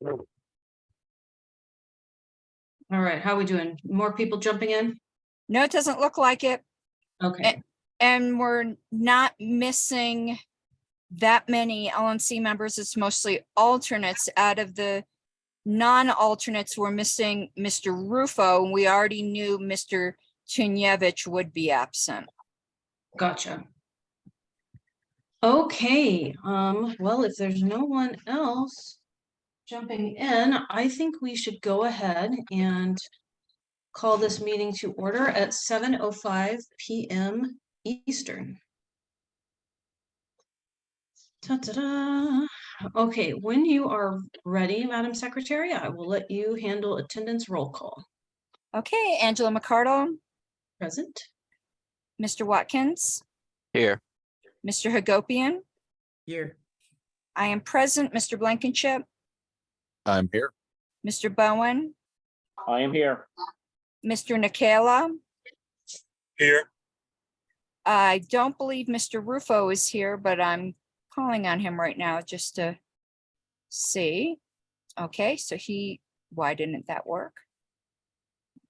All right, how are we doing? More people jumping in? No, it doesn't look like it. Okay, And we're not missing that many LNC members. It's mostly alternates. Out of the non-alternates, we're missing Mr. Rufo, and we already knew Mr. Tunyevich would be absent. gotcha. Okay, well, if there's no one else jumping in, I think we should go ahead and call this meeting to order at 7:05 p.m. Eastern. Ta-da-da. Okay, when you are ready, Madam Secretary, I will let you handle attendance roll call. Okay, Angela McCardle, Present. Mr. Watkins, Here. Mr. Hagopian. Here. I am present. Mr. Blankenship, I'm here. Mr. Bowen, I am here. Mr. Nikela. Here. I don't believe Mr. Rufo is here, but I'm calling on him right now just to see. Okay, so why didn't that work?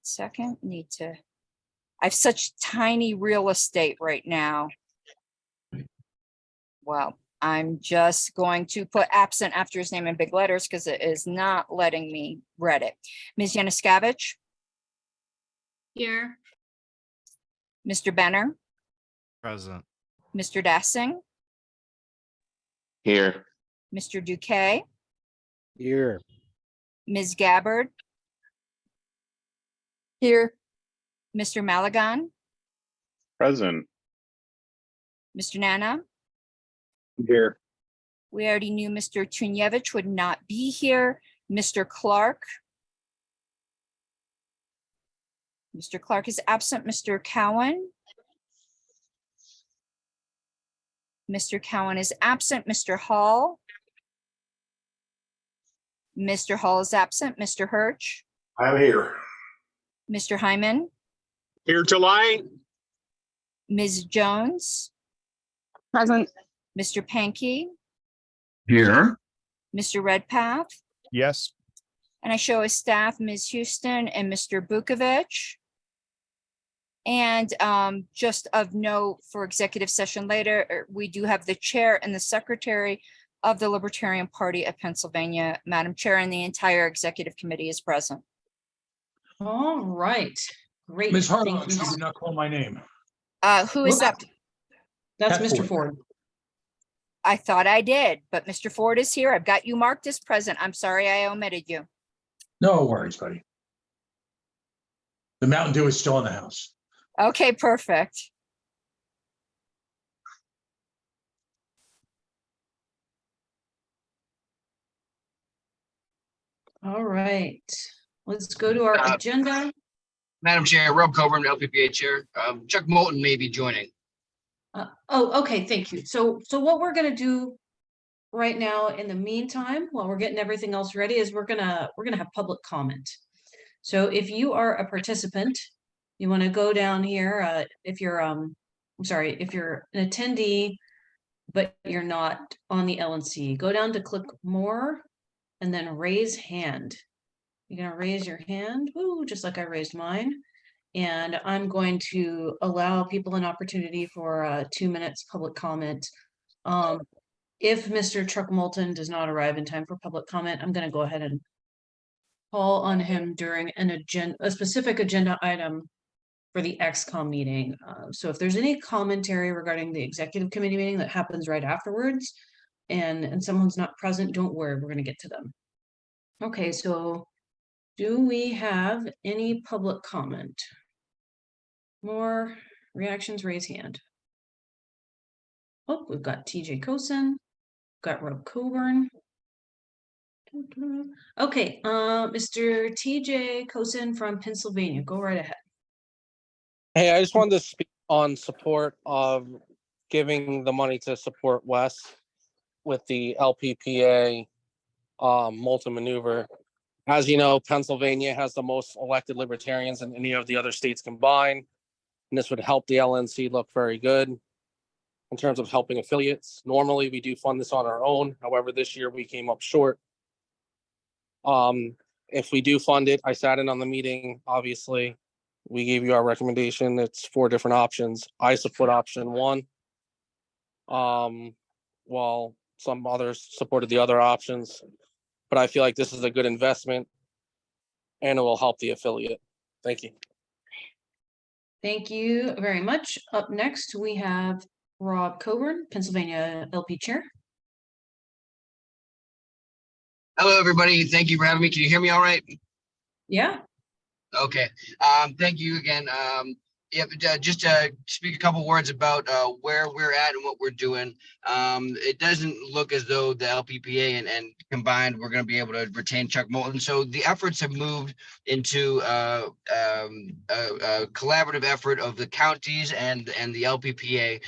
Second, I have such tiny real estate right now. Well, I'm just going to put absent after his name in big letters because it is not letting me read it. Ms. Yanuskavich, Here. Mr. Benner, Present. Mr. Dassing, Here. Mr. Duque, Here. Ms. Gabbard. Here. Mr. Malagon, Present. Mr. Nana. Here. We already knew Mr. Tunyevich would not be here. Mr. Clark. Mr. Clark is absent. Mr. Cowan. Mr. Cowan is absent. Mr. Hall. Mr. Hall is absent. Mr. Hirsch. I'm here. Mr. Hyman. Here July. Ms. Jones. Present. Mr. Pankey. Here. Mr. Redpath. Yes. And I show as staff, Ms. Houston and Mr. Bukovich. And just of note for executive session later, we do have the chair and the secretary of the Libertarian Party of Pennsylvania, Madam Chair, and the entire executive committee is present. All right, great. Ms. Thank Harlow, you. you did not call my name. Who is that? That's Pat Mr. Ford. Ford. I thought I did, but Mr. Ford is here. I've got you marked as present. I'm sorry I omitted you. No worries, buddy. The Mountain Dew is still in the house. Okay, perfect. All right, let's go to our agenda. Madam Chair, Rob Coburn, LPPA Chair. Chuck Moulton may be joining. Oh, okay, thank you. So what we're gonna do right now in the meantime, while we're getting everything else ready, is we're gonna have public comment. So if you are a participant, you want to go down here, if you're if you're an attendee, but you're not on the LNC, go down to click more and then raise hand. You're gonna raise your hand, woo, just like I raised mine. And I'm going to allow people an opportunity for 2 minutes public comment. If Mr. Chuck Moulton does not arrive in time for public comment, I'm going to go ahead and call on him during a specific agenda item for the XCOM meeting. So if there's any commentary regarding the executive committee meeting that happens right afterwards, and someone's not present, don't worry, we're going to get to them. Okay, so do we have any public comment? More reactions, raise hand. Oh, we've got TJ Kosen, got Rob Coburn. Okay, Mr. TJ Kosen from Pennsylvania, go right ahead. Hey, I just wanted to speak on support of giving the money to support Wes with the LPPA multi-maneuver. As you know, Pennsylvania has the most elected libertarians in any of the other states combined. And this would help the LNC look very good in terms of helping affiliates. Normally, we do fund this on our own. However, this year we came up short. If we do fund it, I sat in on the meeting, obviously. We gave you our recommendation. It's 4 different options. I support option 1. While some others supported the other options, but I feel like this is a good investment and it will help the affiliate. Thank you. Thank you very much. Up next, we have Rob Coburn, Pennsylvania LP Chair. Hello, everybody. Thank you for having me. Can you hear me all right? Yeah, Okay. Thank you again. Yeah, just to speak a couple words about where we're at and what we're doing. It doesn't look as though the LPPA and combined we're going to be able to retain Chuck Moulton. So the efforts have moved into a collaborative effort of the counties and the LPPA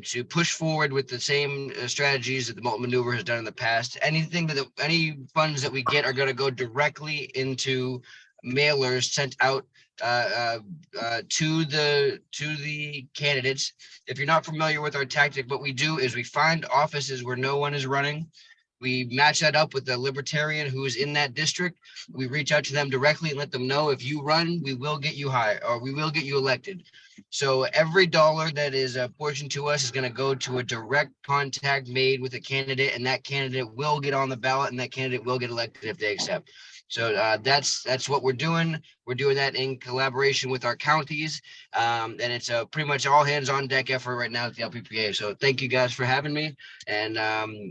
to push forward with the same strategies that the Moulton Maneuver has done in the past. Anything that any funds that we get are going to go directly into mailers sent out to the candidates. If you're not familiar with our tactic, what we do is we find offices where no one is running. We match that up with the Libertarian who is in that district. We reach out to them directly and let them know if you run, we will get you hired or we will get you elected. So every dollar that is apportioned to us is going to go to a direct contact made with a candidate, and that candidate will get on the ballot and that candidate will get elected if they accept. So that's what we're doing. We're doing that in collaboration with our counties. And it's a pretty much all hands on deck effort right now at the LPPA. So thank you guys for having me, and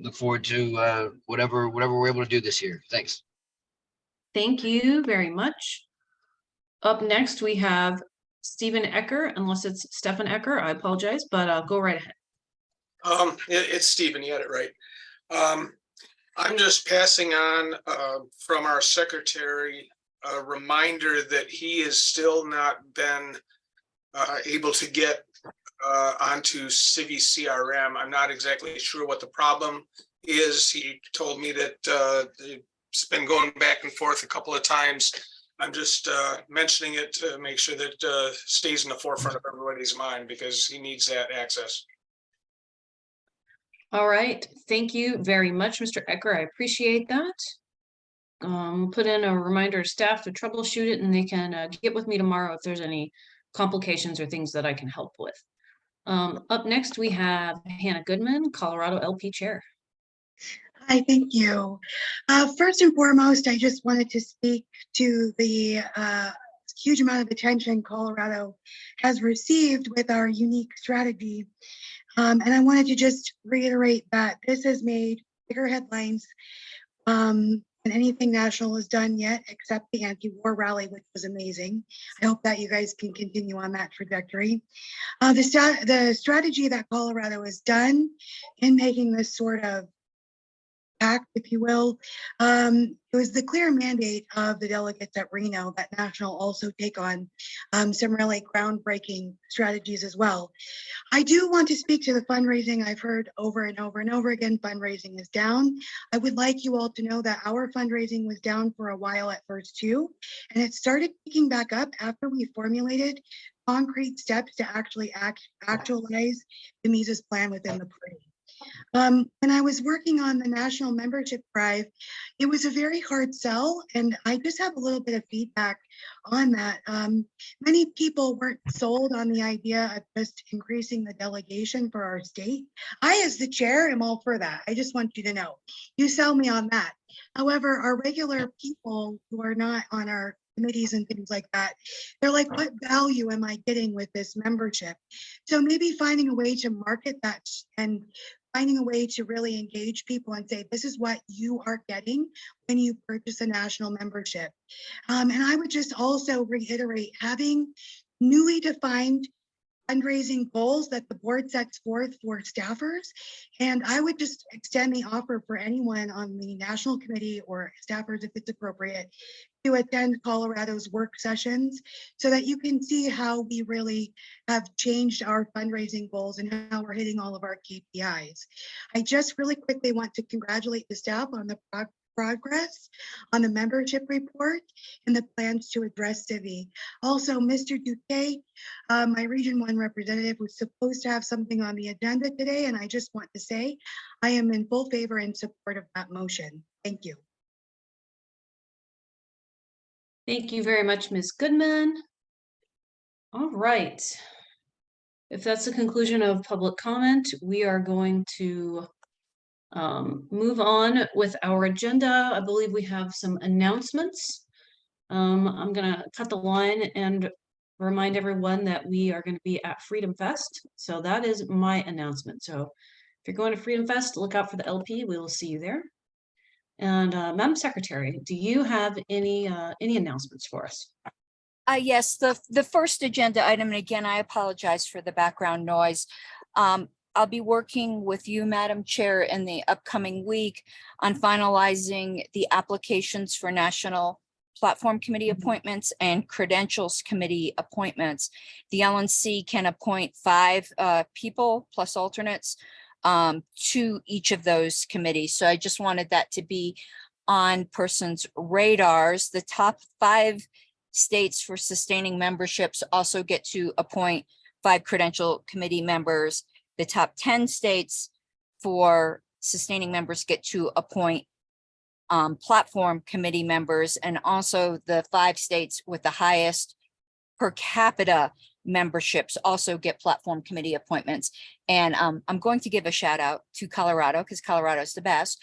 look forward to whatever we're able to do this year. Thanks. thank you very much. Up next, we have Stephen Ecker, unless it's Stefan Ecker, I apologize, but go right ahead. It's Stephen, you had it right. I'm just passing on from our secretary a reminder that he has still not been able to get onto Civi CRM. I'm not exactly sure what the problem is. He told me that it's been going back and forth a couple of times. I'm just mentioning it to make sure that stays in the forefront of everybody's mind because he needs that access. All right, thank you very much, Mr. Ecker. I appreciate that. Put in a reminder to staff to troubleshoot it, and they can get with me tomorrow if there's any complications or things that I can help with. Up next, we have Hannah Goodman, Colorado LP Chair. Hi, thank you. First and foremost, I just wanted to speak to the huge amount of attention Colorado has received with our unique strategy. And I wanted to just reiterate that this has made bigger headlines than anything national has done yet, except the anti-war rally, which was amazing. I hope that you guys can continue on that trajectory. The strategy that Colorado has done in making this sort of act, if you will, it was the clear mandate of the delegates at Reno that National also take on some really groundbreaking strategies as well. I do want to speak to the fundraising. I've heard over and over and over again, fundraising is down. I would like you all to know that our fundraising was down for a while at first too, and it started picking back up after we formulated concrete steps to actually actualize the Mises plan within the party. When I was working on the national membership drive, it was a very hard sell, and I just have a little bit of feedback on that. Many people weren't sold on the idea of just increasing the delegation for our state. I, as the chair, am all for that. I just want you to know. You sell me on that. However, our regular people who are not on our committees and things like that, they're like, what value am I getting with this membership? So maybe finding a way to market that and finding a way to really engage people and say, this is what you are getting when you purchase a national membership. And I would just also reiterate having newly defined fundraising goals that the board sets forth for staffers. And I would just extend the offer for anyone on the national committee or staffers, if it's appropriate, to attend Colorado's work sessions so that you can see how we really have changed our fundraising goals and how we're hitting all of our KPIs. I just really quickly want to congratulate the staff on the progress on the membership report and the plans to address Civi. Also, Mr. Duque, my Region 1 representative, was supposed to have something on the agenda today, and I just want to say I am in full favor and support of that motion. Thank you. Thank you very much, Ms. Goodman. All right. If that's the conclusion of public comment, we are going to move on with our agenda. I believe we have some announcements. I'm gonna cut the line and remind everyone that we are going to be at Freedom Fest. So that is my announcement. So if you're going to Freedom Fest, look out for the LP. We will see you there. And Madam Secretary, do you have any announcements for us? Yes, the first agenda item, and again, I apologize for the background noise. I'll be working with you, Madam Chair, in the upcoming week on finalizing the applications for National Platform Committee appointments and Credentials Committee appointments. The LNC can appoint 5 people plus alternates to each of those committees. So I just wanted that to be on persons' radars. The top 5 states for sustaining memberships also get to appoint 5 credential committee members. The top 10 states for sustaining members get to appoint platform committee members, and also the 5 states with the highest per capita memberships also get platform committee appointments. And I'm going to give a shout out to Colorado because Colorado is the best.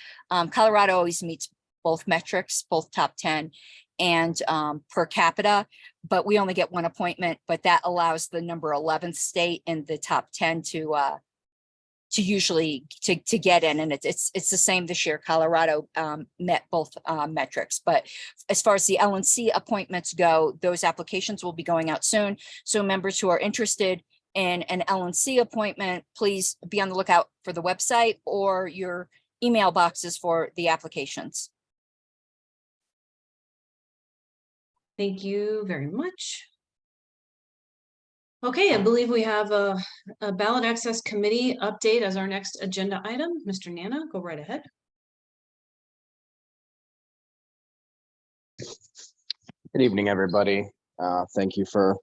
Colorado always meets both metrics, both top 10 and per capita, but we only get 1 appointment, but that allows the number 11th state in the top 10 to usually to get in, and it's the same this year. Colorado met both metrics, but as far as the LNC appointments go, those applications will be going out soon. So members who are interested in an LNC appointment, please be on the lookout for the website or your email boxes for the applications. Thank you very much. Okay, I believe we have a ballot access committee update as our next agenda item. Mr. Nana, go right ahead. Good evening, everybody. Thank you for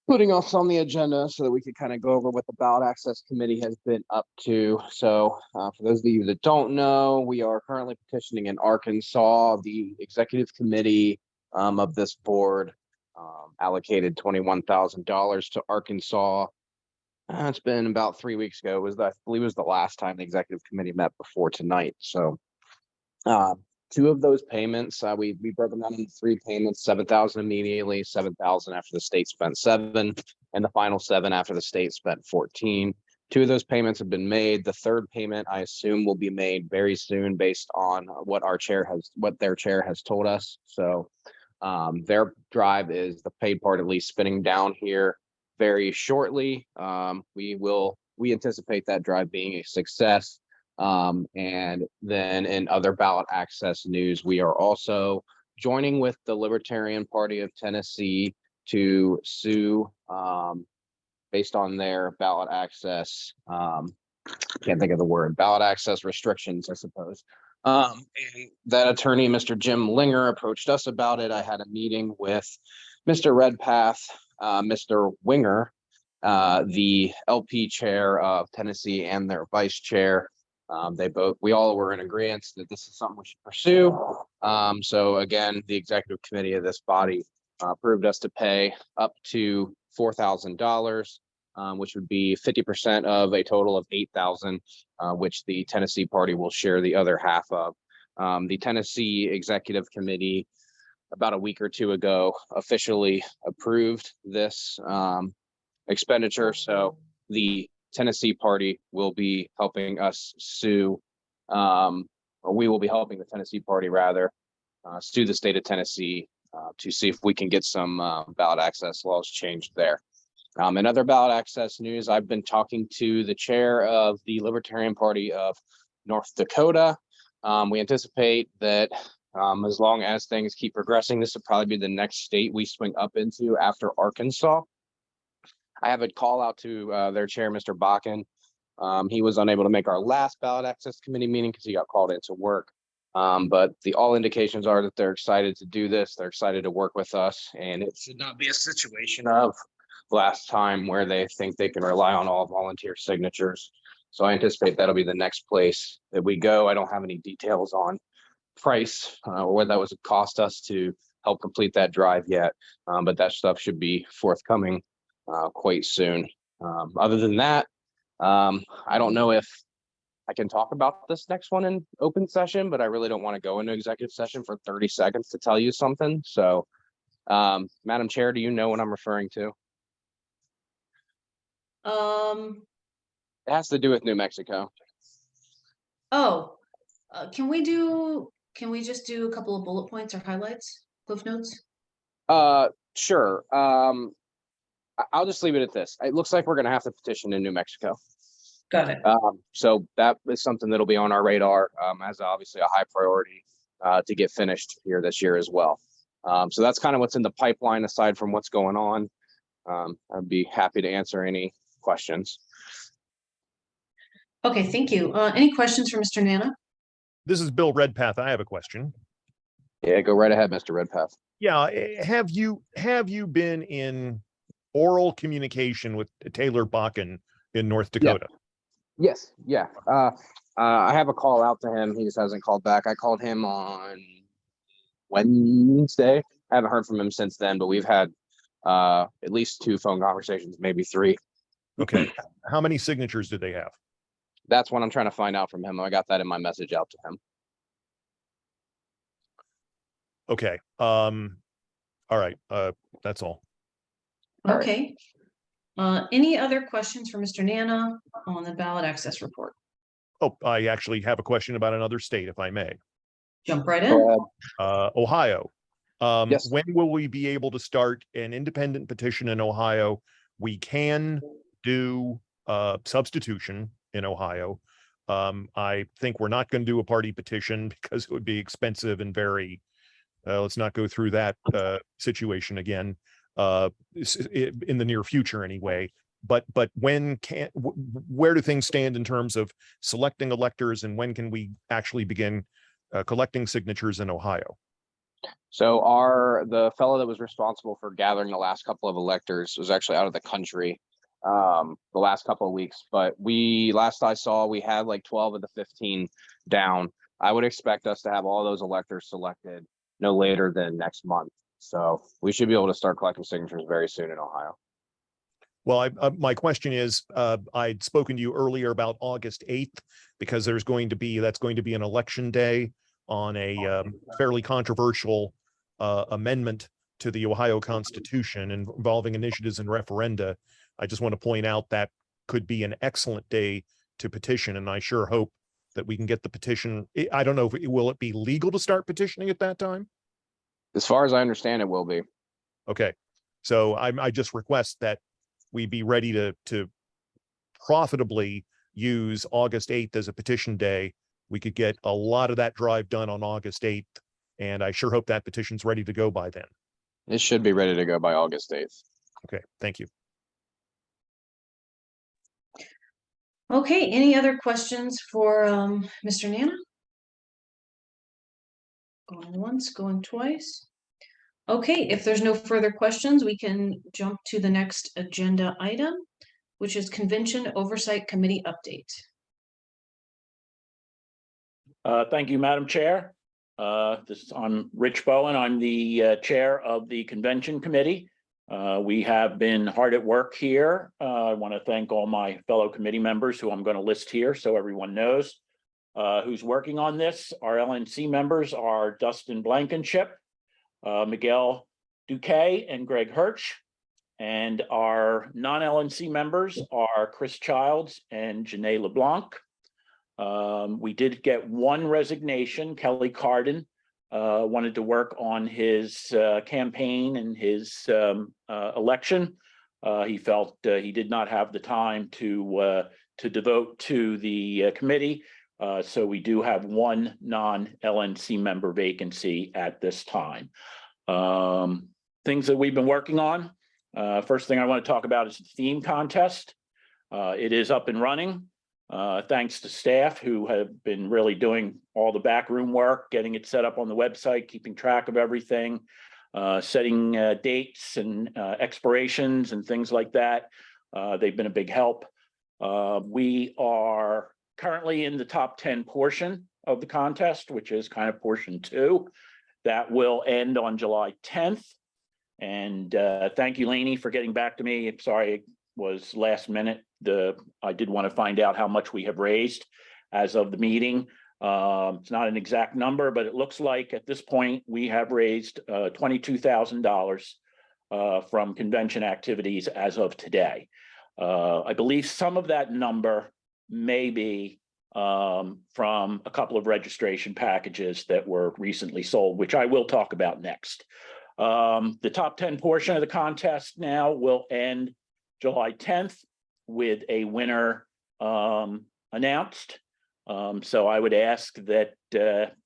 putting us on the agenda so that we could kind of go over what the ballot access committee has been up to. So for those of you that don't know, we are currently petitioning in Arkansas. The executive committee of this board allocated $21,000 to Arkansas. It's been about 3 weeks ago. I believe it was the last time the executive committee met before tonight. So 2 of those payments, we broke them down into 3 payments: 7,000 immediately, 7,000 after the state spent 7, and the final 7 after the state spent 14. 2 of those payments have been made. The 3rd payment, I assume, will be made very soon based on what their chair has told us. So their drive is the paid part at least spinning down here very shortly. We anticipate that drive being a success. And then in other ballot access news, we are also joining with the Libertarian Party of Tennessee to sue based on their ballot access. Can't think of the word, ballot access restrictions, I suppose. And that attorney, Mr. Jim Linger, approached us about it. I had a meeting with Mr. Redpath, Mr. Winger, the LP chair of Tennessee, and their vice chair. We all were in agreement that this is something we should pursue. So again, the executive committee of this body approved us to pay up to $4,000. Which would be 50% of a total of $8,000, which the Tennessee party will share the other half of. The Tennessee Executive Committee, about a week or 2 ago, officially approved this expenditure. So the Tennessee party will be helping us sue, or we will be helping the Tennessee party rather sue the state of Tennessee to see if we can get some ballot access laws changed there. In other ballot access news, I've been talking to the chair of the Libertarian Party of North Dakota. We anticipate that as long as things keep progressing, this will probably be the next state we swing up into after Arkansas. I have a call out to their chair, Mr. Bakken. He was unable to make our last ballot access committee meeting because he got called into work. But all indications are that they're excited to do this. They're excited to work with us, and it should not be a situation of last time where they think they can rely on all volunteer signatures. So I anticipate that'll be the next place that we go. I don't have any details on price or what that would cost us to help complete that drive yet, but that stuff should be forthcoming quite soon. Other than that, I don't know if I can talk about this next one in open session, but I really don't want to go into executive session for 30 seconds to tell you something. So, Madam Chair, do you know what I'm referring to? It has to do with New Mexico. Oh, can we just do a couple of bullet points or highlights, cliff notes? Sure. I'll just leave it at this. It looks like we're going to have to petition in New Mexico. Got it. So that is something that'll be on our radar as obviously a high priority to get finished here this year as well. So that's kind of what's in the pipeline aside from what's going on. I'd be happy to answer any questions. Okay, thank you. Any questions for Mr. Nana? This is Bill Redpath. I have a question. Yeah, go right ahead, Mr. Redpath. Yeah, have you been in oral communication with Taylor Bakken in North Dakota? Yes, yeah. I have a call out to him. He just hasn't called back. I called him on Wednesday. I haven't heard from him since then, but we've had at least 2 phone conversations, maybe 3. Okay. How many signatures did they have? That's what I'm trying to find out from him. I got that in my message out to him. Okay. All right. That's all. Okay. Any other questions for Mr. Nana on the ballot access report? Oh, I actually have a question about another state, if I may. Jump right in. Ohio. Yes. When will we be able to start an independent petition in Ohio? We can do substitution in Ohio. I think we're not going to do a party petition because it would be expensive and very, let's not go through that situation again in the near future anyway. But where do things stand in terms of selecting electors, and when can we actually begin collecting signatures in Ohio? So the fellow that was responsible for gathering the last couple of electors was actually out of the country the last couple of weeks, but last I saw, we had like 12 of the 15 down. I would expect us to have all those electors selected no later than next month. So we should be able to start collecting signatures very soon in Ohio. Well, my question is, I'd spoken to you earlier about August 8th, because that's going to be an election day on a fairly controversial amendment to the Ohio Constitution involving initiatives and referenda. I just want to point out that could be an excellent day to petition, and I sure hope that we can get the petition. I don't know, will it be legal to start petitioning at that time? As far as I understand, it will be. Okay, so I just request that we be ready to profitably use August 8th as a petition day. We could get a lot of that drive done on August 8th, and I sure hope that petition's ready to go by then. It should be ready to go by August 8th. Okay, thank you. Okay, any other questions for Mr. Nana? Going once, going twice. Okay, if there's no further questions, we can jump to the next agenda item, which is Convention Oversight Committee update. Thank you, Madam Chair. I'm Rich Bowen. I'm the chair of the Convention Committee. We have been hard at work here. I want to thank all my fellow committee members who I'm going to list here so everyone knows who's working on this. Our LNC members are Dustin Blankenship, Miguel Duque, and Greg Hirsch. And our non-LNC members are Chris Childs and Janae LeBlanc. We did get one resignation. Kelly Carden wanted to work on his campaign and his election. He felt he did not have the time to devote to the committee. So we do have one non-LNC member vacancy at this time. Things that we've been working on. First thing I want to talk about is the theme contest. It is up and running. Thanks to staff who have been really doing all the backroom work, getting it set up on the website, keeping track of everything, setting dates and expirations and things like that. They've been a big help. We are currently in the top 10 portion of the contest, which is kind of portion 2. That will end on July 10th. And thank you, Lainey, for getting back to me. I'm sorry it was last minute. I did want to find out how much we have raised as of the meeting. It's not an exact number, but it looks like at this point we have raised $22,000 from convention activities as of today. I believe some of that number may be from a couple of registration packages that were recently sold, which I will talk about next. The top 10 portion of the contest now will end July 10th with a winner announced. So I would ask that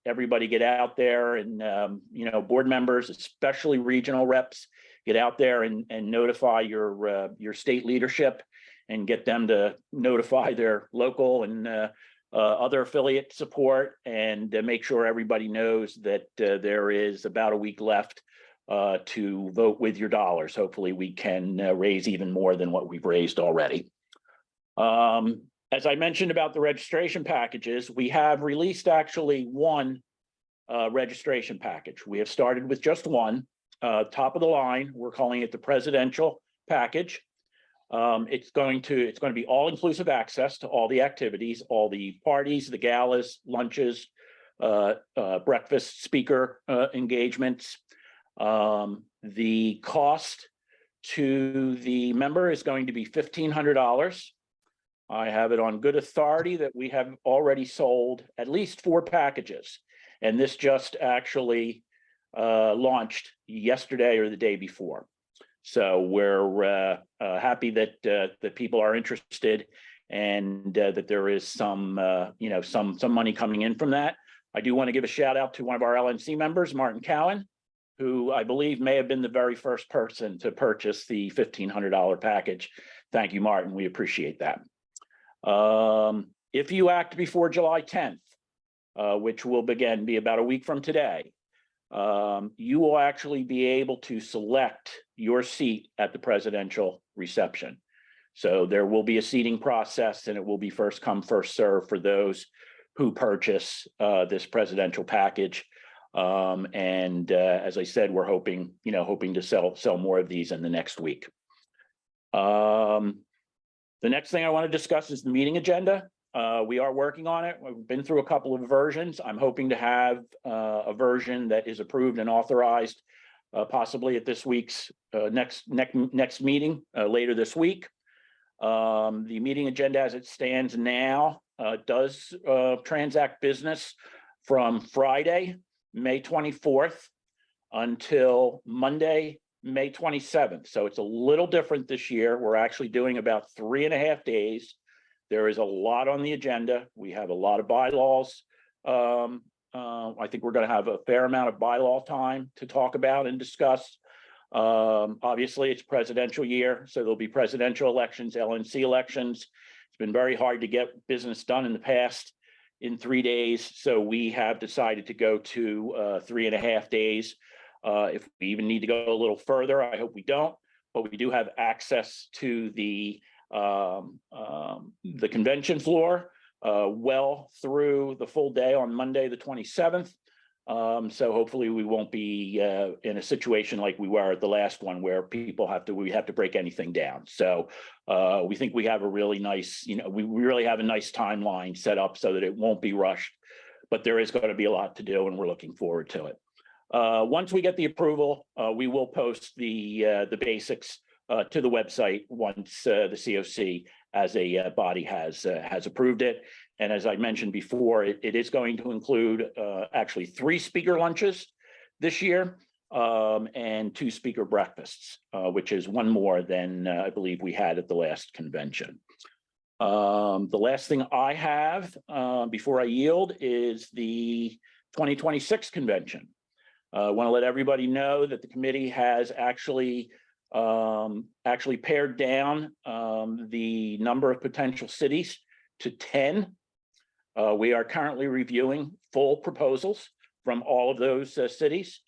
everybody get out there and, board members, especially regional reps, get out there and notify your state leadership and get them to notify their local and other affiliate support, and make sure everybody knows that there is about a week left to vote with your dollars. Hopefully we can raise even more than what we've raised already. As I mentioned about the registration packages, we have released actually one registration package. We have started with just one, top of the line. We're calling it the presidential package. It's going to be all-inclusive access to all the activities, all the parties, the galas, lunches, breakfast, speaker engagements. The cost to the member is going to be $1,500. I have it on good authority that we have already sold at least 4 packages, and this just actually launched yesterday or the day before. So we're happy that people are interested, and that there is some money coming in from that. I do want to give a shout out to one of our LNC members, Martin Cowan, who I believe may have been the very first person to purchase the $1,500 package. Thank you, Martin. We appreciate that. If you act before July 10th, which will begin be about a week from today, you will actually be able to select your seat at the presidential reception. So there will be a seating process, and it will be first come, first serve for those who purchase this presidential package. As I said, we're hoping to sell more of these in the next week. The next thing I want to discuss is the meeting agenda. We are working on it. We've been through a couple of versions. I'm hoping to have a version that is approved and authorized possibly at this week's next meeting later this week. The meeting agenda as it stands now does transact business from Friday, May 24th until Monday, May 27th. So it's a little different this year. We're actually doing about 3.5 days. There is a lot on the agenda. We have a lot of bylaws. I think we're going to have a fair amount of bylaw time to talk about and discuss. Obviously, it's presidential year, so there'll be presidential elections, LNC elections. It's been very hard to get business done in the past in 3 days. So we have decided to go to 3.5 days. If we even need to go a little further, I hope we don't, but we do have access to the convention floor well through the full day on Monday, the 27th. So hopefully we won't be in a situation like we were at the last one where we have to break anything down. So we think we have a really nice, we really have a nice timeline set up so that it won't be rushed, but there is going to be a lot to do, and we're looking forward to it. Once we get the approval, we will post the basics to the website once the COC as a body has approved it. And as I mentioned before, it is going to include actually 3 speaker lunches this year and 2 speaker breakfasts, which is one more than I believe we had at the last convention. The last thing I have before I yield is the 2026 convention. I want to let everybody know that the committee has actually pared down the number of potential cities to 10. We are currently reviewing full proposals from all of those cities,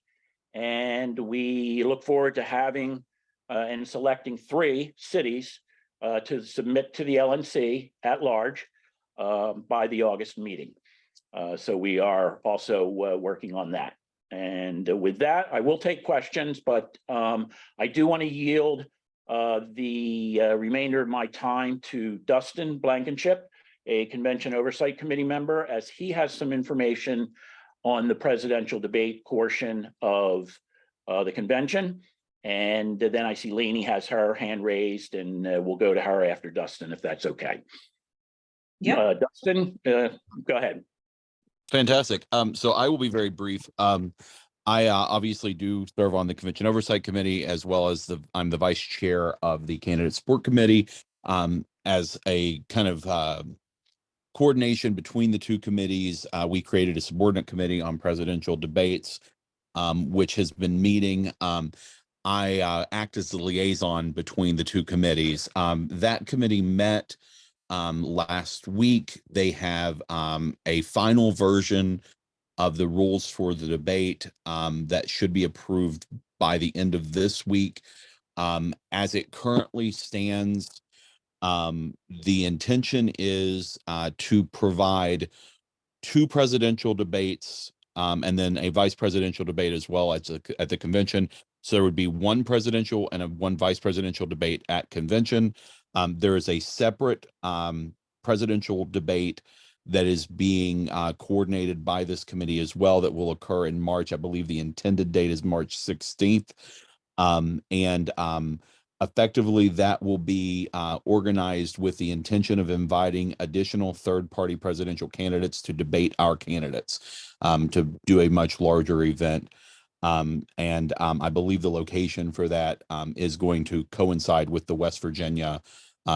and we look forward to having and selecting 3 cities to submit to the LNC at large by the August meeting. So we are also working on that. And with that, I will take questions, but I do want to yield the remainder of my time to Dustin Blankenship, a Convention Oversight Committee member, as he has some information on the presidential debate portion of the convention. And then I see Lainey has her hand raised, and we'll go to her after Dustin, if that's okay. Yeah. Dustin, go ahead. Fantastic. So I will be very brief. I obviously do serve on the Convention Oversight Committee, as well as I'm the vice chair of the Candidate Support Committee. As a kind of coordination between the two committees, we created a subordinate committee on presidential debates, which has been meeting. I act as the liaison between the two committees. That committee met last week. They have a final version of the rules for the debate that should be approved by the end of this week. As it currently stands, the intention is to provide 2 presidential debates and then a vice presidential debate as well at the convention. So there would be 1 presidential and 1 vice presidential debate at convention. There is a separate presidential debate that is being coordinated by this committee as well, that will occur in March. I believe the intended date is March 16th. Effectively, that will be organized with the intention of inviting additional third-party presidential candidates to debate our candidates, to do a much larger event. I believe the location for that is going to coincide with the West Virginia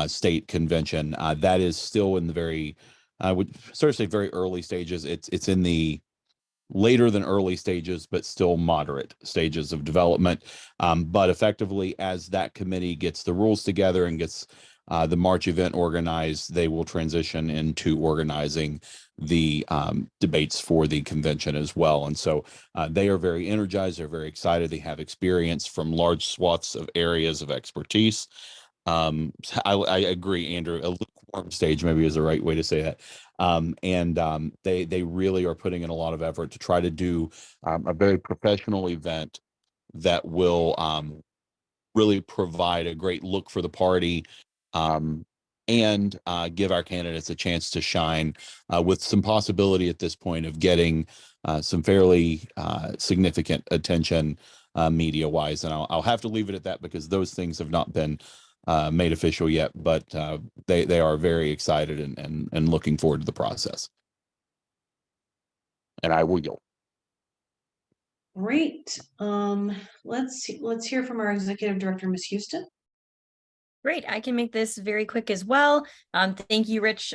State Convention. That is still in the very, I would sort of say, very early stages. It's in the later than early stages, but still moderate stages of development. But effectively, as that committee gets the rules together and gets the March event organized, they will transition into organizing the debates for the convention as well. And so they are very energized. They're very excited. They have experience from large swaths of areas of expertise. I agree, Andrew, a lukewarm stage maybe is the right way to say that. They really are putting in a lot of effort to try to do a very professional event that will really provide a great look for the party, and give our candidates a chance to shine, with some possibility at this point of getting some fairly significant attention media wise. And I'll have to leave it at that, because those things have not been made official yet, but they are very excited and looking forward to the process. And I will yield. Great. Let's hear from our executive director, Ms. Houston. Great. I can make this very quick as well. Thank you, Rich.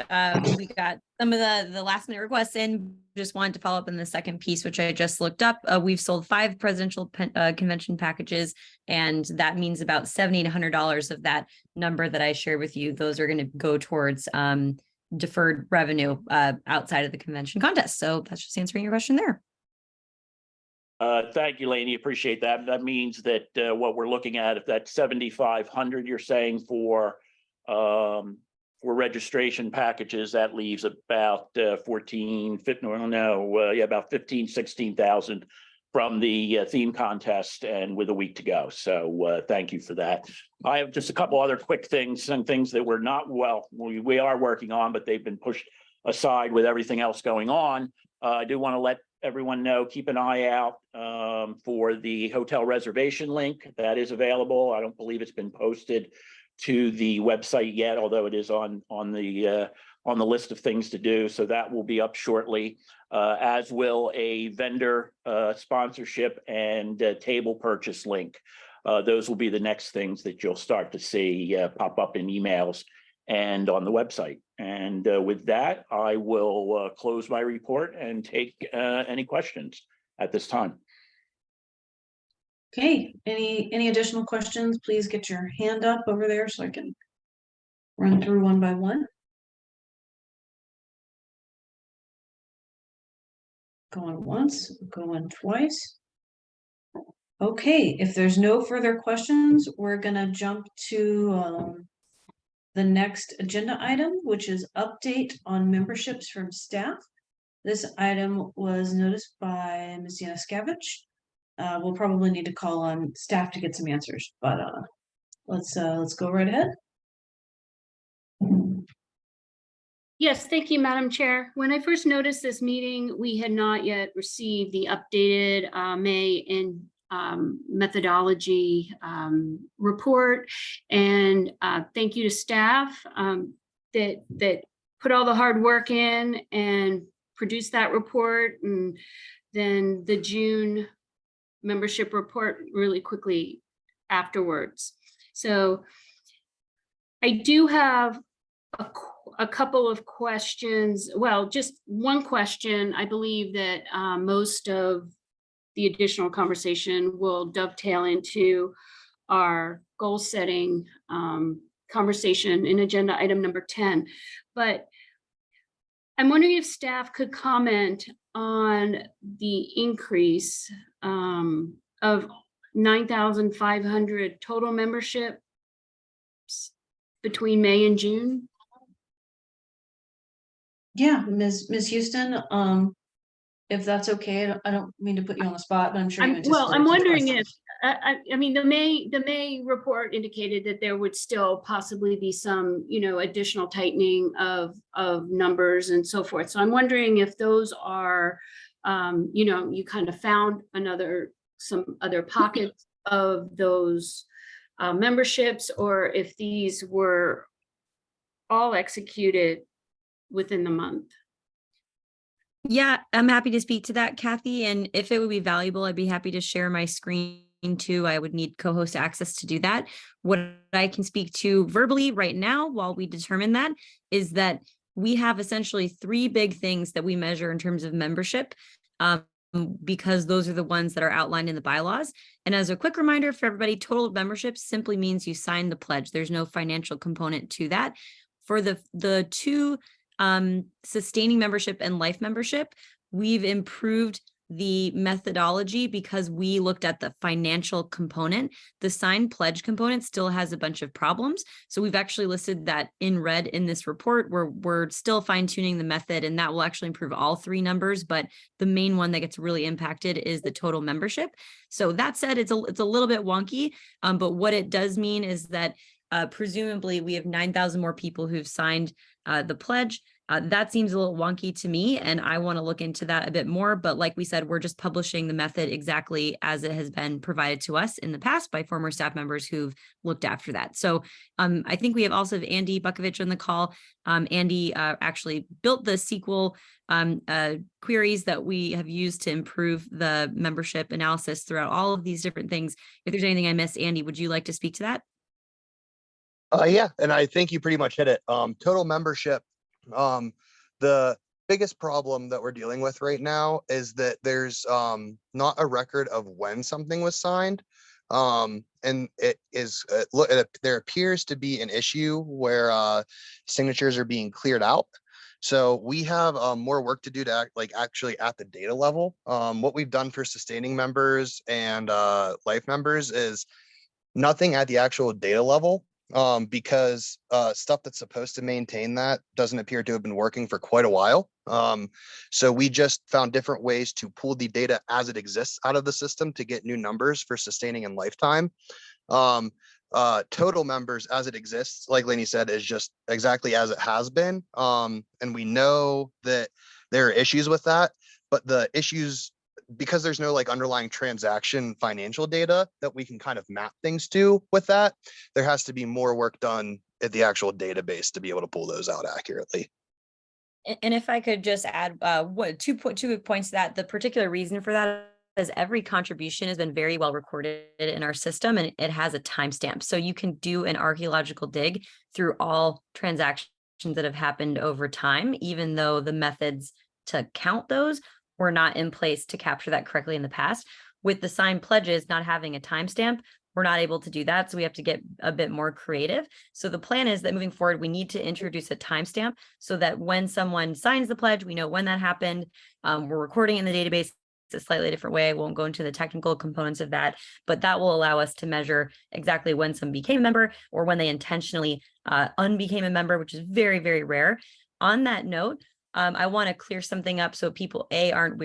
We got some of the last minute requests in. Just wanted to follow up on the second piece, which I just looked up. We've sold 5 presidential convention packages, and that means about $70 to $100 of that number that I shared with you. Those are going to go towards deferred revenue outside of the convention contest. So that's just answering your question there. Thank you, Lainey. Appreciate that. That means that what we're looking at, if that's 7,500, you're saying for registration packages, that leaves about 16,000 from the theme contest, and with a week to go. So thank you for that. I have just a couple other quick things, and things that we're not, we are working on, but they've been pushed aside with everything else going on. I do want to let everyone know, keep an eye out for the hotel reservation link that is available. I don't believe it's been posted to the website yet, although it is on the list of things to do. So that will be up shortly, as will a vendor sponsorship and table purchase link. Those will be the next things that you'll start to see pop up in emails and on the website. And with that, I will close my report and take any questions at this time. Okay, any additional questions? Please get your hand up over there so I can run through one by one. Going once, going twice. Okay, if there's no further questions, we're gonna jump to the next agenda item, which is update on memberships from staff. This item was noticed by Ms. Yanuskevich. We'll probably need to call on staff to get some answers, but let's go right ahead. Yes, thank you, Madam Chair. When I first noticed this meeting, we had not yet received the updated May and methodology report. And thank you to staff that put all the hard work in and produced that report. And then the June membership report really quickly afterwards. So I do have a couple of questions. Well, just one question. I believe that most of the additional conversation will dovetail into our goal setting conversation in agenda item number 10. But I'm wondering if staff could comment on the increase of 9,500 total membership between May and June. Yeah, Ms. Houston, if that's okay, I don't mean to put you on the spot, but I'm sure you Well, I'm anticipated some wondering if, questions. I mean, the May report indicated that there would still possibly be some, additional tightening of numbers and so forth. So I'm wondering if those are, you kind of found some other pockets of those memberships, or if these were all executed within the month. Yeah, I'm happy to speak to that, Kathy. And if it would be valuable, I'd be happy to share my screen too. I would need co-host access to do that. What I can speak to verbally right now, while we determine that, is that we have essentially 3 big things that we measure in terms of membership, because those are the ones that are outlined in the bylaws. And as a quick reminder for everybody, total membership simply means you sign the pledge. There's no financial component to that. For the 2 sustaining membership and life membership, we've improved the methodology because we looked at the financial component. The signed pledge component still has a bunch of problems. So we've actually listed that in red in this report, where we're still fine tuning the method, and that will actually improve all 3 numbers. But the main one that gets really impacted is the total membership. So that said, it's a little bit wonky, but what it does mean is that presumably we have 9,000 more people who've signed the pledge. That seems a little wonky to me, and I want to look into that a bit more. But like we said, we're just publishing the method exactly as it has been provided to us in the past by former staff members who've looked after that. So I think we have also have Andy Bukovich on the call. Andy actually built the SQL queries that we have used to improve the membership analysis throughout all of these different things. If there's anything I missed, Andy, would you like to speak to that? Yeah, and I think you pretty much hit it. Total membership. The biggest problem that we're dealing with right now is that there's not a record of when something was signed. And there appears to be an issue where signatures are being cleared out. So we have more work to do to actually at the data level. What we've done for sustaining members and life members is nothing at the actual data level. Because stuff that's supposed to maintain that doesn't appear to have been working for quite a while. So we just found different ways to pull the data as it exists out of the system to get new numbers for sustaining and lifetime. Total members as it exists, like Lainey said, is just exactly as it has been. And we know that there are issues with that, but the issues, because there's no underlying transaction financial data that we can kind of map things to with that, there has to be more work done at the actual database to be able to pull those out accurately. And if I could just add two points to that, the particular reason for that is every contribution has been very well recorded in our system, and it has a timestamp. So you can do an archaeological dig through all transactions that have happened over time, even though the methods to count those were not in place to capture that correctly in the past. With the signed pledges not having a timestamp, we're not able to do that. So we have to get a bit more creative. So the plan is that moving forward, we need to introduce a timestamp so that when someone signs the pledge, we know when that happened. We're recording in the database a slightly different way. I won't go into the technical components of that, but that will allow us to measure exactly when someone became a member or when they intentionally unbecame a member, which is very, very rare. On that note, I want to clear something up so people A, aren't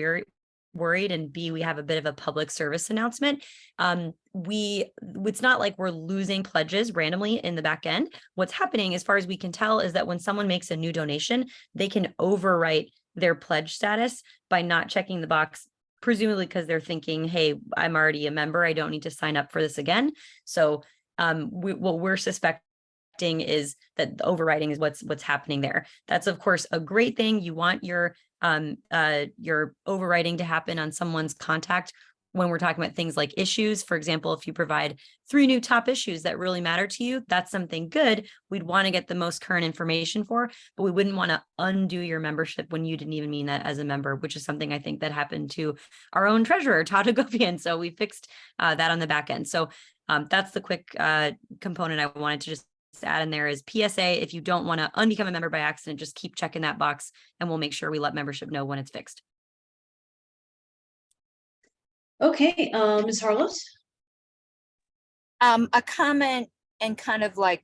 worried, and B, we have a bit of a public service announcement. It's not like we're losing pledges randomly in the back end. What's happening, as far as we can tell, is that when someone makes a new donation, they can overwrite their pledge status by not checking the box, presumably because they're thinking, hey, I'm already a member, I don't need to sign up for this again. So what we're suspecting is that the overwriting is what's happening there. That's of course a great thing. You want your overwriting to happen on someone's contact when we're talking about things like issues. For example, if you provide 3 new top issues that really matter to you, that's something good. We'd want to get the most current information for, but we wouldn't want to undo your membership when you didn't even mean that as a member, which is something I think that happened to our own treasurer, Todd Agopian. So we fixed that on the back end. So that's the quick component I wanted to just add in there is PSA. If you don't want to unbecome a member by accident, just keep checking that box and we'll make sure we let membership know when it's fixed. Okay, Ms. Harlos? A comment and kind of like,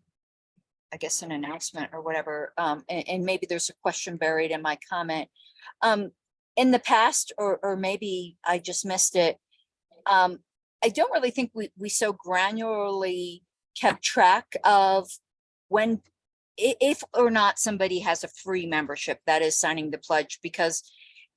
I guess, an announcement or whatever, and maybe there's a question buried in my comment. In the past, or maybe I just missed it, I don't really think we so granularly kept track of when, if or not somebody has a free membership that is signing the pledge, because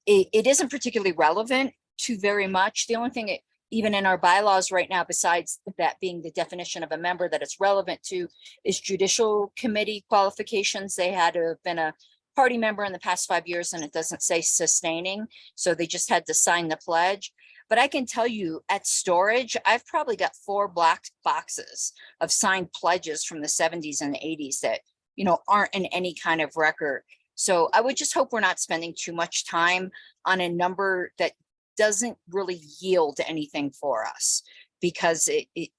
it isn't particularly relevant to very much. The only thing, even in our bylaws right now, besides that being the definition of a member that it's relevant to, is judicial committee qualifications. They had to have been a party member in the past 5 years, and it doesn't say sustaining, so they just had to sign the pledge. But I can tell you at storage, I've probably got 4 black boxes of signed pledges from the 70s and the 80s that, you know, aren't in any kind of record. So I would just hope we're not spending too much time on a number that doesn't really yield anything for us, because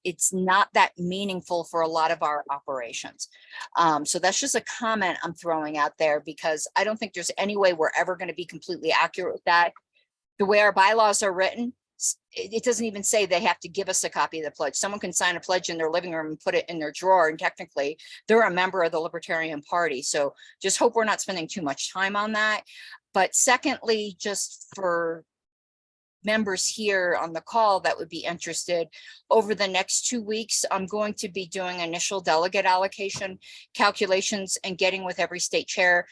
it's not that meaningful for a lot of our operations. So that's just a comment I'm throwing out there, because I don't think there's any way we're ever going to be completely accurate with that. The way our bylaws are written, it doesn't even say they have to give us a copy of the pledge. Someone can sign a pledge in their living room and put it in their drawer, and technically they're a member of the Libertarian Party. So just hope we're not spending too much time on that. But secondly, just for members here on the call that would be interested, over the next 2 weeks, I'm going to be doing initial delegate allocation calculations and getting with every state chair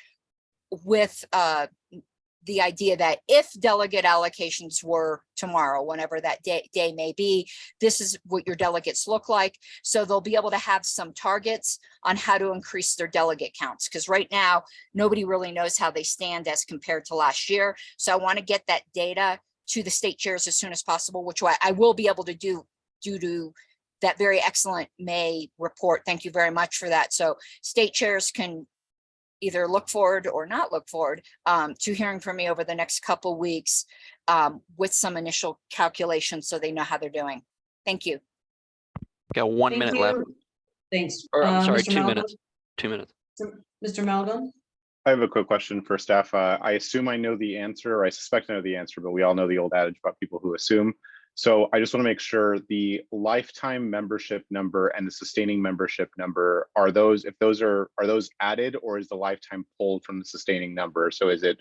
with the idea that if delegate allocations were tomorrow, whenever that day may be, this is what your delegates look like. So they'll be able to have some targets on how to increase their delegate counts, because right now nobody really knows how they stand as compared to last year. So I want to get that data to the state chairs as soon as possible, which I will be able to do due to that very excellent May report. Thank you very much for that. So state chairs can either look forward or not look forward to hearing from me over the next couple weeks with some initial calculations so they know how they're doing. Thank you. Got 1 minute left. Thanks. Or I'm sorry, Mr. 2 Malcolm? minutes. 2 minutes. Mr. Malcolm? I have a quick question for staff. I assume I know the answer, or I suspect I know the answer, but we all know the old adage about people who assume. So I just want to make sure the lifetime membership number and the sustaining membership number, are those added, or is the lifetime pulled from the sustaining number? So is it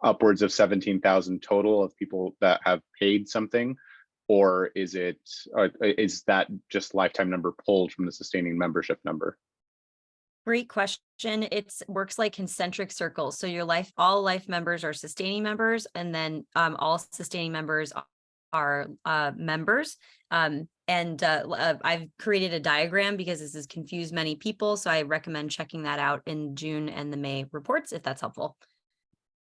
upwards of 17,000 total of people that have paid something, or is that just lifetime number pulled from the sustaining membership number? Great question. It works like concentric circles. So all life members are sustaining members, and then all sustaining members are members. I've created a diagram because this has confused many people. So I recommend checking that out in June and the May reports, if that's helpful.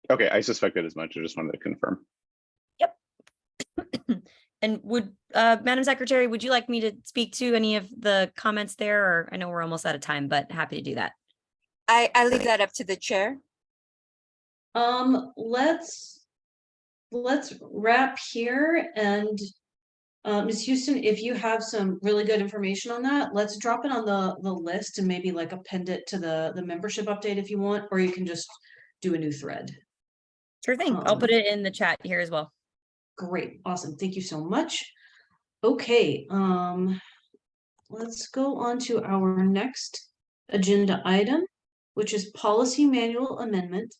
Okay, I suspected as much. I just wanted to confirm. Yep. And would, Madam Secretary, would you like me to speak to any of the comments there? Or I know we're almost out of time, but happy to do that. I leave that up to the chair. Let's wrap here, and Ms. Houston, if you have some really good information on that, let's drop it on the list and maybe like append it to the membership update if you want, or you can just do a new thread. Sure thing. I'll put it in the chat here as well. Great. Awesome. Thank you so much. Okay. Let's go on to our next agenda item, which is policy manual amendment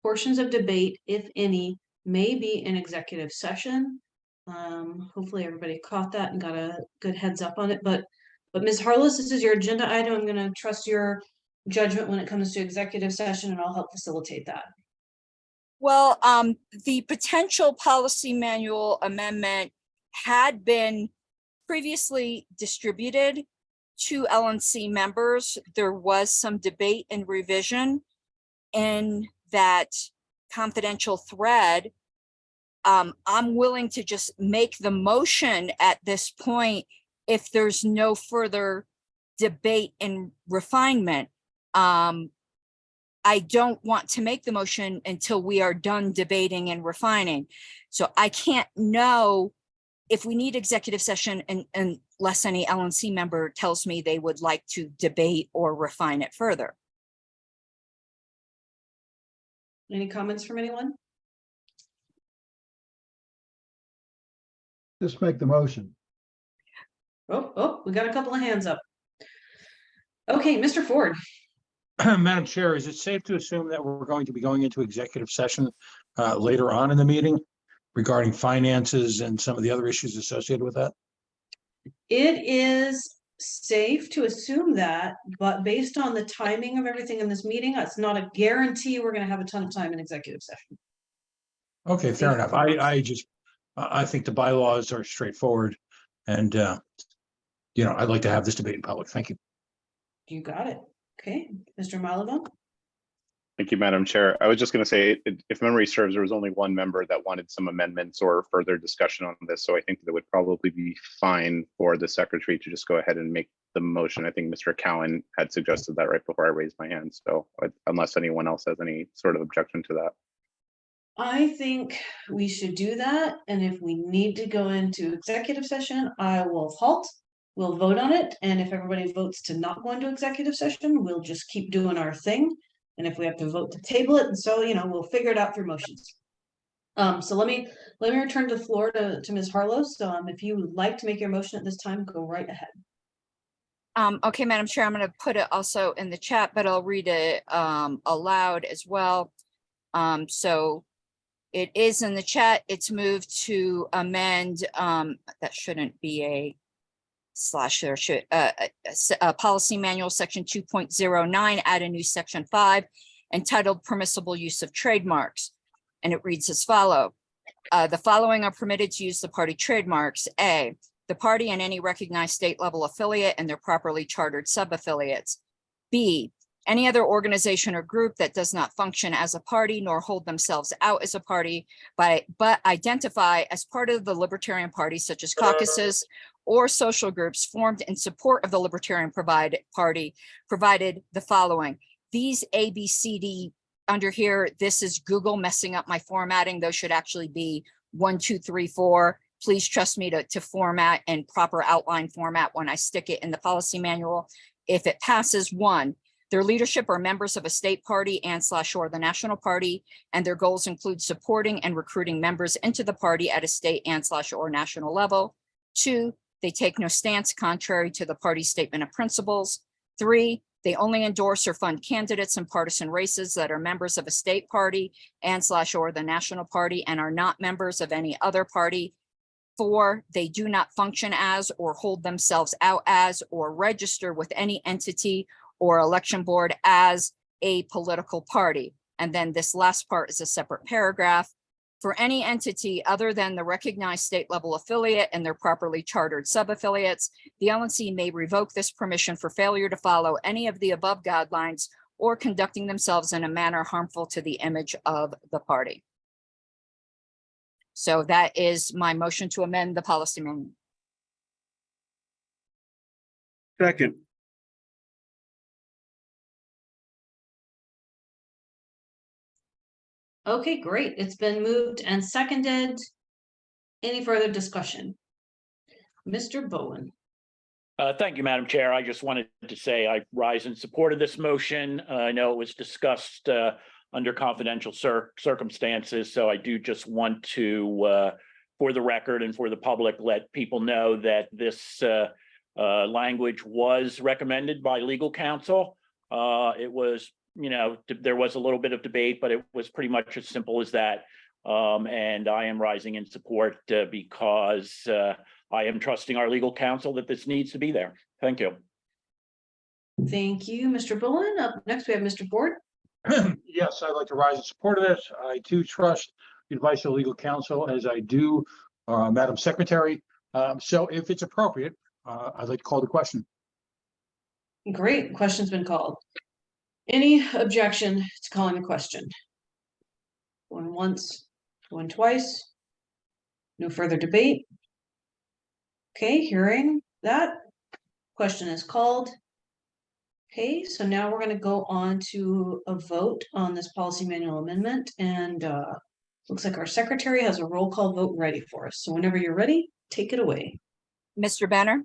portions of debate, if any, may be in executive session. Hopefully everybody caught that and got a good heads up on it, but Ms. Harless, this is your agenda item. I'm gonna trust your judgment when it comes to executive session, and I'll help facilitate that. Well, the potential policy manual amendment had been previously distributed to LNC members. There was some debate and revision in that confidential thread. I'm willing to just make the motion at this point if there's no further debate and refinement. I don't want to make the motion until we are done debating and refining. So I can't know if we need executive session unless any LNC member tells me they would like to debate or refine it further. Any comments from anyone? Just make the motion. Oh, we got a couple of hands up. Okay, Mr. Ford. Madam Chair, is it safe to assume that we're going to be going into executive session later on in the meeting regarding finances and some of the other issues associated with that? It is safe to assume that, but based on the timing of everything in this meeting, it's not a guarantee we're going to have a ton of time in executive session. Okay, fair enough. I think the bylaws are straightforward, and I'd like to have this debate in public. Thank you. You got it. Okay, Mr. Malavo. Thank you, Madam Chair. I was just going to say, if memory serves, there was only one member that wanted some amendments or further discussion on this. So I think that it would probably be fine for the secretary to just go ahead and make the motion. I think Mr. Cowan had suggested that right before I raised my hand. So unless anyone else has any sort of objection to that. I think we should do that. And if we need to go into executive session, I will halt. We'll vote on it. And if everybody votes to not go into executive session, we'll just keep doing our thing. And if we have to vote to table it, and so, we'll figure it out through motions. So let me return the floor to Ms. Harlow. So if you would like to make your motion at this time, go right ahead. Okay, Madam Chair, I'm going to put it also in the chat, but I'll read it aloud as well. So it is in the chat. It's moved to amend, that shouldn't be a slash, there should policy manual section 2.09, add a new section 5 entitled permissible use of trademarks. And it reads as follows. The following are permitted to use the party trademarks. A, the party and any recognized state level affiliate and their properly chartered sub-affiliates. B, any other organization or group that does not function as a party nor hold themselves out as a party, but identify as part of the Libertarian Party, such as caucuses or social groups formed in support of the Libertarian Party, provided the following. These A, B, C, D under here, this is Google messing up my formatting. Those should actually be 1, 2, 3, 4. Please trust me to format in proper outline format when I stick it in the policy manual. If it passes, 1, their leadership are members of a state party and/or the national party, and their goals include supporting and recruiting members into the party at a state and/or national level. 2, they take no stance contrary to the party's statement of principles. 3, they only endorse or fund candidates in partisan races that are members of a state party and/or the national party and are not members of any other party. 4, they do not function as or hold themselves out as or register with any entity or election board as a political party. And then this last part is a separate paragraph. For any entity other than the recognized state level affiliate and their properly chartered sub-affiliates, the LNC may revoke this permission for failure to follow any of the above guidelines or conducting themselves in a manner harmful to the image of the party. So that is my motion to amend the policy manual. Second. Okay, great. It's been moved and seconded. Any further discussion? Mr. Bowen. Thank you, Madam Chair. I just wanted to say I rise in support of this motion. I know it was discussed under confidential circumstances, so I do just want to, for the record and for the public, let people know that this language was recommended by legal counsel. It was there was a little bit of debate, but it was pretty much as simple as that. And I am rising in support because I am trusting our legal counsel that this needs to be there. Thank you. Thank you, Mr. Bullen. Up next, we have Mr. Ford. Yes, I'd like to rise in support of this. I too trust the advice of legal counsel, as I do, Madam Secretary. So if it's appropriate, I'd like to call the question. Great, question's been called. Any objection to calling the question? Going once, going twice. No further debate. Okay, hearing that, question is called. Okay, so now we're going to go on to a vote on this policy manual amendment, and looks like our secretary has a roll call vote ready for us. So whenever you're ready, take it away. Mr. Benner,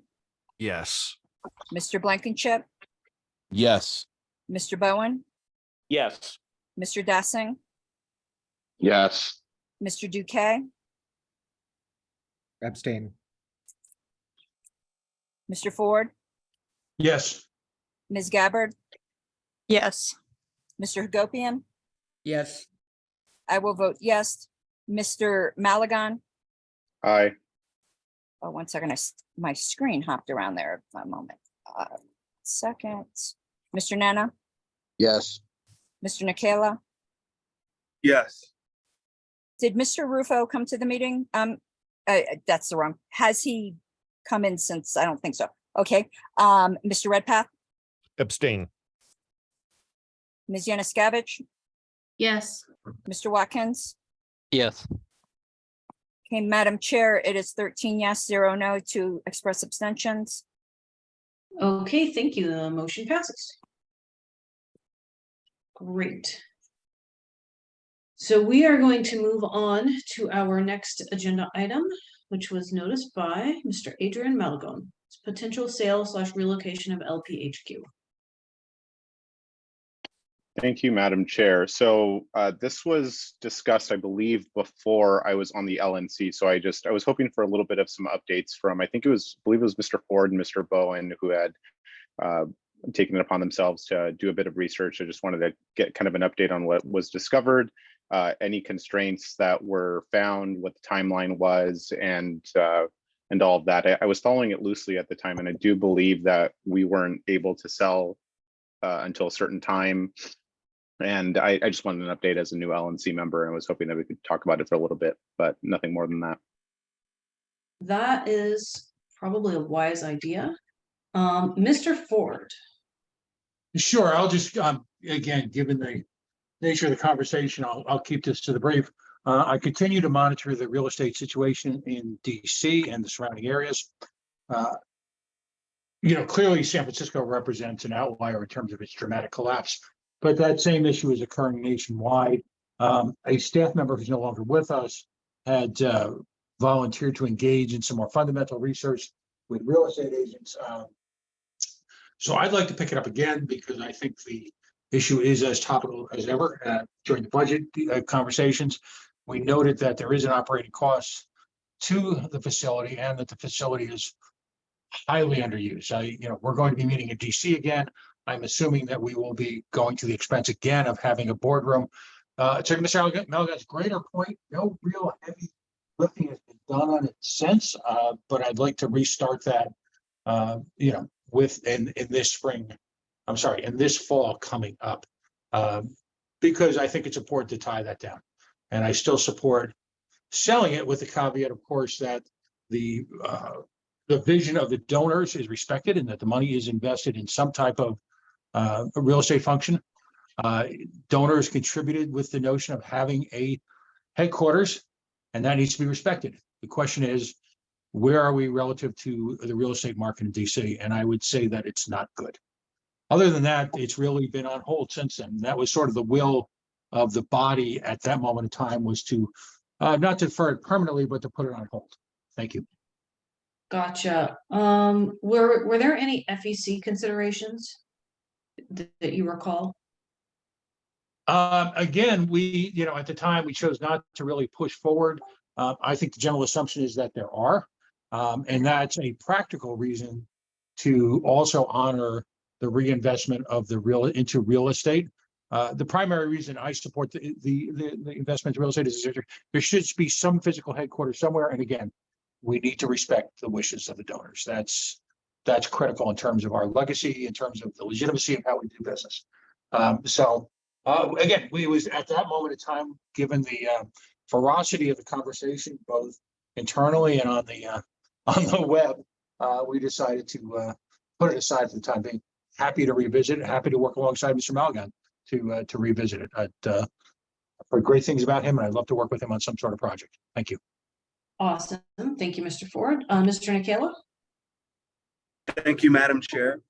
Yes. Mr. Blankenship, Yes. Mr. Bowen, Yes. Mr. Dessing, Yes. Mr. Duque, Abstain. Mr. Ford, Yes. Ms. Gabbard, Yes. Mr. Hagopian. Yes. I will vote yes. Mr. Malagon. Aye. Oh, 1 second. My screen hopped around there for a moment. Second. Mr. Nana, Yes. Mr. Nikela. Yes. Did Mr. Rufo come to the meeting? That's the wrong. Has he come in since? I don't think so. Okay. Mr. Redpath, Abstain. Ms. Yanuskevich, Yes. Mr. Watkins. Yes. Okay, Madam Chair, it is 13 yes, 0 no to express abstentions. Okay, thank you. The motion passes. Great. So we are going to move on to our next agenda item, which was noticed by Mr. Adrian Malagone. It's potential sale / relocation of LPHQ. Thank you, Madam Chair. So this was discussed, I believe, before I was on the LNC. So I was hoping for a little bit of some updates from, I believe it was Mr. Ford and Mr. Bowen who had taken it upon themselves to do a bit of research. I just wanted to get kind of an update on what was discovered, any constraints that were found, what the timeline was, and all of that. I was following it loosely at the time, and I do believe that we weren't able to sell until a certain time. And I just wanted an update as a new LNC member, and was hoping that we could talk about it for a little bit, but nothing more than that. That is probably a wise idea. Mr. Ford. Sure, I'll just, again, given the nature of the conversation, I'll keep this to the brief. I continue to monitor the real estate situation in DC and the surrounding areas. Clearly San Francisco represents an outlier in terms of its dramatic collapse, but that same issue is occurring nationwide. A staff member who's no longer with us had volunteered to engage in some more fundamental research with real estate agents. So I'd like to pick it up again because I think the issue is as topical as ever. During the budget conversations, we noted that there is an operating cost to the facility and that the facility is highly underused. We're going to be meeting in DC again. I'm assuming that we will be going to the expense again of having a boardroom. To Mr. Malgone's greater point, no real heavy lifting has been done on it since, but I'd like to restart that, in this spring. I'm sorry, in this fall coming up, because I think it's important to tie that down. And I still support selling it with the caveat, of course, that the vision of the donors is respected and that the money is invested in some type of a real estate function. Donors contributed with the notion of having a headquarters, and that needs to be respected. The question is, where are we relative to the real estate market in DC? And I would say that it's not good. Other than that, it's really been on hold since then. That was sort of the will of the body at that moment in time, was to not defer it permanently, but to put it on hold. Thank you. Gotcha. Were there any FEC considerations that you recall? Again, we, at the time, we chose not to really push forward. I think the general assumption is that there are, and that's a practical reason to also honor the reinvestment of into real estate. The primary reason I support the investment in real estate is there should be some physical headquarters somewhere. And again, we need to respect the wishes of the donors. That's critical in terms of our legacy, in terms of the legitimacy of how we do business. Again, we was at that moment in time, given the ferocity of the conversation, both internally and on the web, we decided to put it aside for the time being. Happy to revisit it, happy to work alongside Mr. Malgan to revisit it. I've heard great things about him, and I'd love to work with him on some sort of project. Thank you. Awesome. Thank you, Mr. Ford. Mr. Nicola? Thank you, Madam Chair.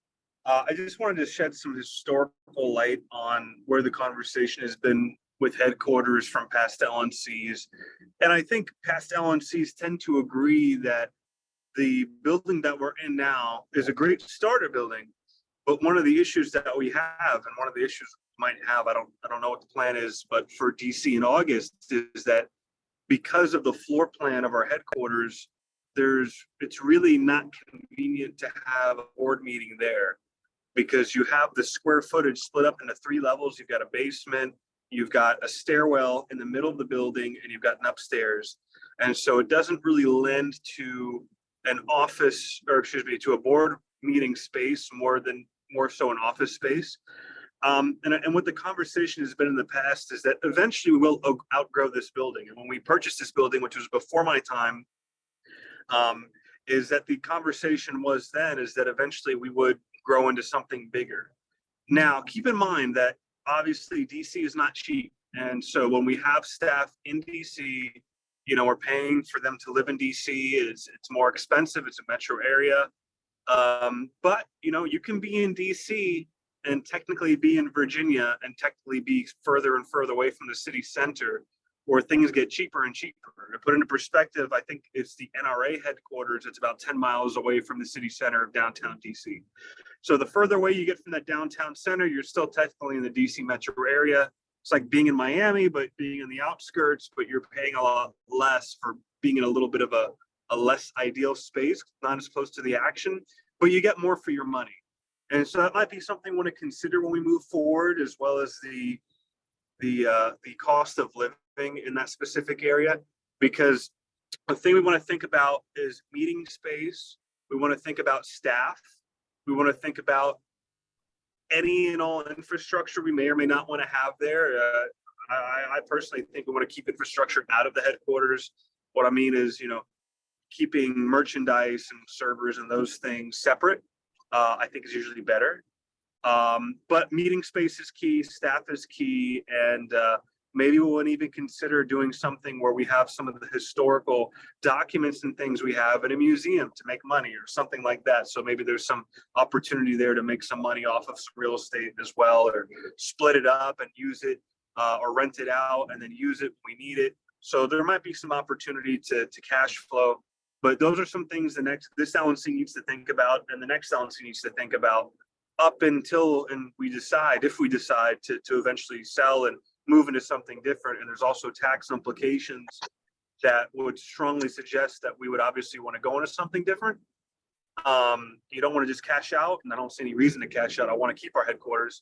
I just wanted to shed some historical light on where the conversation has been with headquarters from past LNCs. And I think past LNCs tend to agree that the building that we're in now is a great starter building. But one of the issues that we have, and one of the issues we might have, I don't know what the plan is, but for DC in August, is that because of the floor plan of our headquarters, it's really not convenient to have a board meeting there, because you have the square footage split up into 3 levels. You've got a basement, you've got a stairwell in the middle of the building, and you've got an upstairs. And so it doesn't really lend to an office, or excuse me, to a board meeting space more so an office space. And what the conversation has been in the past is that eventually we will outgrow this building. And when we purchased this building, which was before my time, is that the conversation was then is that eventually we would grow into something bigger. Now, keep in mind that obviously DC is not cheap. And so when we have staff in DC, we're paying for them to live in DC. It's more expensive. It's a metro area. But, you can be in DC and technically be in Virginia and technically be further and further away from the city center, where things get cheaper and cheaper. To put into perspective, I think it's the NRA headquarters. It's about 10 miles away from the city center of downtown DC. So the further away you get from that downtown center, you're still technically in the DC metro area. It's like being in Miami, but being in the outskirts, but you're paying a lot less for being in a little bit of a less ideal space, not as close to the action, but you get more for your money. And so that might be something we want to consider when we move forward, as well as the cost of living in that specific area. Because the thing we want to think about is meeting space. We want to think about staff. We want to think about any and all infrastructure we may or may not want to have there. I personally think we want to keep infrastructure out of the headquarters. What I mean is, keeping merchandise and servers and those things separate, I think is usually better. But meeting space is key, staff is key, and maybe we wouldn't even consider doing something where we have some of the historical documents and things we have in a museum to make money or something like that. So maybe there's some opportunity there to make some money off of some real estate as well, or split it up and use it, or rent it out and then use it when we need it. So there might be some opportunity to cash flow. But those are some things this LNC needs to think about, and the next LNC needs to think about up until we decide, if we decide to eventually sell and move into something different. And there's also tax implications that would strongly suggest that we would obviously want to go into something different. You don't want to just cash out, and I don't see any reason to cash out. I want to keep our headquarters,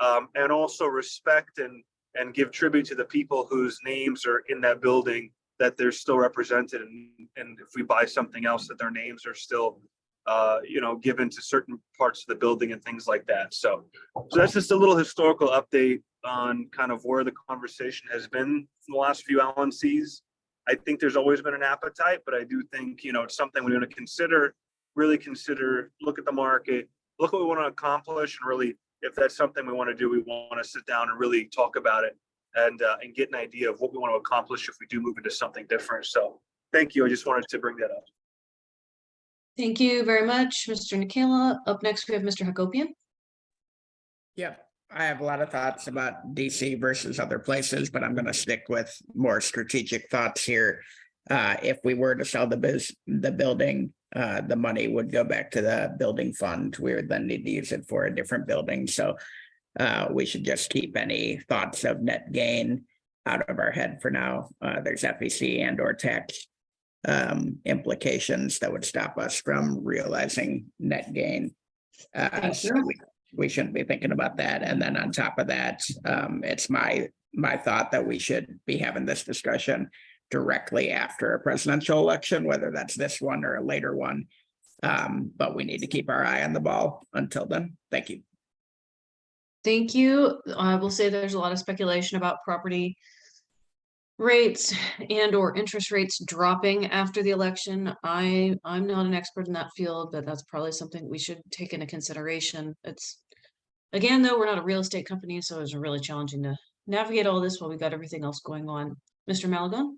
and also respect and give tribute to the people whose names are in that building, that they're still represented, and if we buy something else, that their names are still given to certain parts of the building and things like that. So that's just a little historical update on kind of where the conversation has been in the last few LNCs. I think there's always been an appetite, but I do think it's something we want to really consider, look at the market, look what we want to accomplish, and really, if that's something we want to do, we want to sit down and really talk about it and get an idea of what we want to accomplish if we do move into something different. So thank you. I just wanted to bring that up. Thank you very much, Mr. Nicola. Up next, we have Mr. Hagopian. Yeah, I have a lot of thoughts about DC versus other places, but I'm going to stick with more strategic thoughts here. If we were to sell the building, the money would go back to the building fund. We would then need to use it for a different building. So we should just keep any thoughts of net gain out of our head for now. There's FEC and or tax implications that would stop us from realizing net gain. So we shouldn't be thinking about that. And then on top of that, it's my thought that we should be having this discussion directly after a presidential election, whether that's this one or a later one. But we need to keep our eye on the ball until then. Thank you. Thank you. I will say there's a lot of speculation about property rates and or interest rates dropping after the election. I'm not an expert in that field, but that's probably something we should take into consideration. It's, again, though, we're not a real estate company, so it's really challenging to navigate all this while we got everything else going on. Mr. Malagon?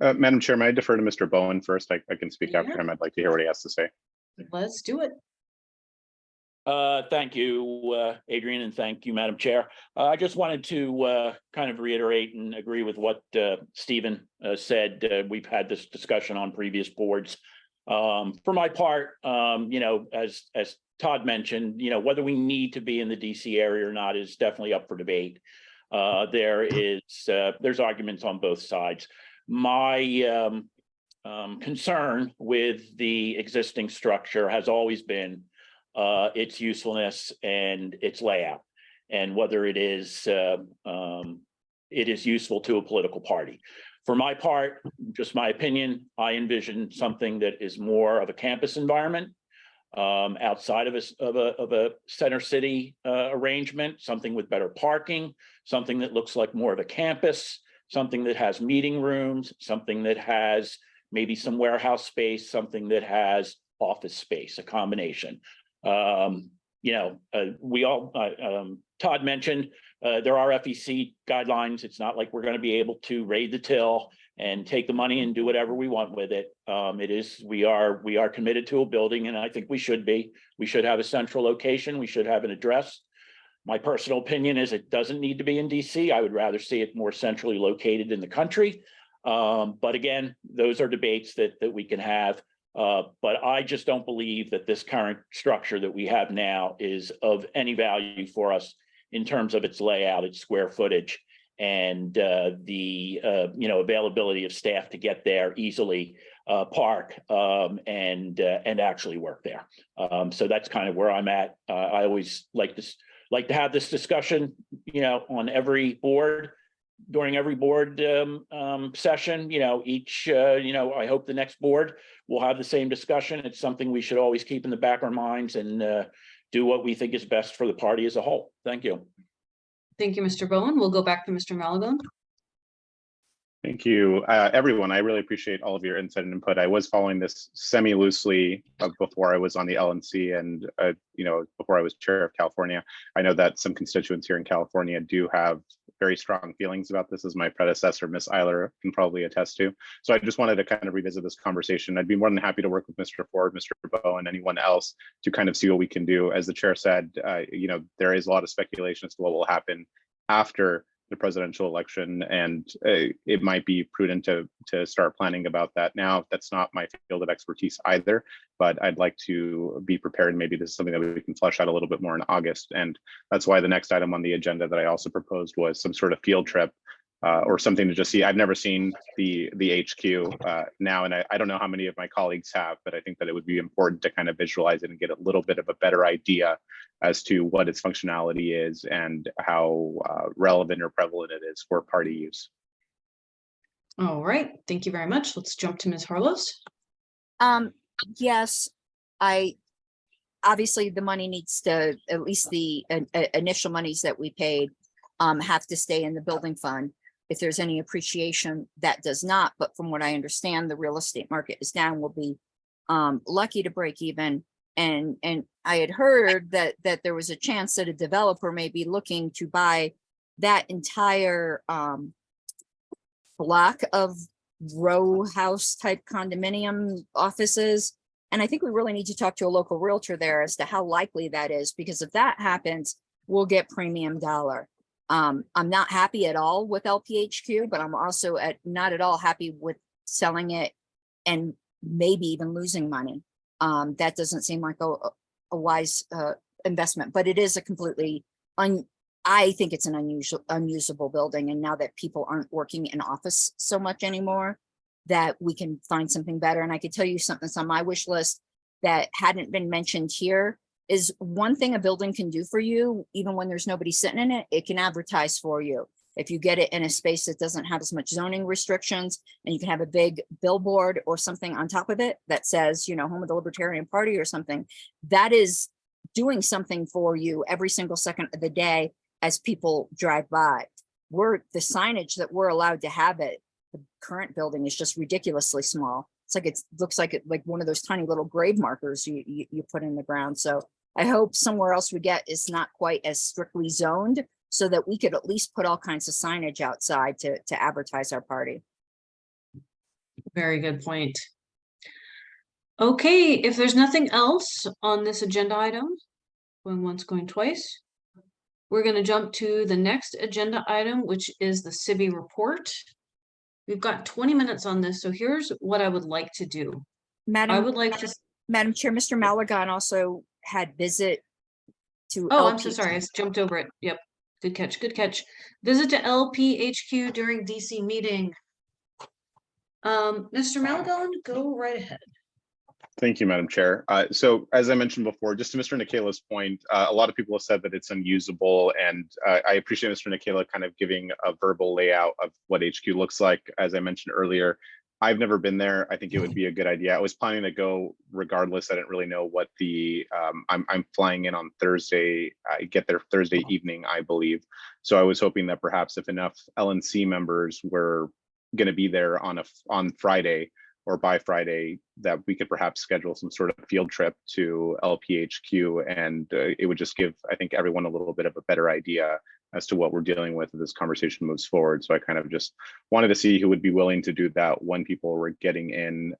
Madam Chair, may I defer to Mr. Bowen first? I can speak Yeah. after him. I'd like to hear what he has to say. Let's do it. Thank you, Adrian, and thank you, Madam Chair. I just wanted to kind of reiterate and agree with what Stephen said. We've had this discussion on previous boards. For my part, you know, as Todd mentioned, you know, whether we need to be in the DC area or not is definitely up for debate. There's arguments on both sides. My concern with the existing structure has always been its usefulness and its layout, and whether it is useful to a political party. For my part, just my opinion, I envision something that is more of a campus environment, outside of a center city arrangement, something with better parking, something that looks like more of a campus, something that has meeting rooms, something that has maybe some warehouse space, something that has office space, a combination. You know, Todd mentioned there are FEC guidelines. It's not like we're going to be able to raid the till and take the money and do whatever we want with it. We are committed to a building, and I think we should be. We should have a central location. We should have an address. My personal opinion is it doesn't need to be in DC. I would rather see it more centrally located in the country. But again, those are debates that we can have. But I just don't believe that this current structure that we have now is of any value for us in terms of its layout, its square footage, and the availability of staff to get there easily, park, and actually work there. So that's kind of where I'm at. I always like to have this discussion, you know, on every board. During every board session, you know, I hope the next board will have the same discussion. It's something we should always keep in the back of our minds and do what we think is best for the party as a whole. Thank you. Thank you, Mr. Bowen. We'll go back to Mr. Malagon. Thank you, everyone. I really appreciate all of your insight and input. I was following this semi-loosely before I was on the LNC and, before I was chair of California. I know that some constituents here in California do have very strong feelings about this, as my predecessor, Ms. Eiler, can probably attest to. So I just wanted to kind of revisit this conversation. I'd be more than happy to work with Mr. Ford, Mr. Bowen, anyone else to kind of see what we can do. As the chair said, there is a lot of speculation as to what will happen after the presidential election, and it might be prudent to start planning about that now. That's not my field of expertise either, but I'd like to be prepared. Maybe this is something that we can flesh out a little bit more in August, and that's why the next item on the agenda that I also proposed was some sort of field trip or something to just see. I've never seen the HQ now, and I don't know how many of my colleagues have, but I think that it would be important to kind of visualize it and get a little bit of a better idea as to what its functionality is and how relevant or prevalent it is for party use. All right, thank you very much. Let's jump to Ms. Harlos. Yes, obviously the money needs to, at least the initial monies that we paid have to stay in the building fund. If there's any appreciation, that does not. But from what I understand, the real estate market is down. We'll be lucky to break even. And I had heard that there was a chance that a developer may be looking to buy that entire block of row house type condominium offices. And I think we really need to talk to a local realtor there as to how likely that is, because if that happens, we'll get premium dollar. I'm not happy at all with LPHQ, but I'm also not at all happy with selling it and maybe even losing money. That doesn't seem like a wise investment, but it is a completely I think it's an unusable building. And now that people aren't working in office so much anymore, that we can find something better. And I could tell you something that's on my wish list that hadn't been mentioned here, is one thing a building can do for you, even when there's nobody sitting in it, it can advertise for you. If you get it in a space that doesn't have as much zoning restrictions, and you can have a big billboard or something on top of it that says, you know, home of the Libertarian Party or something, that is doing something for you every single second of the day as people drive by. The signage that we're allowed to have at the current building is just ridiculously small. It's like, looks like like one of those tiny little grave markers you put in the ground. So I hope somewhere else we get is not quite as strictly zoned, so that we could at least put all kinds of signage outside to advertise our party. Very good point. Okay, if there's nothing else on this agenda item, going once, going twice, we're going to jump to the next agenda item, which is the CIBI report. We've got 20 minutes on this, so here's what I would like to do. Madam Chair, Mr. Malagon also had visit to. Oh, I'm so sorry. I jumped over it. Yep. Good catch. Good catch. Visit to LPHQ during DC meeting. Mr. Malagon, go right ahead. Thank you, Madam Chair. So as I mentioned before, just to Mr. Nikkela's point, a lot of people have said that it's unusable, and I appreciate Mr. Nikkela kind of giving a verbal layout of what HQ looks like. As I mentioned earlier, I've never been there. I think it would be a good idea. I was planning to go regardless. I didn't really know what the, I'm flying in on Thursday. I get there Thursday evening, I believe. So I was hoping that perhaps if enough LNC members were going to be there on Friday, or by Friday, that we could perhaps schedule some sort of field trip to LPHQ, and it would just give, I think, everyone a little bit of a better idea as to what we're dealing with as this conversation moves forward. So I kind of just wanted to see who would be willing to do that when people were getting in.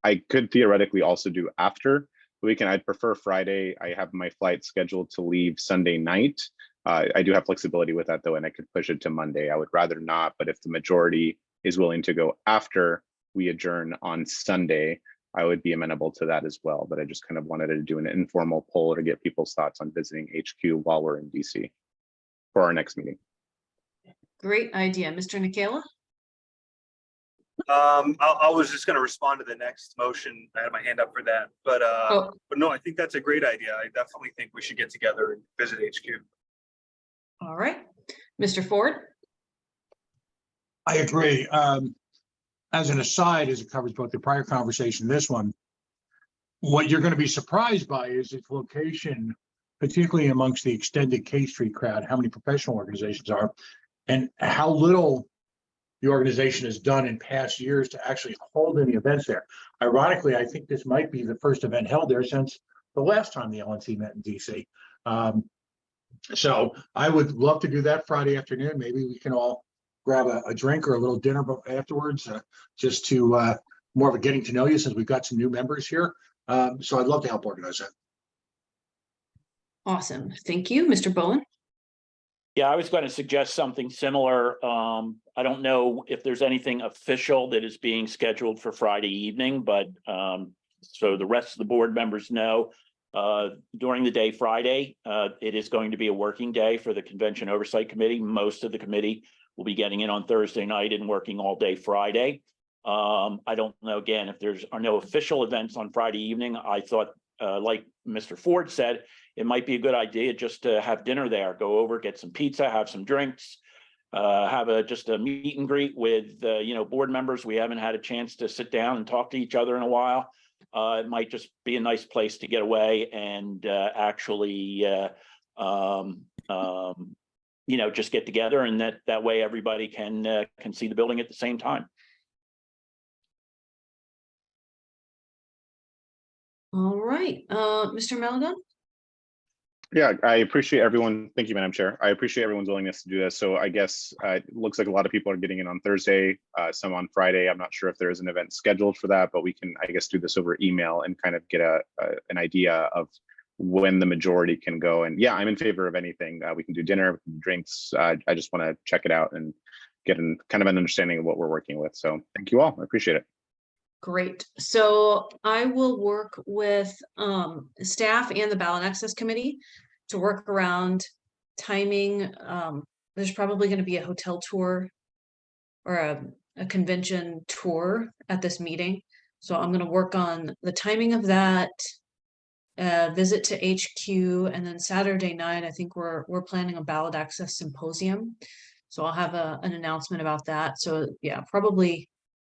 I could theoretically also do after the weekend. I'd prefer Friday. I have my flight scheduled to leave Sunday night. I do have flexibility with that though, and I could push it to Monday. I would rather not, but if the majority is willing to go after we adjourn on Sunday, I would be amenable to that as well. But I just kind of wanted to do an informal poll to get people's thoughts on visiting HQ while we're in DC for our next meeting. Great idea. Mr. Nikkela? I was just going to respond to the next motion. I had my hand up for that, but no, I think that's a great idea. I definitely think we should get together and visit HQ. All right. Mr. Ford? I agree. As an aside, as it covers both the prior conversation, this one, what you're going to be surprised by is its location, particularly amongst the extended K Street crowd, how many professional organizations are, and how little the organization has done in past years to actually hold any events there. Ironically, I think this might be the first event held there since the last time the LNC met in DC. So I would love to do that Friday afternoon. Maybe we can all grab a drink or a little dinner afterwards, just to more of a getting to know you, since we've got some new members here. So I'd love to help organize that. Awesome. Thank you. Mr. Bowen? Yeah, I was going to suggest something similar. I don't know if there's anything official that is being scheduled for Friday evening, but so the rest of the board members know, during the day Friday, it is going to be a working day for the Convention Oversight Committee. Most of the committee will be getting in on Thursday night and working all day Friday. I don't know, again, if there are no official events on Friday evening. I thought, like Mr. Ford said, it might be a good idea just to have dinner there, go over, get some pizza, have some drinks, have just a meet and greet with, board members. We haven't had a chance to sit down and talk to each other in a while. It might just be a nice place to get away and actually, just get together, and that way everybody can see the building at the same time. All right, Mr. Malagon? Yeah, I appreciate everyone. Thank you, Madam Chair. I appreciate everyone's willingness to do this. So I guess it looks like a lot of people are getting in on Thursday, some on Friday. I'm not sure if there is an event scheduled for that, but we can, I guess, do this over email and kind of get an idea of when the majority can go. And yeah, I'm in favor of anything. We can do dinner, we can do drinks. I just want to check it out and get kind of an understanding of what we're working with. So thank you all. I appreciate it. Great. So I will work with staff and the Ballot Access Committee to work around timing. There's probably going to be a hotel tour or a convention tour at this meeting. So I'm going to work on the timing of that. visit to HQ, and then Saturday night, I think we're planning a ballot access symposium. So I'll have an announcement about that. So yeah, probably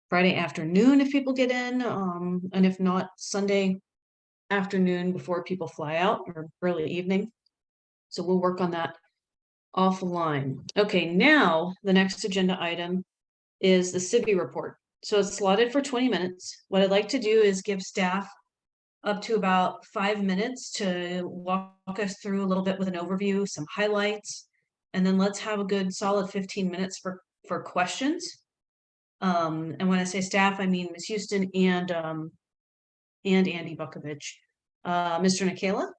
Friday afternoon if people get in, and if not, Sunday afternoon before people fly out, or early evening. So we'll work on that offline. Okay, now the next agenda item is the CIBI report. So it's slotted for 20 minutes. What I'd like to do is give staff up to about 5 minutes to walk us through a little bit with an overview, some highlights, and then let's have a good solid 15 minutes for questions. And when I say staff, I mean Ms. Houston and Andy Bukovich. Mr. Nikela?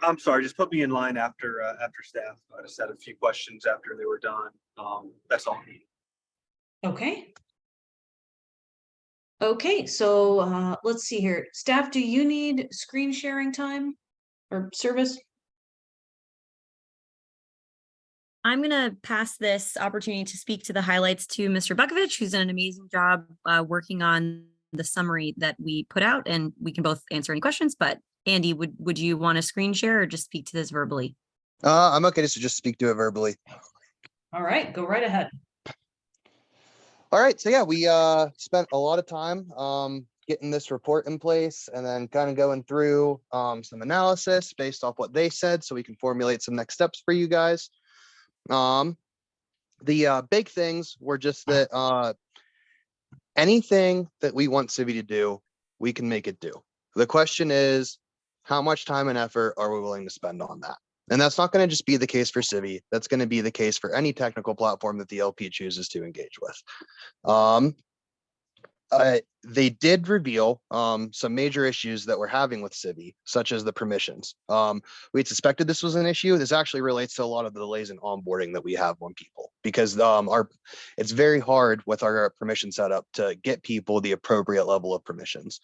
I'm sorry, just put me in line after staff. I just had a few questions after they were done. That's all. Okay. Okay, so let's see here. Staff, do you need screen sharing time or service? I'm going to pass this opportunity to speak to the highlights to Mr. Bukovich, who's done an amazing job working on the summary that we put out, and we can both answer any questions. But Andy, would you want to screen share or just speak to this verbally? I'm okay to just speak to it verbally. All right, go right ahead. All right, so yeah, we spent a lot of time getting this report in place, and then kind of going through some analysis based off what they said, so we can formulate some next steps for you guys. The big things were just that anything that we want Civi to do, we can make it do. The question is, how much time and effort are we willing to spend on that? And that's not going to just be the case for Civi. That's going to be the case for any technical platform that the LP chooses to engage with. They did reveal some major issues that we're having with Civi, such as the permissions. We had suspected this was an issue. This actually relates to a lot of the delays in onboarding that we have on people, because it's very hard with our permission setup to get people the appropriate level of permissions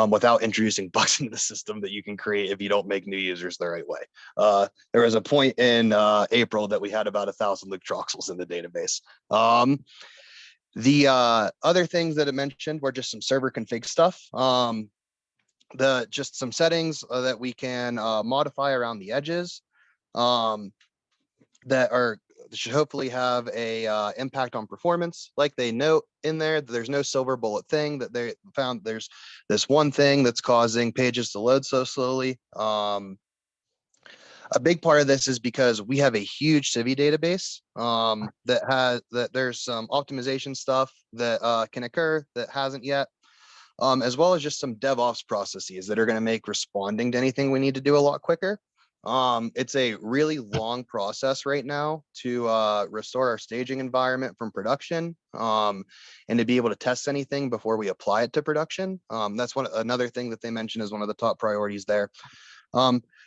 without introducing bugs into the system that you can create if you don't make new users the right way. There was a point in April that we had about 1,000 Luke Troxels in the database. The other things that it mentioned were just some server config stuff. Just some settings that we can modify around the edges that should hopefully have a impact on performance. Like they note in there, there's no silver bullet thing that they found. There's this one thing that's causing pages to load so slowly. A big part of this is because we have a huge Civi database that there's some optimization stuff that can occur that hasn't yet, as well as just some DevOps processes that are going to make responding to anything we need to do a lot quicker. It's a really long process right now to restore our staging environment from production and to be able to test anything before we apply it to production. That's another thing that they mentioned is one of the top priorities there.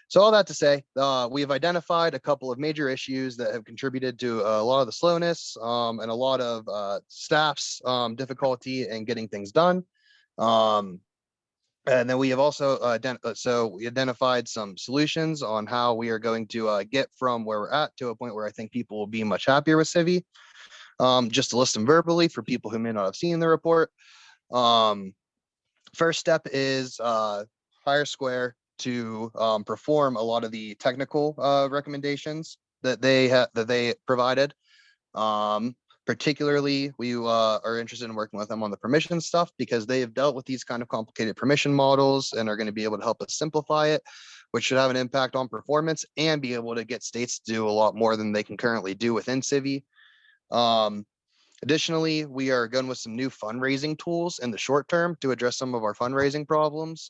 So all that to say, we have identified a couple of major issues that have contributed to a lot of the slowness and a lot of staff's difficulty in getting things done. And then we have also identified some solutions on how we are going to get from where we're at to a point where I think people will be much happier with Civi. Just to list them verbally for people who may not have seen the report. First step is hire Square to perform a lot of the technical recommendations that they provided. Particularly, we are interested in working with them on the permission stuff because they have dealt with these kind of complicated permission models and are going to be able to help us simplify it, which should have an impact on performance and be able to get states to do a lot more than they can currently do within Civi. Additionally, we are going with some new fundraising tools in the short term to address some of our fundraising problems.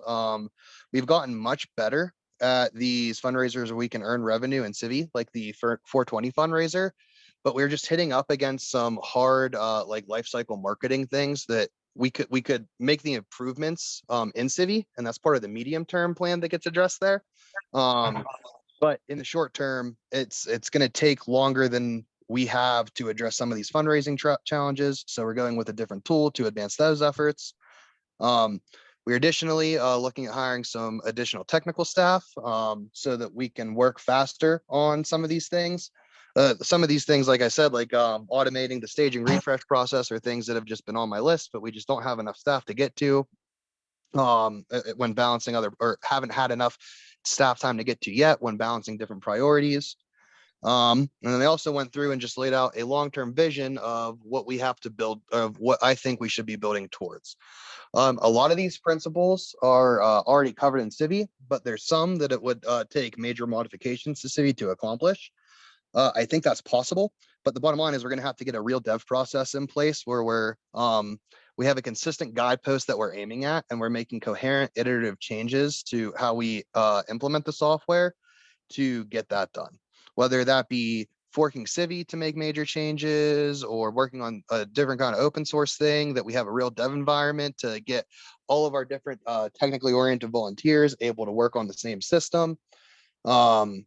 We've gotten much better at these fundraisers where we can earn revenue in Civi, like the 420 fundraiser, but we're just hitting up against some hard like life cycle marketing things that we could make the improvements in Civi, and that's part of the medium term plan that gets addressed there. But in the short term, it's going to take longer than we have to address some of these fundraising challenges. So we're going with a different tool to advance those efforts. We're additionally looking at hiring some additional technical staff so that we can work faster on some of these things. Some of these things, like I said, like automating the staging refresh process are things that have just been on my list, but we just don't have enough staff to get to. when balancing other, or haven't had enough staff time to get to yet when balancing different priorities. And then they also went through and just laid out a long-term vision of what we have to build, of what I think we should be building towards. A lot of these principles are already covered in Civi, but there's some that it would take major modifications to Civi to accomplish. I think that's possible, but the bottom line is we're going to have to get a real dev process in place where we have a consistent guidepost that we're aiming at, and we're making coherent iterative changes to how we implement the software to get that done. Whether that be forking Civi to make major changes, or working on a different kind of open source thing that we have a real dev environment to get all of our different technically oriented volunteers able to work on the same system. But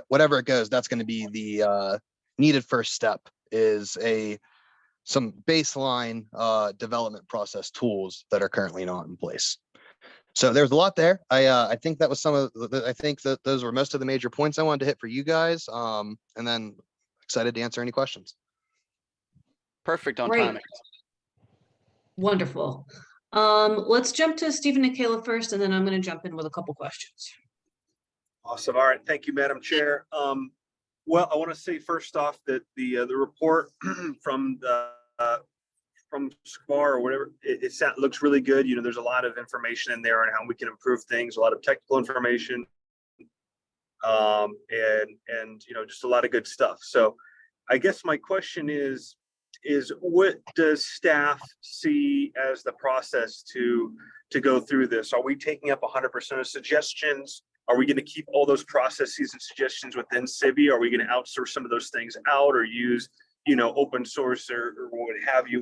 whatever it goes, that's going to be the needed first step, is some baseline development process tools that are currently not in place. So there's a lot there. I think that was some of I think that those were most of the major points I wanted to hit for you guys. And then excited to answer any questions. Perfect on Great. timing. Wonderful. Let's jump to Stephen and Kayla first, and then I'm going to jump in with a couple questions. Awesome. All right. Thank you, Madam Chair. Well, I want to say first off that the report from SCAR or whatever, it looks really good. You know, there's a lot of information in there on how we can improve things, a lot of technical information, and you know, just a lot of good stuff. So I guess my question is what does staff see as the process to go through this? Are we taking up 100% of suggestions? Are we going to keep all those processes and suggestions within Civi? Are we going to outsource some of those things out, or use, you know, open source or what have you?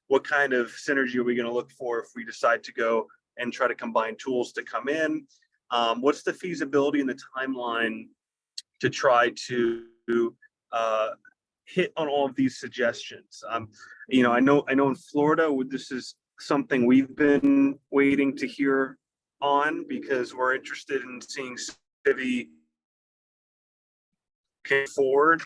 What kind of synergy are we going to look for if we decide to go and try to combine tools to come in? What's the feasibility and the timeline to try to hit on all of these suggestions? You know, I know in Florida, this is something we've been waiting to hear on, because we're interested in seeing Civi came forward.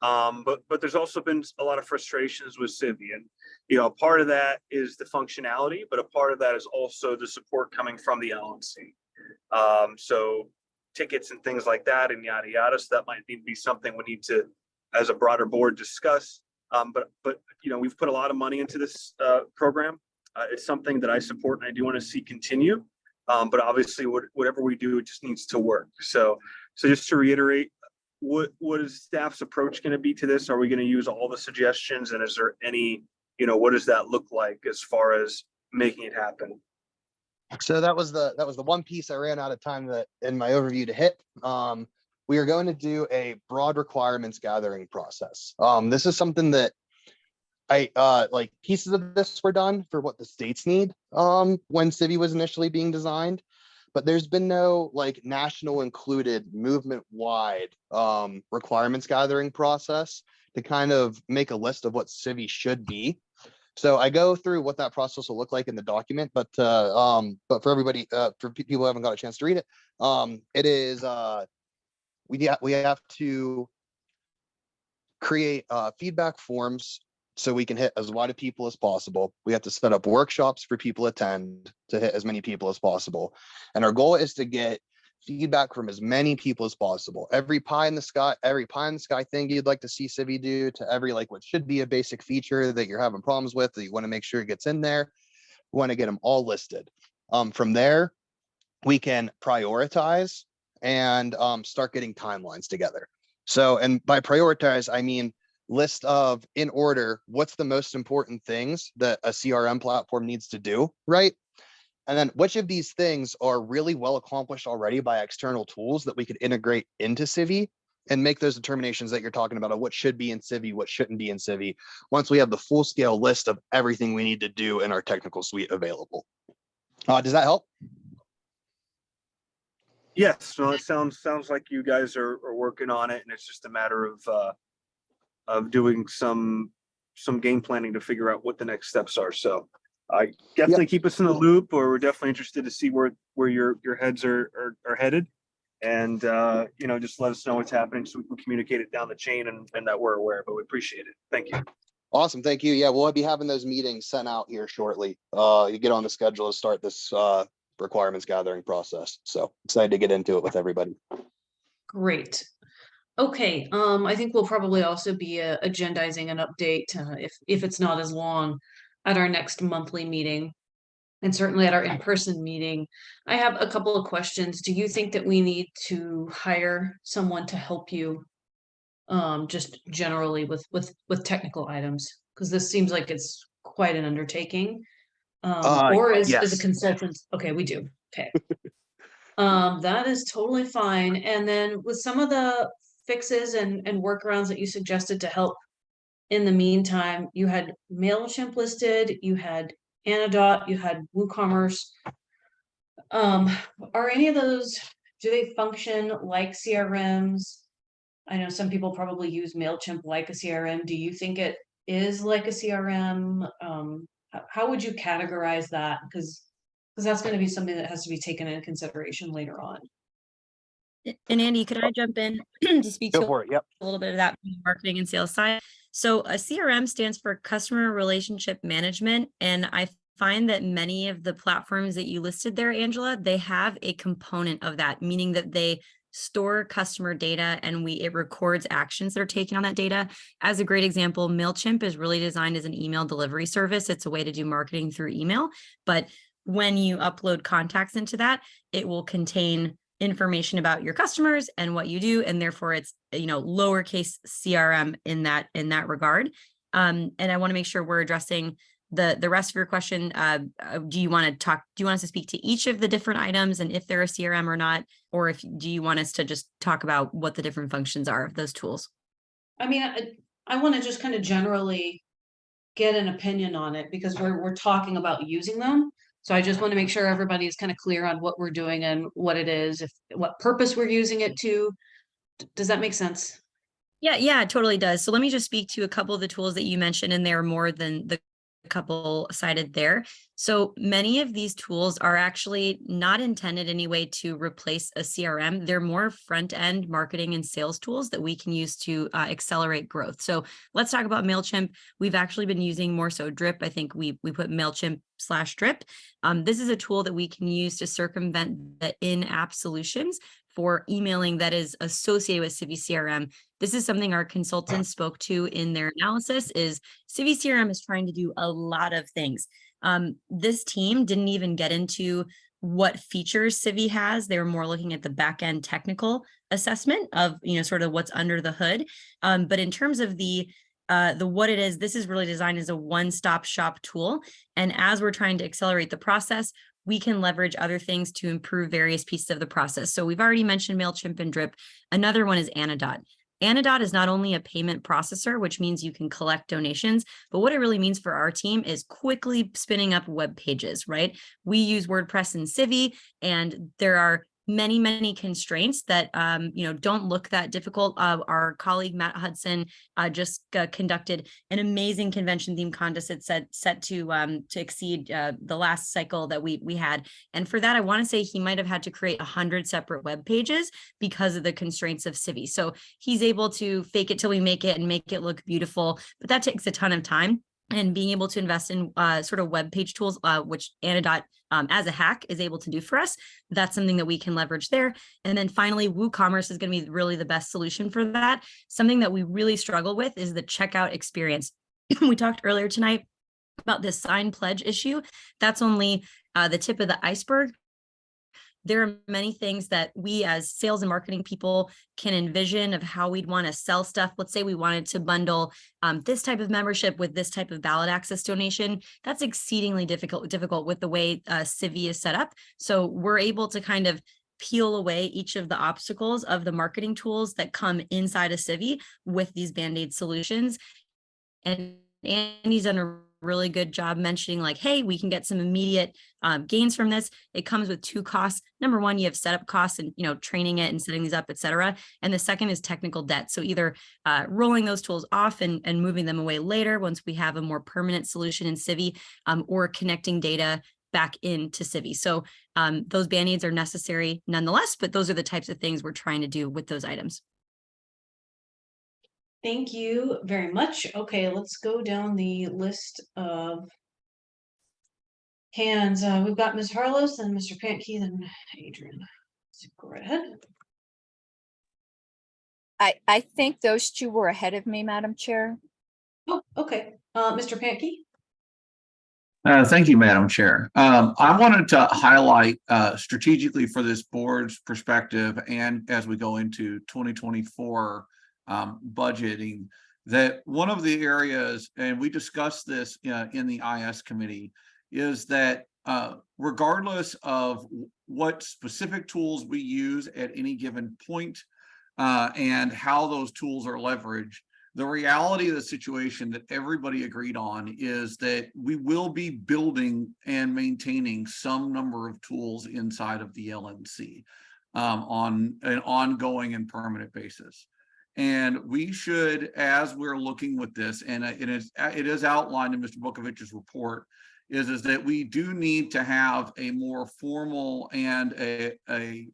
But there's also been a lot of frustrations with Civi, and you know, part of that is the functionality, but a part of that is also the support coming from the LNC. So tickets and things like that, and yada yada. So that might need to be something we need to, as a broader board, discuss. But you know, we've put a lot of money into this program. It's something that I support and I do want to see continue. But obviously, whatever we do, it just needs to work. So just to reiterate, what is staff's approach going to be to this? Are we going to use all the suggestions, and is there any, you know, what does that look like as far as making it happen? So that was the one piece I ran out of time that in my overview to hit. We are going to do a broad requirements gathering process. This is something that like pieces of this were done for what the states need when Civi was initially being designed, but there's been no like national included movement wide requirements gathering process to kind of make a list of what Civi should be. So I go through what that process will look like in the document, but for everybody, for people who haven't got a chance to read it, it is we have to create feedback forms so we can hit as wide of people as possible. We have to set up workshops for people to attend to hit as many people as possible. And our goal is to get feedback from as many people as possible. Every pie in the sky thing you'd like to see Civi do, to every like what should be a basic feature that you're having problems with that you want to make sure it gets in there. We want to get them all listed. From there, we can prioritize and start getting timelines together. So, and by prioritize, I mean list of, in order, what's the most important things that a CRM platform needs to do, right? And then which of these things are really well accomplished already by external tools that we could integrate into Civi and make those determinations that you're talking about of what should be in Civi, what shouldn't be in Civi, once we have the full scale list of everything we need to do in our technical suite available. Does that help? Yes, well, it sounds like you guys are working on it, and it's just a matter of doing some game planning to figure out what the next steps are. So I definitely keep us in the loop, or we're definitely interested to see where your heads are headed, and you know, just let us know what's happening so we can communicate it down the chain and that we're aware. But we appreciate it. Thank you. Awesome, thank you. Yeah, we'll be having those meetings sent out here shortly. You get on the schedule to start this requirements gathering process. So excited to get into it with everybody. Great. Okay, I think we'll probably also be agendizing an update if it's not as long at our next monthly meeting. And certainly at our in-person meeting. I have a couple of questions. Do you think that we need to hire someone to help you? Just generally with technical items, because this seems like it's quite an undertaking. Or is a Yes. consultant? Okay, we do. Okay. That is totally fine. And then with some of the fixes and workarounds that you suggested to help in the meantime, you had MailChimp listed, you had Anadot, you had WooCommerce. Are any of those, do they function like CRMs? I know some people probably use MailChimp like a CRM. Do you think it is like a CRM? How would you categorize that? Because that's going to be something that has to be taken into consideration later on. And Andy, could I jump in to speak Go to for it. Yep. a little bit of that marketing and sales side? So a CRM stands for Customer Relationship Management. And I find that many of the platforms that you listed there, Angela, they have a component of that, meaning that they store customer data and it records actions that are taken on that data. As a great example, MailChimp is really designed as an email delivery service. It's a way to do marketing through email. But when you upload contacts into that, it will contain information about your customers and what you do, and therefore it's, you know, lowercase CRM in that regard. And I want to make sure we're addressing the rest of your question. Do you want us to speak to each of the different items and if they're a CRM or not, or do you want us to just talk about what the different functions are of those tools? I mean, I want to just kind of generally get an opinion on it because we're talking about using them. So I just want to make sure everybody is kind of clear on what we're doing and what it is, what purpose we're using it to. Does that make sense? Yeah, it totally does. So let me just speak to a couple of the tools that you mentioned, and there are more than the couple cited there. So many of these tools are actually not intended anyway to replace a CRM. They're more front-end marketing and sales tools that we can use to accelerate growth. So let's talk about MailChimp. We've actually been using more so Drip. I think we put MailChimp/Drip. This is a tool that we can use to circumvent the in-app solutions for emailing that is associated with Civi CRM. This is something our consultants spoke to in their analysis is Civi CRM is trying to do a lot of things. This team didn't even get into what features Civi has. They were more looking at the back-end technical assessment of, you know, sort of what's under the hood. But in terms of the what it is, this is really designed as a one-stop shop tool. And as we're trying to accelerate the process, we can leverage other things to improve various pieces of the process. So we've already mentioned MailChimp and Drip. Another one is Anadot. Anadot is not only a payment processor, which means you can collect donations, but what it really means for our team is quickly spinning up web pages, right? We use WordPress and Civi, and there are many constraints that don't look that difficult. Our colleague Matt Hudson just conducted an amazing convention theme contest. It's set to exceed the last cycle that we had, and for that I want to say he might have had to create 100 separate web pages because of the constraints of Civi. So he's able to fake it till we make it and make it look beautiful, but that takes a ton of time. And being able to invest in sort of web page tools, which Anadot as a hack is able to do for us, that's something that we can leverage there. And then finally, WooCommerce is going to be really the best solution for that. Something that we really struggle with is the checkout experience. We talked earlier tonight about this sign pledge issue. That's only the tip of the iceberg. There are many things that we as sales and marketing people can envision of how we'd want to sell stuff. Let's say we wanted to bundle this type of membership with this type of ballot access donation. That's exceedingly difficult with the way Civi is set up. So we're able to kind of peel away each of the obstacles of the marketing tools that come inside of Civi with these Band-Aid solutions. And Andy's done a really good job mentioning like, hey, we can get some immediate gains from this. It comes with two costs. Number one, you have setup costs and, training it and setting these up, et cetera. And the second is technical debt. So either rolling those tools off and moving them away later once we have a more permanent solution in Civi, or connecting data back into Civi. So those Band-Aids are necessary nonetheless, but those are the types of things we're trying to do with those items. Thank you very much. Okay, let's go down the list of hands. We've got Ms. Harlos and Mr. Pankey and Adrian. So go right ahead. I think those two were ahead of me, Madam Chair. Oh, okay. Mr. Pankey? Thank you, Madam Chair. I wanted to highlight strategically for this board's perspective and as we go into 2024 budgeting, that one of the areas, and we discussed this in the IS committee, is that regardless of what specific tools we use at any given point and how those tools are leveraged, the reality of the situation that everybody agreed on is that we will be building and maintaining some number of tools inside of the LNC on an ongoing and permanent basis. And we should, as we're looking with this, and it is outlined in Mr. Bukovich's report, is that we do need to have a more formal and a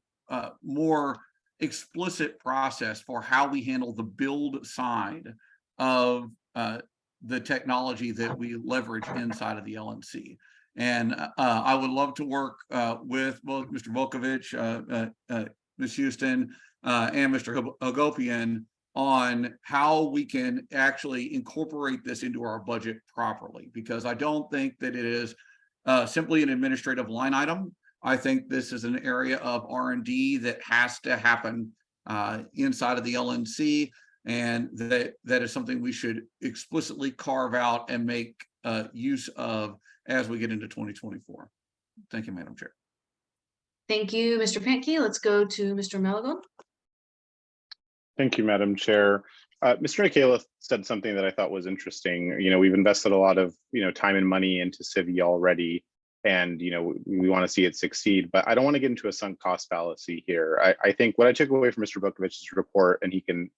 more explicit process for how we handle the build side of the technology that we leverage inside of the LNC. And I would love to work with both Mr. Bukovich, Ms. Houston, and Mr. Hagopian on how we can actually incorporate this into our budget properly, because I don't think that it is simply an administrative line item. I think this is an area of R&D that has to happen inside of the LNC, and that is something we should explicitly carve out and make use of as we get into 2024. Thank you, Madam Chair. Thank you, Mr. Pankey. Let's go to Mr. Malagon. Thank you, Madam Chair. Mr. Nikela said something that I thought was interesting. You know, we've invested a lot of, time and money into Civi already, and, we want to see it succeed, but I don't want to get into a sunk cost fallacy here. I think what I took away from Mr. Bukovich's report, and he can,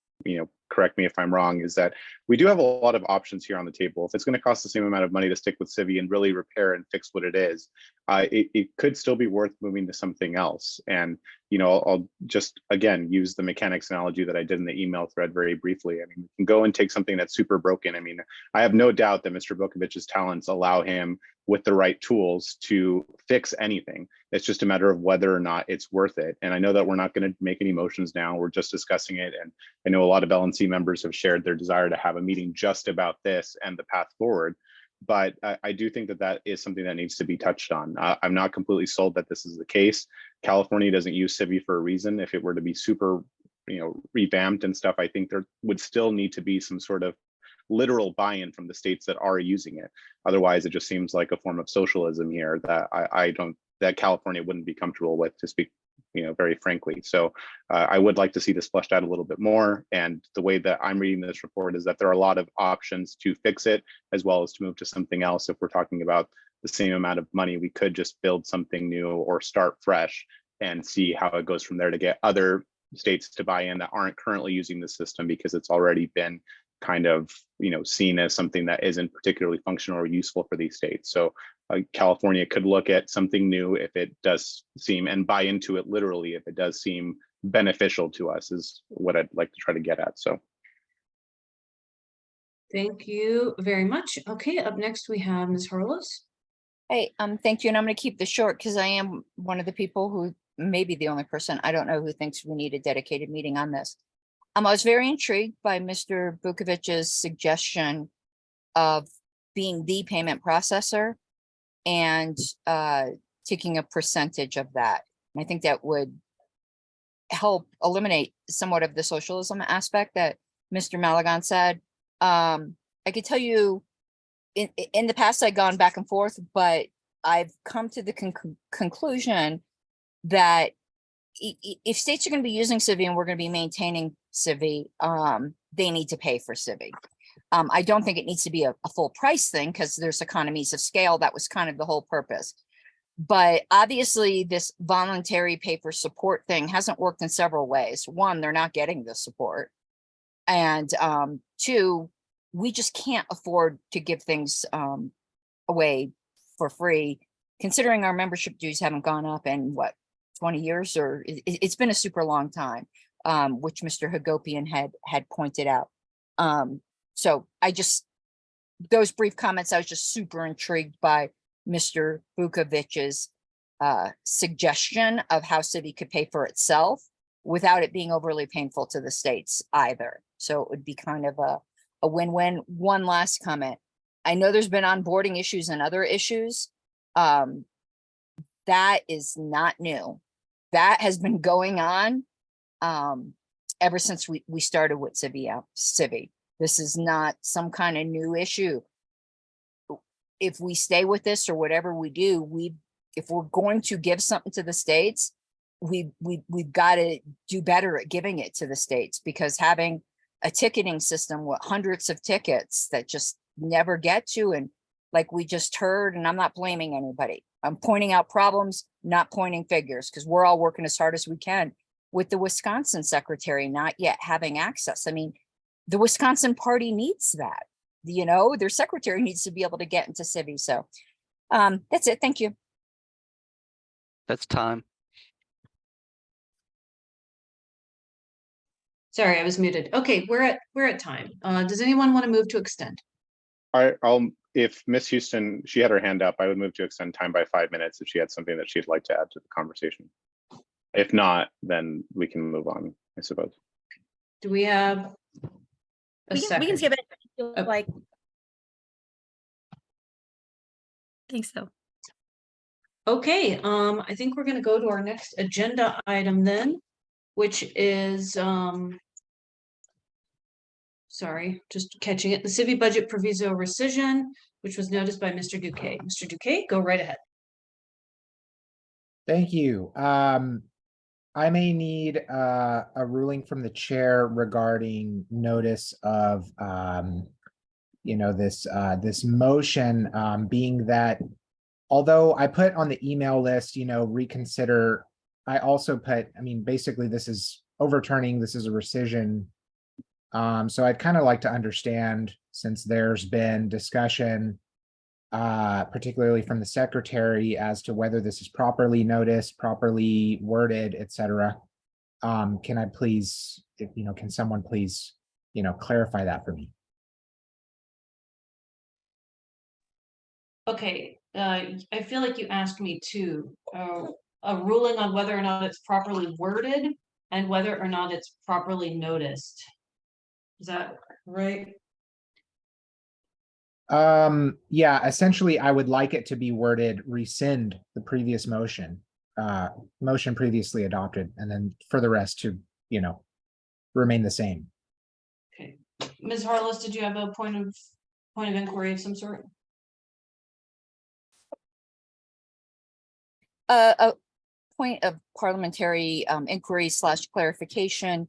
correct me if I'm wrong, is that we do have a lot of options here on the table. If it's going to cost the same amount of money to stick with Civi and really repair and fix what it is, it could still be worth moving to something else. And, I'll just, again, use the mechanics analogy that I did in the email thread very briefly. I mean, we can go and take something that's super broken. I mean, I have no doubt that Mr. Bukovich's talents allow him, with the right tools, to fix anything. It's just a matter of whether or not it's worth it. And I know that we're not going to make any motions now. We're just discussing it. And I know a lot of LNC members have shared their desire to have a meeting just about this and the path forward. But I do think that that is something that needs to be touched on. I'm not completely sold that this is the case. California doesn't use Civi for a reason. If it were to be super, revamped and stuff, I think there would still need to be some sort of literal buy-in from the states that are using it. Otherwise, it just seems like a form of socialism here that that California wouldn't be comfortable with, to speak, very frankly. So I would like to see this fleshed out a little bit more. And the way that I'm reading this report is that there are a lot of options to fix it, as well as to move to something else. If we're talking about the same amount of money, we could just build something new or start fresh and see how it goes from there to get other states to buy in that aren't currently using the system, because it's already been kind of seen as something that isn't particularly functional or useful for these states. So California could look at something new if it does seem, and buy into it literally if it does seem beneficial to us, is what I'd like to try to get at. So Thank you very much. Okay, up next we have Ms. Harlos. Hey, thank you. And I'm going to keep this short because I am one of the people who, maybe the only person, I don't know, who thinks we need a dedicated meeting on this. I was very intrigued by Mr. Bukovich's suggestion of being the payment processor and taking a percentage of that. And I think that would help eliminate somewhat of the socialism aspect that Mr. Malagon said. I could tell you in the past, I've gone back and forth, but I've come to the conclusion that if states are going to be using Civi and we're going to be maintaining Civi, they need to pay for Civi. I don't think it needs to be a full price thing because there's economies of scale. That was kind of the whole purpose. But obviously this voluntary pay for support thing hasn't worked in several ways. One, they're not getting the support. And two, we just can't afford to give things away for free, considering our membership dues haven't gone up in what, 20 years, or it's been a super long time, which Mr. Hagopian had pointed out. So those brief comments, I was just super intrigued by Mr. Vukovic's suggestion of how city could pay for itself without it being overly painful to the states either. So it would be kind of a win-win. One last comment. I know there's been onboarding issues and other issues. That is not new. That has been going on ever since we started with Civi. This is not some kind of new issue. If we stay with this or whatever we do, if we're going to give something to the states, we've got to do better at giving it to the states, because having a ticketing system with hundreds of tickets that just never get to, and like we just heard, and I'm not blaming anybody, I'm pointing out problems, not pointing figures, because we're all working as hard as we can with the Wisconsin secretary not yet having access. I mean, the Wisconsin party needs that, their secretary needs to be able to get into Civi. So that's it. Thank you. That's time. Sorry, I was muted. Okay, we're at time. Does anyone want to move to extend? If Miss Houston, she had her hand up, I would move to extend time by 5 minutes if she had something that she'd like to add to the conversation. If not, then we can move on, I suppose. Do we have we can skip it. Like, I think so. Okay, I think we're going to go to our next agenda item then, which is sorry, just catching it. The Civi budget proviso rescission, which was noticed by Mr. Duque. Mr. Duque, go right ahead. Thank you. I may need a ruling from the chair regarding notice of this motion, being that although I put on the email list, reconsider, I also put, basically this is overturning, this is a rescission. So I'd kind of like to understand, since there's been discussion, particularly from the secretary, as to whether this is properly noticed, properly worded, etc. Can I please, can someone please, clarify that for me? Okay, I feel like you asked me to a ruling on whether or not it's properly worded and whether or not it's properly noticed. Is that right? Yeah, essentially I would like it to be worded rescind the previous motion previously adopted, and then for the rest to, remain the same. Okay, Ms. Harless, did you have a point of inquiry of some sort? A point of parliamentary inquiry / clarification.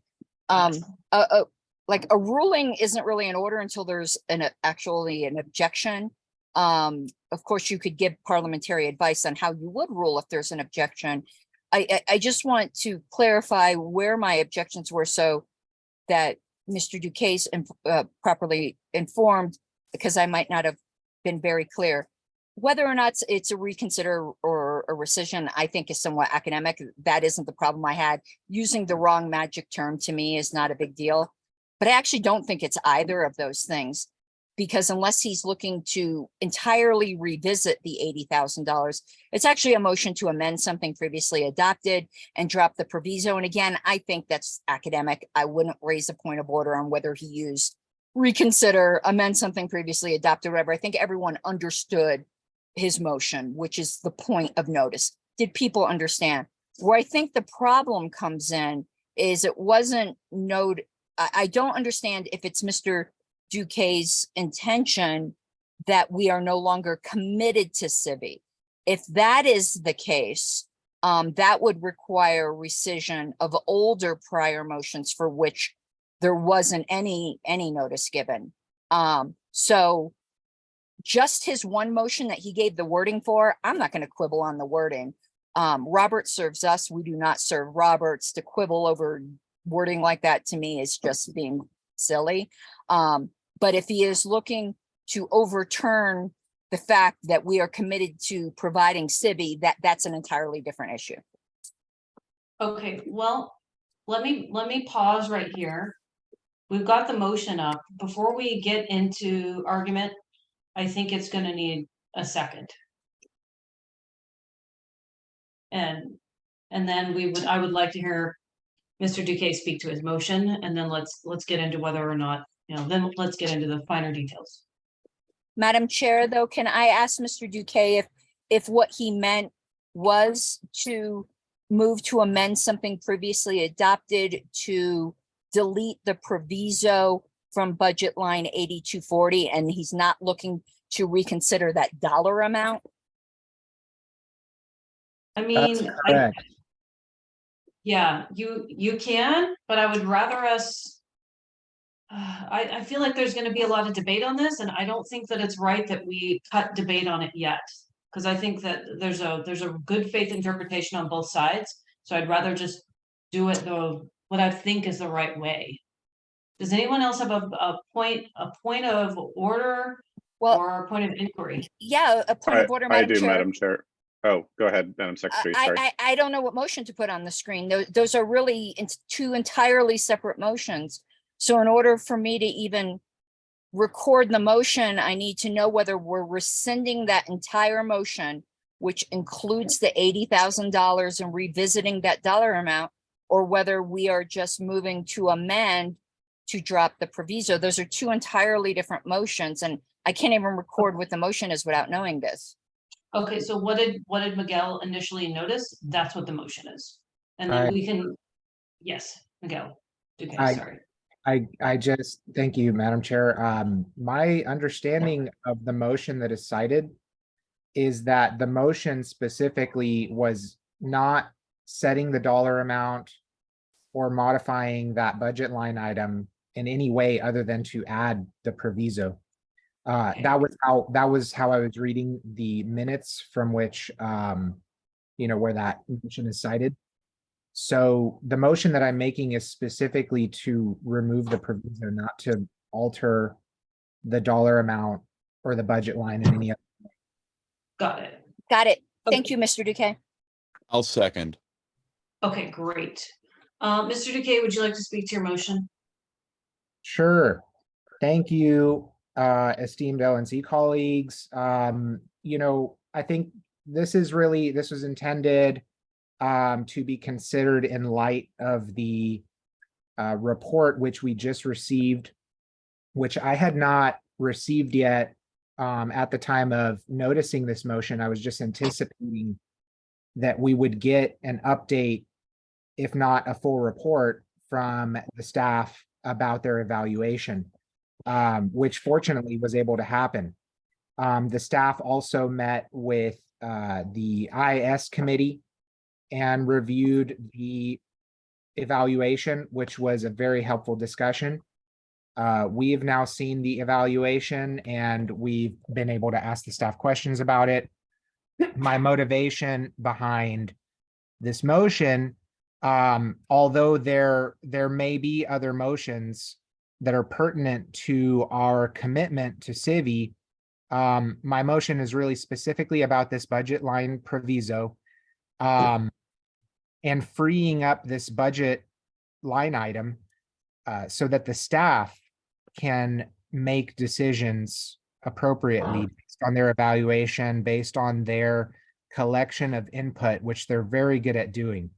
Like a ruling isn't really in order until there's actually an objection. Of course, you could give parliamentary advice on how you would rule if there's an objection. I just want to clarify where my objections were so that Mr. Duquesne's properly informed, because I might not have been very clear. Whether or not it's a reconsider or a rescission, I think is somewhat academic. That isn't the problem I had. Using the wrong magic term to me is not a big deal. But I actually don't think it's either of those things, because unless he's looking to entirely revisit the $80,000, it's actually a motion to amend something previously adopted and drop the proviso. And again, I think that's academic. I wouldn't raise a point of order on whether he used reconsider, amend something previously adopted, whatever. I think everyone understood his motion, which is the point of notice. Did people understand? Where I think the problem comes in is it wasn't noted. I don't understand if it's Mr. Duquesne's intention that we are no longer committed to Civi. If that is the case, that would require rescission of older prior motions for which there wasn't any notice given. So just his one motion that he gave the wording for, I'm not going to quibble on the wording. Robert serves us, we do not serve Roberts. To quibble over wording like that to me is just being silly. But if he is looking to overturn the fact that we are committed to providing Civi, that's an entirely different issue. Okay, well, let me pause right here we've got the motion up. Before we get into argument, I think it's gonna need a second. And then I would like to hear Mr. Duque speak to his motion, and then let's get into whether or not, then let's get into the finer details. Madam Chair, though, can I ask Mr. Duque if what he meant was to move to amend something previously adopted to delete the proviso from budget line 8240, and he's not looking to reconsider that dollar amount? I That's mean, correct. yeah, you can, but I would rather us. I feel like there's gonna be a lot of debate on this, and I don't think that it's right that we cut debate on it yet. Cause I think that there's a good faith interpretation on both sides, so I'd rather just do it what I think is the right way. Does anyone else have a point of order or a point of inquiry? Yeah, a point of order, I Madam do, Chair. Madam Chair. Oh, go ahead, Madam Secretary, sorry. I don't know what motion to put on the screen. Those are really two entirely separate motions. So in order for me to even record the motion, I need to know whether we're rescinding that entire motion, which includes the $80,000 and revisiting that dollar amount, or whether we are just moving to amend to drop the proviso. Those are two entirely different motions, and I can't even record what the motion is without knowing this. Okay, so what did Miguel initially notice? That's what the motion is. And then Right. we can, yes, Miguel. Okay, I- sorry. I just, thank you, Madam Chair. My understanding of the motion that is cited is that the motion specifically was not setting the dollar amount or modifying that budget line item in any way other than to add the proviso. That was how I was reading the minutes from which, where that motion is cited. So the motion that I'm making is specifically to remove the proviso, not to alter the dollar amount or the budget line in any other. Got it. Got it. Thank you, Mr. Duque. I'll second. Okay, great. Mr. Duque, would you like to speak to your motion? Sure. Thank you, esteemed LNC colleagues. I think this was intended to be considered in light of the report which we just received, which I had not received yet at the time of noticing this motion. I was just anticipating that we would get an update, if not a full report, from the staff about their evaluation, which fortunately was able to happen. The staff also met with the IS committee and reviewed the evaluation, which was a very helpful discussion. We have now seen the evaluation and we've been able to ask the staff questions about it. My motivation behind this motion, although there may be other motions that are pertinent to our commitment to Civi, my motion is really specifically about this budget line proviso. And freeing up this budget line item so that the staff can make decisions appropriately based on their evaluation, based on their collection of input, which they're very good at doing.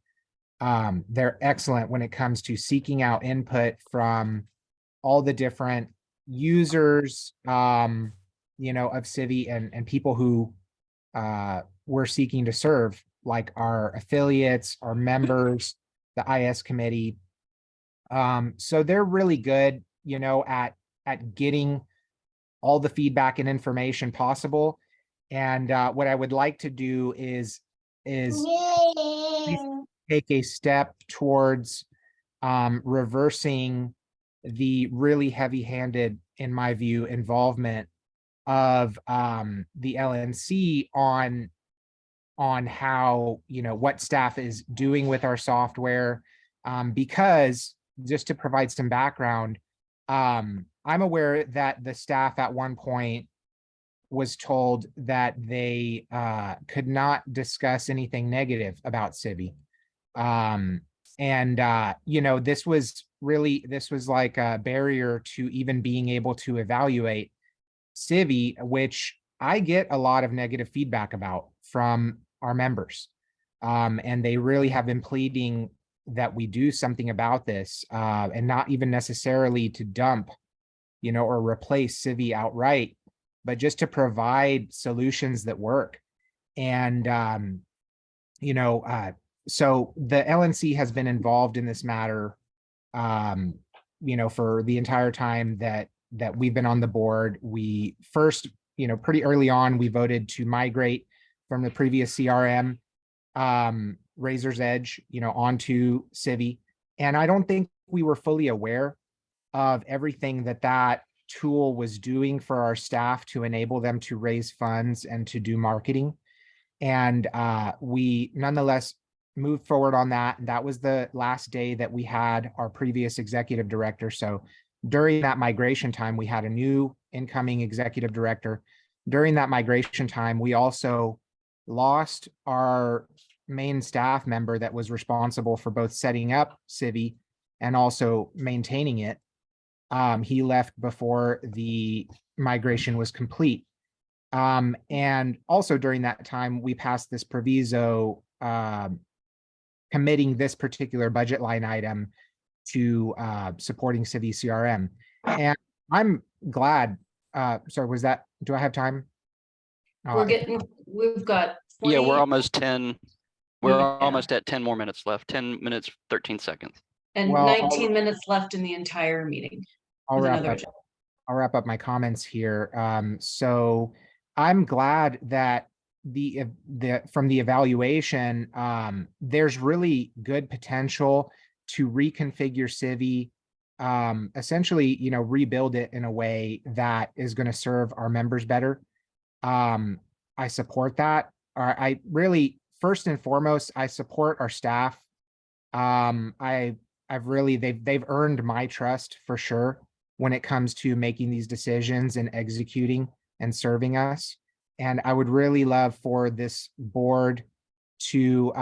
They're excellent when it comes to seeking out input from all the different users, of Civi and people who we're seeking to serve, like our affiliates, our members, the IS committee. So they're really good, at getting all the feedback and information possible. And what I would like to do is take a step towards reversing the really heavy-handed, in my view, involvement of the LNC on how, what staff is doing with our software. Because just to provide some background, I'm aware that the staff at one point was told that they could not discuss anything negative about Civi. And, this was like a barrier to even being able to evaluate Civi, which I get a lot of negative feedback about from our members. And they really have been pleading that we do something about this, and not even necessarily to dump, or replace Civi outright, but just to provide solutions that work. And, so the LNC has been involved in this matter, for the entire time that we've been on the board. We first, pretty early on, we voted to migrate from the previous CRM, Razor's Edge, onto Civi. And I don't think we were fully aware of everything that tool was doing for our staff to enable them to raise funds and to do marketing. And we nonetheless moved forward on that. And that was the last day that we had our previous executive director. So during that migration time, we had a new incoming executive director. During that migration time, we also lost our main staff member that was responsible for both setting up Civi and also maintaining it. He left before the migration was complete. And also during that time, we passed this proviso committing this particular budget line item to supporting Civi CRM. And I'm glad, sorry, do I have time? We've got 20. Yeah, we're almost 10. We're Yeah. almost at 10 more minutes left. 10 minutes, 13 seconds. And Well, 19 minutes left in the entire meeting. I'll with wrap another up. agenda. I'll wrap up my comments here. So I'm glad that from the evaluation, there's really good potential to reconfigure Civi, essentially, rebuild it in a way that is going to serve our members better. I support that. I really, first and foremost, I support our staff. They've earned my trust for sure when it comes to making these decisions and executing and serving us. And I would really love for this board to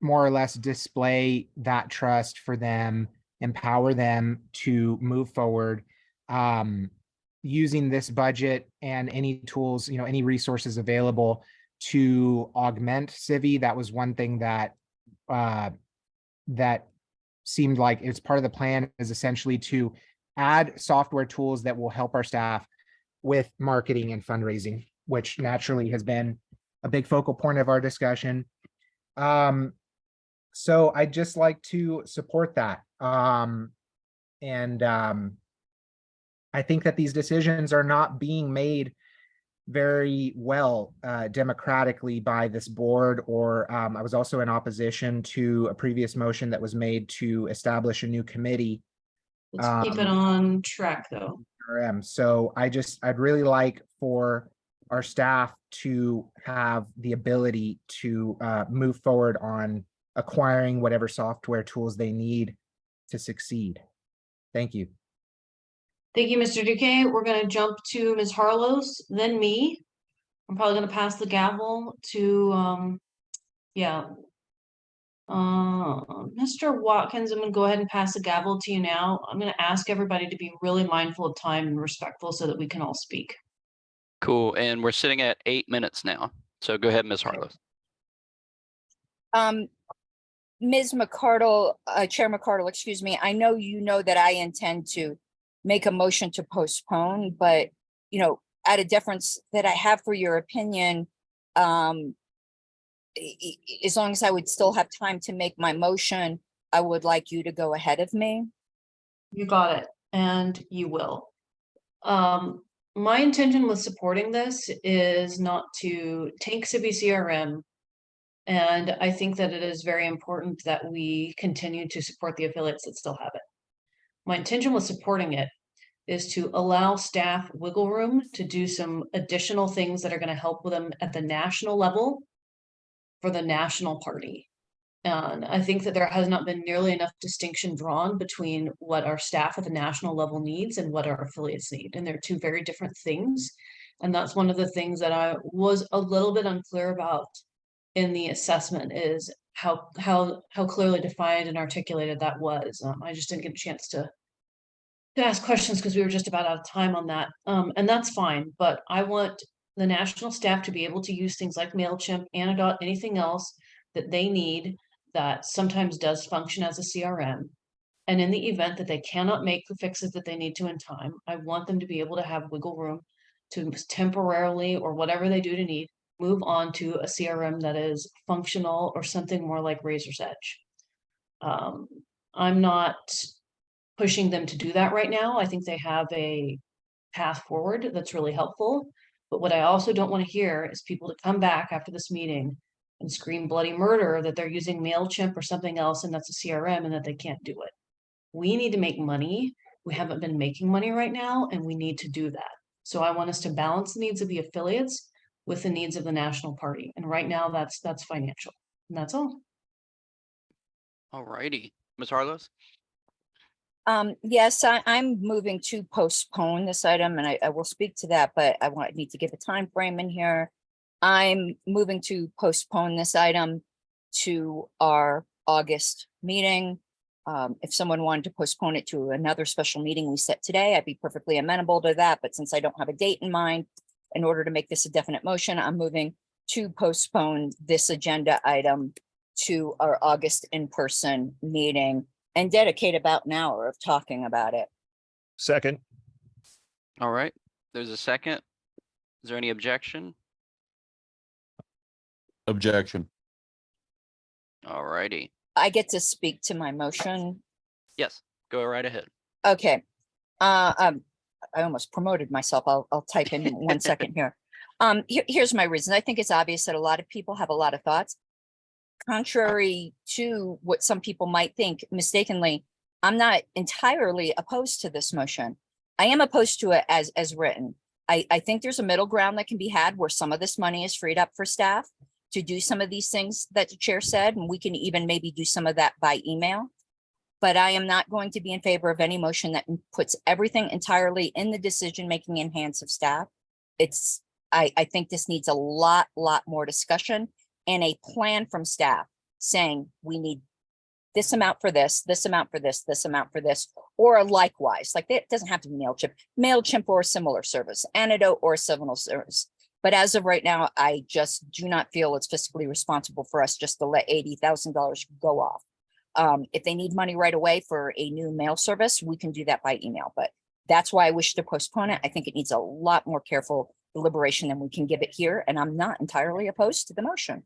more or less display that trust for them, empower them to move forward, using this budget and any tools, any resources available to augment Civi. That was one thing that seemed like it's part of the plan, is essentially to add software tools that will help our staff with marketing and fundraising, which naturally has been a big focal point of our discussion. So I'd just like to support that. I think that these decisions are not being made very well democratically by this board, or I was also in opposition to a previous motion that was made to establish a new committee. Let's keep it on track though. So I'd really like for our staff to have the ability to move forward on acquiring whatever software tools they need to succeed. Thank you. Thank you, Mr. Duque. We're going to jump to Ms. Harlows, then me. I'm probably going to pass the gavel to, Mr. Watkins. I'm going to go ahead and pass the gavel to you now. I'm going to ask everybody to be really mindful of time and respectful so that we can all speak. Cool. And we're sitting at 8 minutes now. So go ahead, Ms. Harlow. Ms. McCardle, Chair McCardle, excuse me, I know you know that I intend to make a motion to postpone, but, out of deference that I have for your opinion, as long as I would still have time to make my motion, I would like you to go ahead of me. You got it, and you will. My intention with supporting this is not to tank Civi CRM. And I think that it is very important that we continue to support the affiliates that still have it. My intention with supporting it is to allow staff wiggle room to do some additional things that are going to help with them at the national level for the national party. And I think that there has not been nearly enough distinction drawn between what our staff at the national level needs and what our affiliates need. And they're two very different things. And that's one of the things that I was a little bit unclear about in the assessment, is how clearly defined and articulated that was. I just didn't get a chance to ask questions because we were just about out of time on that. And that's fine, but I want the national staff to be able to use things like MailChimp, Anodot, anything else that they need that sometimes does function as a CRM. And in the event that they cannot make the fixes that they need to in time, I want them to be able to have wiggle room to temporarily, or whatever they do to need, move on to a CRM that is functional or something more like Razor's Edge. I'm not pushing them to do that right now. I think they have a path forward that's really helpful. But what I also don't want to hear is people to come back after this meeting and scream bloody murder that they're using MailChimp or something else and that's a CRM and that they can't do it. We need to make money. We haven't been making money right now, and we need to do that. So I want us to balance the needs of the affiliates with the needs of the national party. And right now that's financial. And that's all. All righty, Ms. Harlows. Yes, I'm moving to postpone this item, and I will speak to that, but I need to give a time frame in here. I'm moving to postpone this item to our August meeting. If someone wanted to postpone it to another special meeting we set today, I'd be perfectly amenable to that. But since I don't have a date in mind, in order to make this a definite motion, I'm moving to postpone this agenda item to our August in-person meeting and dedicate about an hour of talking about it. Second. All right, there's a second. Is there any objection? Objection. All righty. I get to speak to my motion. Yes, go right ahead. Okay. I almost promoted myself. I'll type in 1 second here. Here's my reason. I think it's obvious that a lot of people have a lot of thoughts. Contrary to what some people might think mistakenly, I'm not entirely opposed to this motion. I am opposed to it as written. I think there's a middle ground that can be had where some of this money is freed up for staff to do some of these things that the chair said, and we can even maybe do some of that by email. But I am not going to be in favor of any motion that puts everything entirely in the decision-making in hands of staff. I think this needs a lot more discussion and a plan from staff saying we need this amount for this amount for this amount for this, or likewise, like it doesn't have to be MailChimp or a similar service, Antidote or a similar service. But as of right now, I just do not feel it's fiscally responsible for us just to let $80,000 go off. If they need money right away for a new mail service, we can do that by email, but that's why I wish to postpone it. I think it needs a lot more careful deliberation than we can give it here, and I'm not entirely opposed to the motion.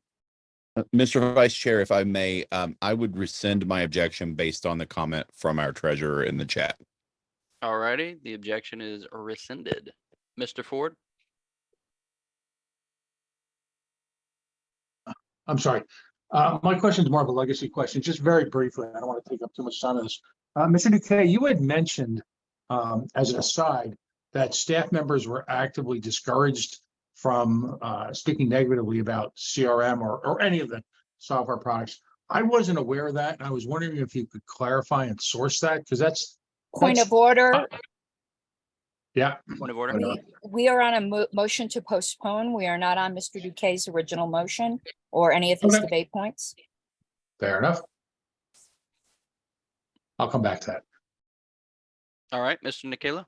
Mr. Vice Chair, if I may, I would rescind my objection based on the comment from our treasurer in the chat. All righty, the objection is rescinded. Mr. Ford? I'm sorry. My question is more of a legacy question, just very briefly. I don't want to take up too much time on this. Mr. Duque, you had mentioned, as an aside, that staff members were actively discouraged from speaking negatively about CRM or any of the software products. I wasn't aware of that, and I was wondering if you could clarify and source that, because that's Point of order. Yeah. Point of order. We are on a motion to postpone. We are not on Mr. Duquesne's original motion or any of his Okay. debate points. Fair enough. I'll come back to that. All right, Mr. Nicola?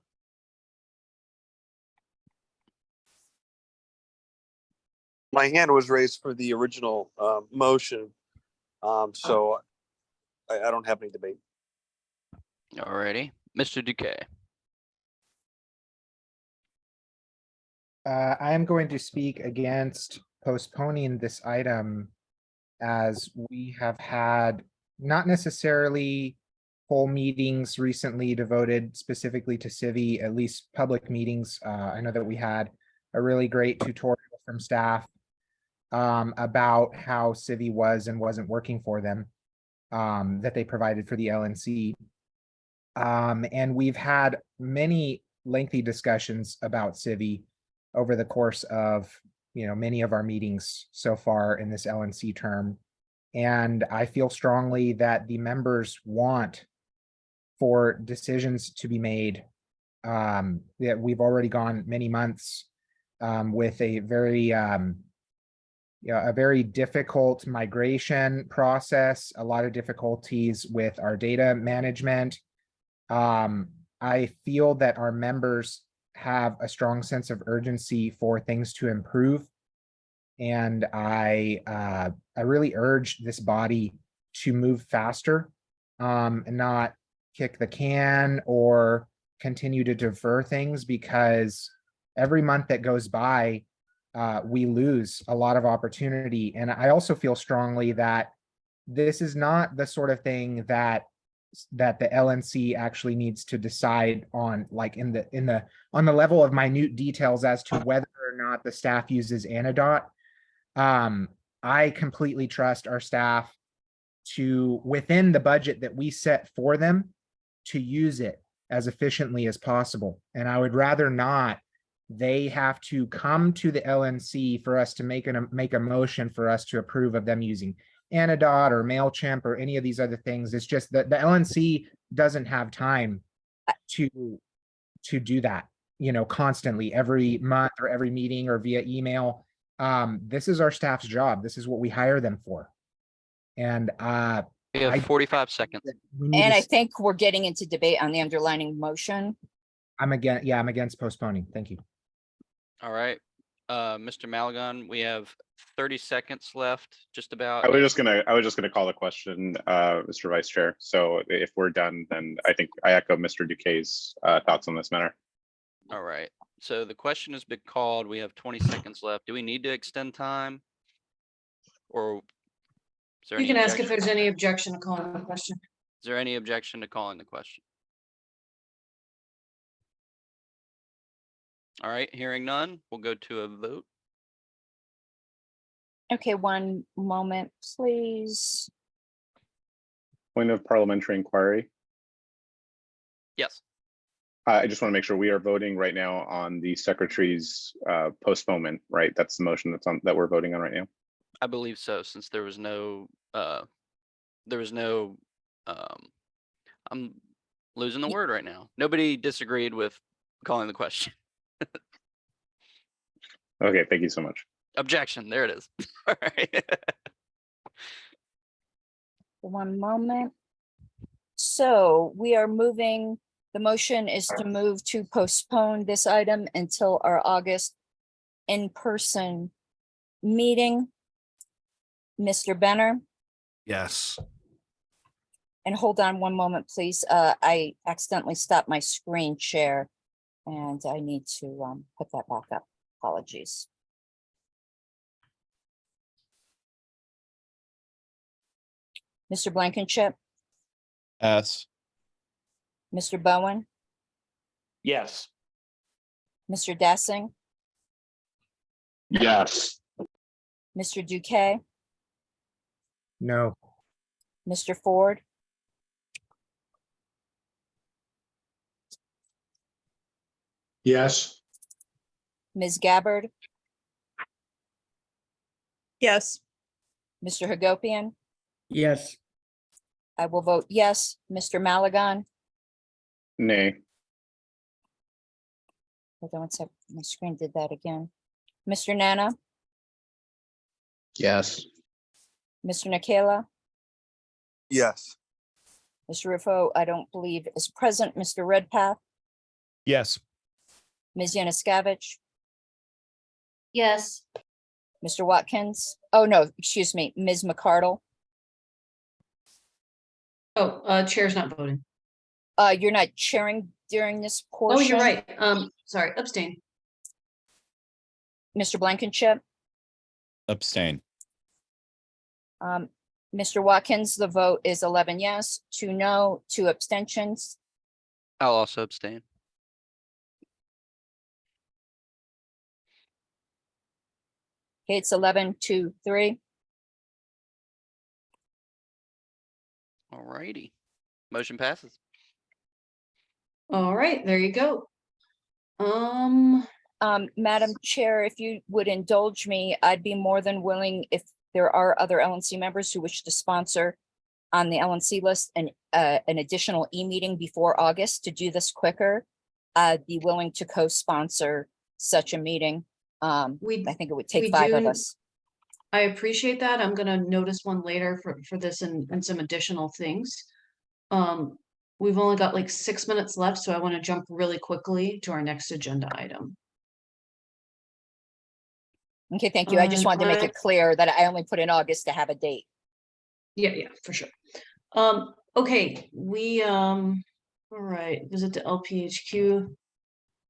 My hand was raised for the original motion, so I don't have any debate. All righty, Mr. Duque. I am going to speak against postponing this item as we have had not necessarily whole meetings recently devoted specifically to Civi, at least public meetings. I know that we had a really great tutorial from staff about how Civi was and wasn't working for them that they provided for the LNC. And we've had many lengthy discussions about Civi over the course of, many of our meetings so far in this LNC term. And I feel strongly that the members want for decisions to be made, that we've already gone many months with a very, a very difficult migration process, a lot of difficulties with our data management. I feel that our members have a strong sense of urgency for things to improve. And I really urge this body to move faster and not kick the can or continue to defer things, because every month that goes by, we lose a lot of opportunity. And I also feel strongly that this is not the sort of thing that the LNC actually needs to decide on, like on the level of minute details as to whether or not the staff uses Anodot. I completely trust our staff to, within the budget that we set for them, to use it as efficiently as possible. And I would rather not they have to come to the LNC for us to make a motion for us to approve of them using Anodot or MailChimp or any of these other things. It's just that the LNC doesn't have time to do that, constantly every month or every meeting or via email. This is our staff's job. This is what we hire them for. And We have 45 seconds. And I think we're getting into debate on the underlining motion. I'm against postponing. Thank you. All right. Mr. Malagon, we have 30 seconds left, just about. I was just gonna call the question, Mr. Vice Chair. So if we're done, then I think I echo Mr. Duquesne's thoughts on this matter. All right. So the question has been called. We have 20 seconds left. Do we need to extend time? Or is there You any can ask if objection? there's any objection to calling the question. Is there any objection to calling the question? All right, hearing none, we'll go to a vote. Okay, one moment, please. Point of parliamentary inquiry. Yes. I just want to make sure we are voting right now on the secretary's postponement, right? That's the motion that we're voting on right now. I believe so, since there was no, I'm losing the word right now. Nobody disagreed with calling the question. Okay, thank you so much. Objection, there it is. All right. One moment. So we are moving, the motion is to move to postpone this item until our August in-person meeting. Mr. Benner, Yes. and hold on one moment, please. I accidentally stopped my screen share and I need to put that back up. Apologies. Mr. Blankenship, Yes. Mr. Bowen, Yes. Mr. Dessing, Yes. Mr. Duque, No. Mr. Ford, Yes. Ms. Gabbard, Yes. Mr. Hagopian. Yes. I will vote yes. Mr. Malagon. Nay. Hold on one sec. My screen did that again. Mr. Nana, Yes. Mr. Nikela, Yes. Mr. Ruffo, I don't believe is present. Mr. Redpath, Yes. Ms. Yanuskavich, Yes. Mr. Watkins. Oh, no, excuse me, Ms. McCardle. Oh, chair's not voting. You're not chairing during this portion. Oh, you're right. Sorry, abstain. Mr. Blankenship, Abstain. Mr. Watkins, the vote is 11 yes, 2 no, 2 abstentions. I'll also abstain. Okay, it's 11-2-3. All righty. Motion passes. All right, there you go. Madam Chair, if you would indulge me, I'd be more than willing, if there are other LNC members who wish to sponsor on the LNC list and an additional e-meeting before August to do this quicker, I'd be willing to co-sponsor such a meeting. I think it would take 5 of us. I appreciate that. I'm gonna notice one later for this and some additional things. We've only got like 6 minutes left, so I want to jump really quickly to our next agenda item. Okay, thank you. I just wanted to make it clear that I only put in August to have a date. Yeah, for sure. Okay, all right, visit to LPHQ.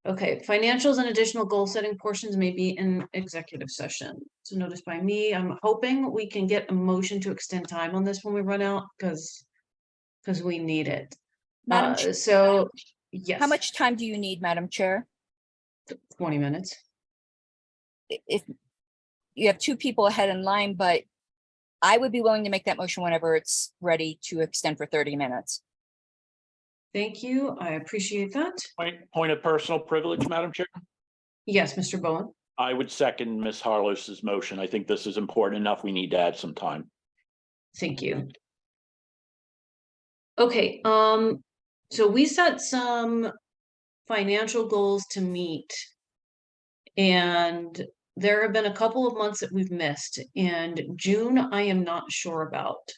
Okay, financials and additional goal setting portions may be in executive session. So notice by me, I'm hoping we can get a motion to extend time on this when we run out, because we need it. Madam So yes. How much time do you need, Madam Chair? 20 minutes. If you have two people ahead in line, but I would be willing to make that motion whenever it's ready to extend for 30 minutes. Thank you. I appreciate that. Point of personal privilege, Madam Chair. Yes, Mr. Bowen. I would second Ms. Harlow's motion. I think this is important enough. We need to add some time. Thank you. Okay, so we set some financial goals to meet, and there have been a couple of months that we've missed, and June I am not sure about.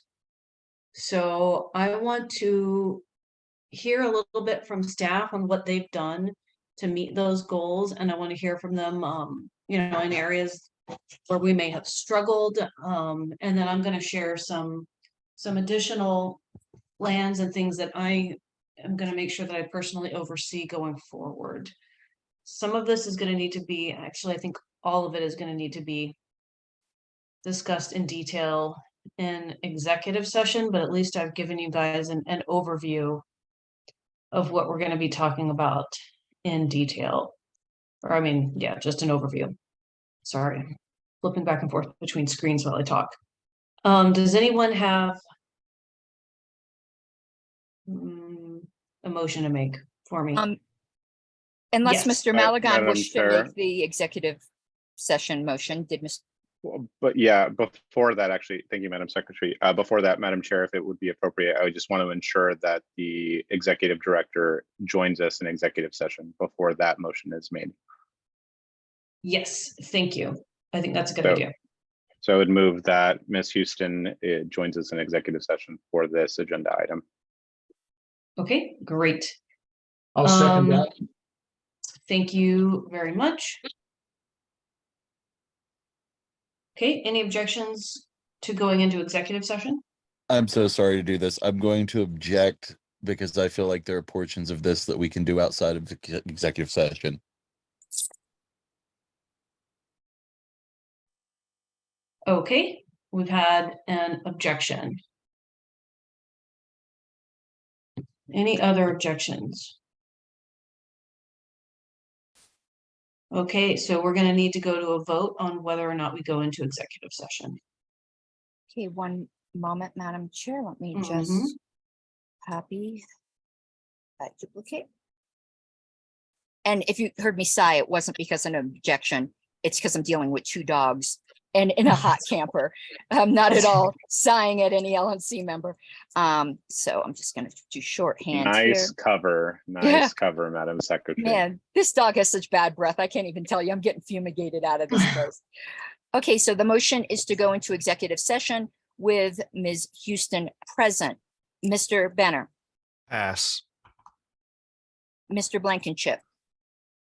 So I want to hear a little bit from staff on what they've done to meet those goals, and I want to hear from them, you know, in areas where we may have struggled, and then I'm going to share some additional plans and things that I am going to make sure that I personally oversee going forward. Some of this is going to need to be, actually, I think all of it is going to need to be discussed in detail in executive session, but at least I've given you guys an overview of what we're going to be talking about in detail. Or I mean, yeah, just an overview. Sorry, flipping back and forth between screens while I talk. Does anyone have a motion to make for me? Unless Yes. Mr. Maligan Madam wished to Chair. make the executive session motion, did Mr. But yeah, before that, actually, thank you, Madam Secretary. Before that, Madam Chair, if it would be appropriate, I would just want to ensure that the executive director joins us in executive session before that motion is made. Yes, thank you. I think that's a good idea. So I would move that Ms. Houston joins us in executive session for this agenda item. Okay, great. I'll second that. Thank you very much. Okay, any objections to going into executive session? I'm so sorry to do this. I'm going to object because I feel like there are portions of this that we can do outside of the executive session. Okay, we've had an objection. Any other objections? Okay, so we're going to need to go to a vote on whether or not we go into executive session. Okay, one moment, Madam Chair. Let me just copy that duplicate. And if you heard me sigh, it wasn't because of an objection. It's because I'm dealing with two dogs and in a hot camper. I'm not at all sighing at any LNC member. So I'm just going to do shorthand Nice here. cover. Nice cover, Madam Secretary. Man, this dog has such bad breath. I can't even tell you. I'm getting fumigated out of this place. Okay, so the motion is to go into executive session with Ms. Houston present. Mr. Benner, Pass. Mr. Blankenship,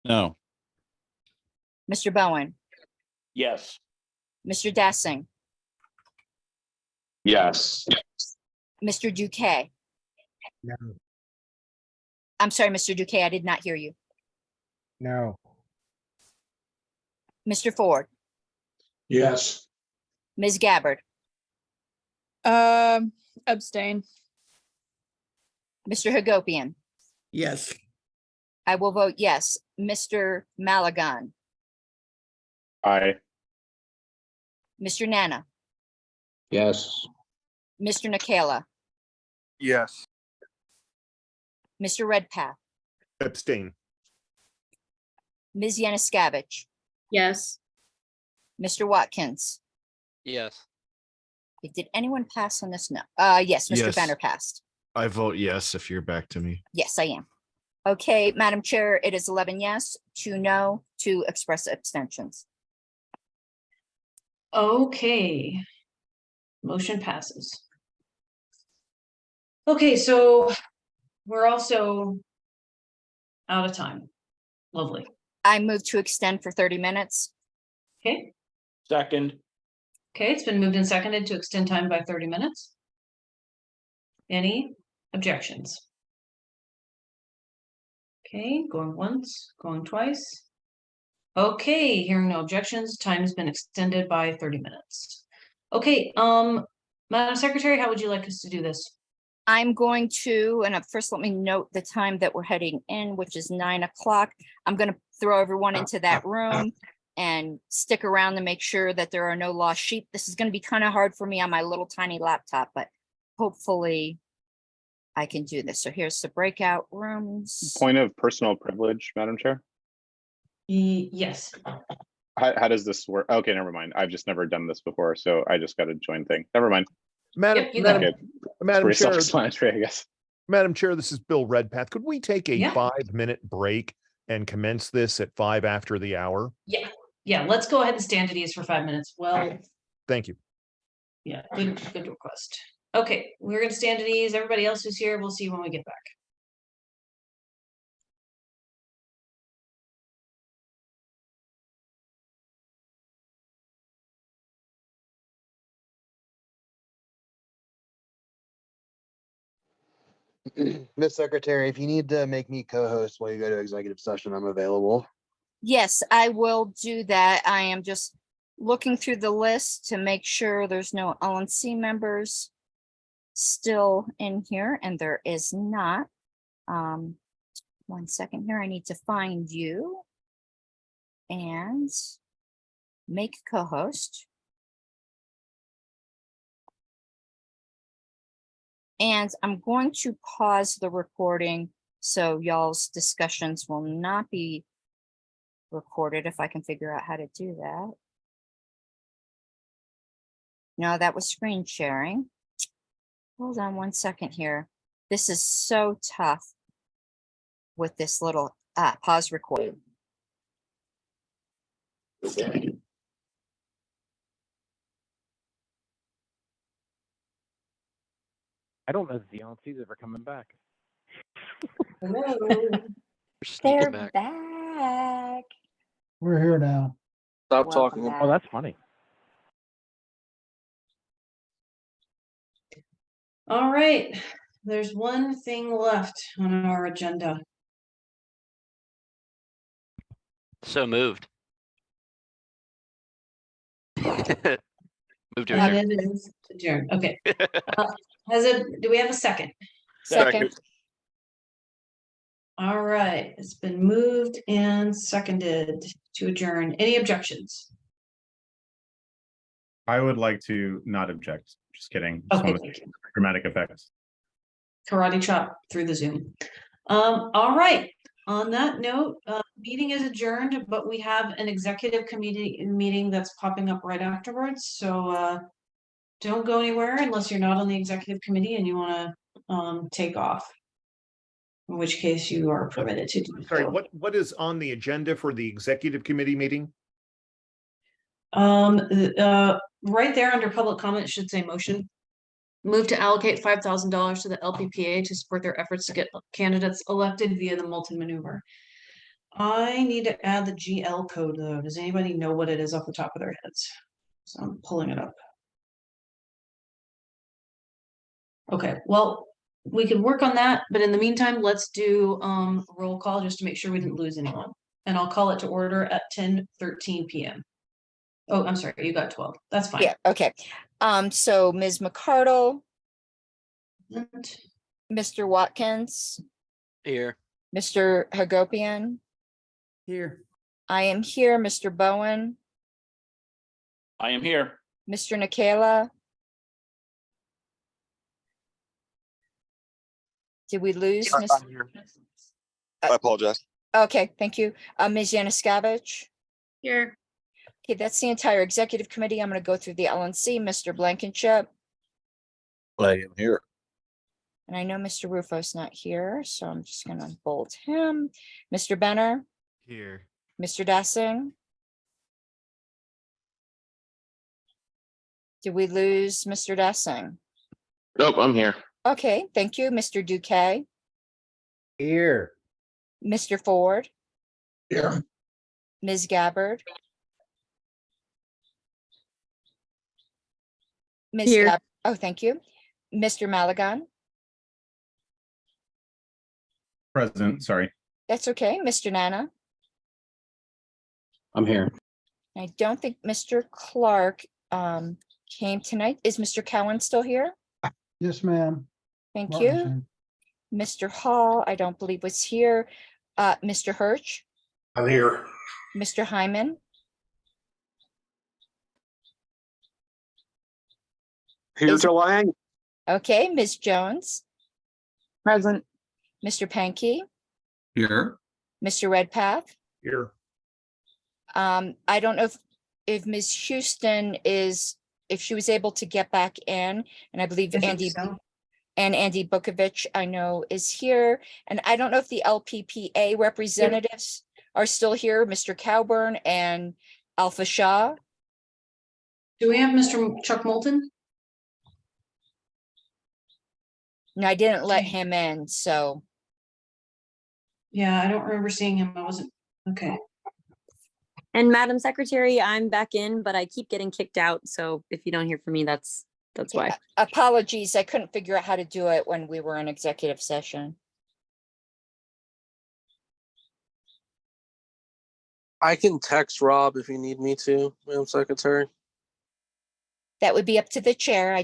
No. Mr. Bowen, Yes. Mr. Dassing, Yes. Mr. Duque. No. I'm sorry, Mr. Duque, I did not hear you. No. Mr. Ford, Yes. Ms. Gabbard, Abstain. Mr. Hagopian. Yes. I will vote yes. Mr. Maligan, Aye. Mr. Nana, Yes. Mr. Nikela, Yes. Mr. Redpath, Abstain. Ms. Yanuskavich, Yes. Mr. Watkins. Yes. Did anyone pass on this? No. Yes, Mr. Yes. Benner passed. I vote yes if you're back to me. Yes, I am. Okay, Madam Chair, it is 11 yes, 2 no, 2 express abstentions. Okay. Motion passes. Okay, so we're also out of time. Lovely. I move to extend for 30 minutes. Okay, Second, okay, it's been moved and seconded to extend time by 30 minutes. Any objections? Okay, going once, going twice. Okay, hearing no objections, time has been extended by 30 minutes. Okay, Madam Secretary, how would you like us to do this? I'm going to, and first let me note the time that we're heading in, which is 9 o'clock. I'm going to throw everyone into that room and stick around to make sure that there are no lost sheep. This is going to be kind of hard for me on my little tiny laptop, but hopefully I can do this. So here's the breakout rooms. Point of personal privilege, Madam Chair. Yes. How does this work? Okay, never mind. I've just never done this before, so I just got a join thing. Never mind. Madam, Yep, you got Madam, it. Madam Pretty Chair, self-explanatory, I guess. Madam Chair, this is Bill Redpath. Could we take a Yeah. 5-minute break and commence this at 5 after the hour? Yeah, let's go ahead and stand at ease for 5 minutes. Well, Thank you. yeah, good request. Okay, we're gonna stand at ease. Everybody else who's here, we'll see you when we get back. Miss Secretary, if you need to make me co-host while you go to executive session, I'm available. Yes, I will do that. I am just looking through the list to make sure there's no LNC members still in here, and there is not. 1 second here. I need to find you and make co-host. And I'm going to pause the recording so y'all's discussions will not be recorded if I can figure out how to do that. No, that was screen sharing. Hold on 1 second here. This is so tough with this little pause recording. I don't know if the LNC's ever coming back. They're back. back. We're here now. Stop Welcome talking. back. Oh, that's funny. All right, there's one thing left on our agenda. So moved. Move to And adjourn. it is adjourned. Okay. Do we have a second? Second. All right, it's been moved and seconded to adjourn. Any objections? I would like to not object. Just kidding. Just Okay, want to thank you. dramatic effects. Karate chop through the Zoom. All right, on that note, meeting is adjourned, but we have an executive committee meeting that's popping up right afterwards. So don't go anywhere unless you're not on the executive committee and you want to take off. In which case you are permitted to do Sorry, so. what is on the agenda for the executive committee meeting? Right there under public comment, it should say motion. Move to allocate $5,000 to the LPPA to support their efforts to get candidates elected via the Moulton maneuver. I need to add the GL code though. Does anybody know what it is off the top of their heads? So I'm pulling it up. Okay, well, we can work on that, but in the meantime, let's do roll call just to make sure we didn't lose anyone. And I'll call it to order at 10:13 p.m. Oh, I'm sorry, you got 12. That's fine. Yeah, okay. So Ms. McCardle, Mr. Watkins, Here. Mr. Hagopian. Here. I am here, Mr. Bowen, I am here. Mr. Nikela. Did we lose? Miss? I'm here. I apologize. Okay, thank you. Ms. Yanuskavich. Here. Okay, that's the entire executive committee. I'm going to go through the LNC. Mr. Blankenship. I am here. And I know Mr. Rufo's not here, so I'm just going to bold him. Mr. Benner. Here. Mr. Dessing. Did we lose Mr. Dessing? Nope, I'm here. Okay, thank you. Mr. Duque, Here. Mr. Ford, Here. Ms. Gabbard. Ms. Here. Gab, oh, thank you. Mr. Maligan, Present, sorry. that's okay. Mr. Nana. I'm here. I don't think Mr. Clark came tonight. Is Mr. Cowan still here? Yes, ma'am. Thank you. Mr. Hall, I don't believe was here. Mr. Hirsch, I'm here. Mr. Hyman, Here till I hang. okay, Ms. Jones, Present. Mr. Pankey, Here. Mr. Redpath. Here. I don't know if Ms. Houston if she was able to get back in, and I believe Andy Bukovich, I know, is here. And I don't know if the LPPA representatives are still here, Mr. Cowburn and Alpha Shaw. Do we have Mr. Chuck Moulton? No, I didn't let him in, so. Yeah, I don't remember seeing him. I wasn't, okay. And Madam Secretary, I'm back in, but I keep getting kicked out. So if you don't hear from me, that's why. Apologies, I couldn't figure out how to do it when we were in executive session. I can text Rob if you need me to, Madam Secretary. That would be up to the chair.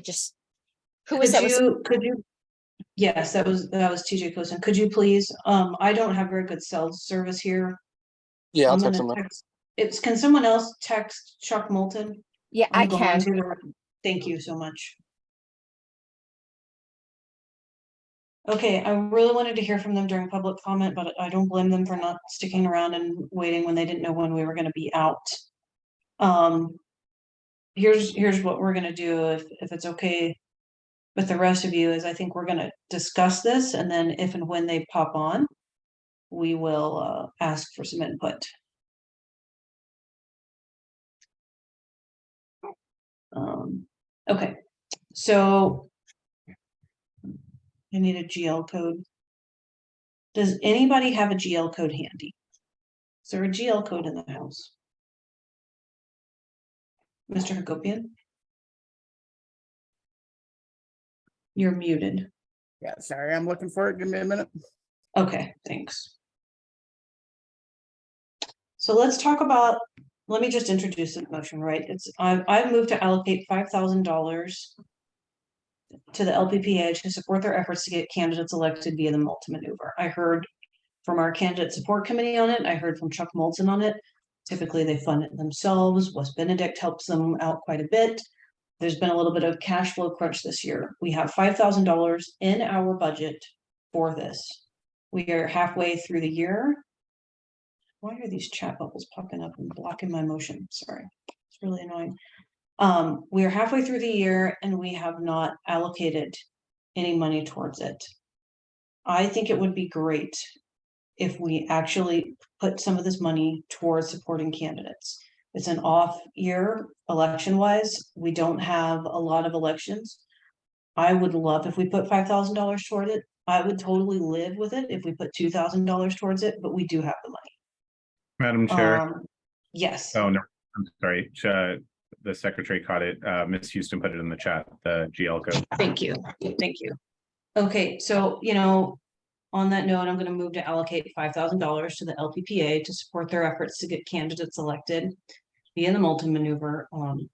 Who was that? Could you? Yes, that was TJ Coulson. Could you please? I don't have very good cell service here. Yeah, I'll I'm text gonna him. can someone else text Chuck Moulton? Yeah, I can. Thank you so much. Okay, I really wanted to hear from them during public comment, but I don't blame them for not sticking around and waiting when they didn't know when we were going to be out. Here's what we're going to do if it's okay with the rest of you is I think we're going to discuss this, and then if and when they pop on, we will ask for some input. Okay, so I need a GL code. Does anybody have a GL code handy? Is there a GL code in the house? Mr. Hagopian? You're muted. Yeah, sorry, I'm looking for it. Give me a minute. Okay, thanks. So let's talk about, let me just introduce the motion, right? I've moved to allocate $5,000 to the LPPA to support their efforts to get candidates elected via the multi-maneuver. I heard from our candidate support committee on it. I heard from Chuck Moulton on it. Typically they fund it themselves. Wes Benedict helps them out quite a bit. There's been a little bit of cash flow crunch this year. We have $5,000 in our budget for this. We are halfway through the year. Why are these chat bubbles popping up and blocking my motion? Sorry, it's really annoying. We are halfway through the year and we have not allocated any money towards it. I think it would be great if we actually put some of this money towards supporting candidates. It's an off year election wise. We don't have a lot of elections. I would love if we put $5,000 toward it. I would totally live with it if we put $2,000 towards it, but we do have the money. Madam Chair. Yes. Oh, no, I'm sorry. The secretary caught it. Ms. Houston put it in the chat, the GL code. Thank you. Thank you. Okay, so, on that note, I'm going to move to allocate $5,000 to the LPPA to support their efforts to get candidates elected via the multi-maneuver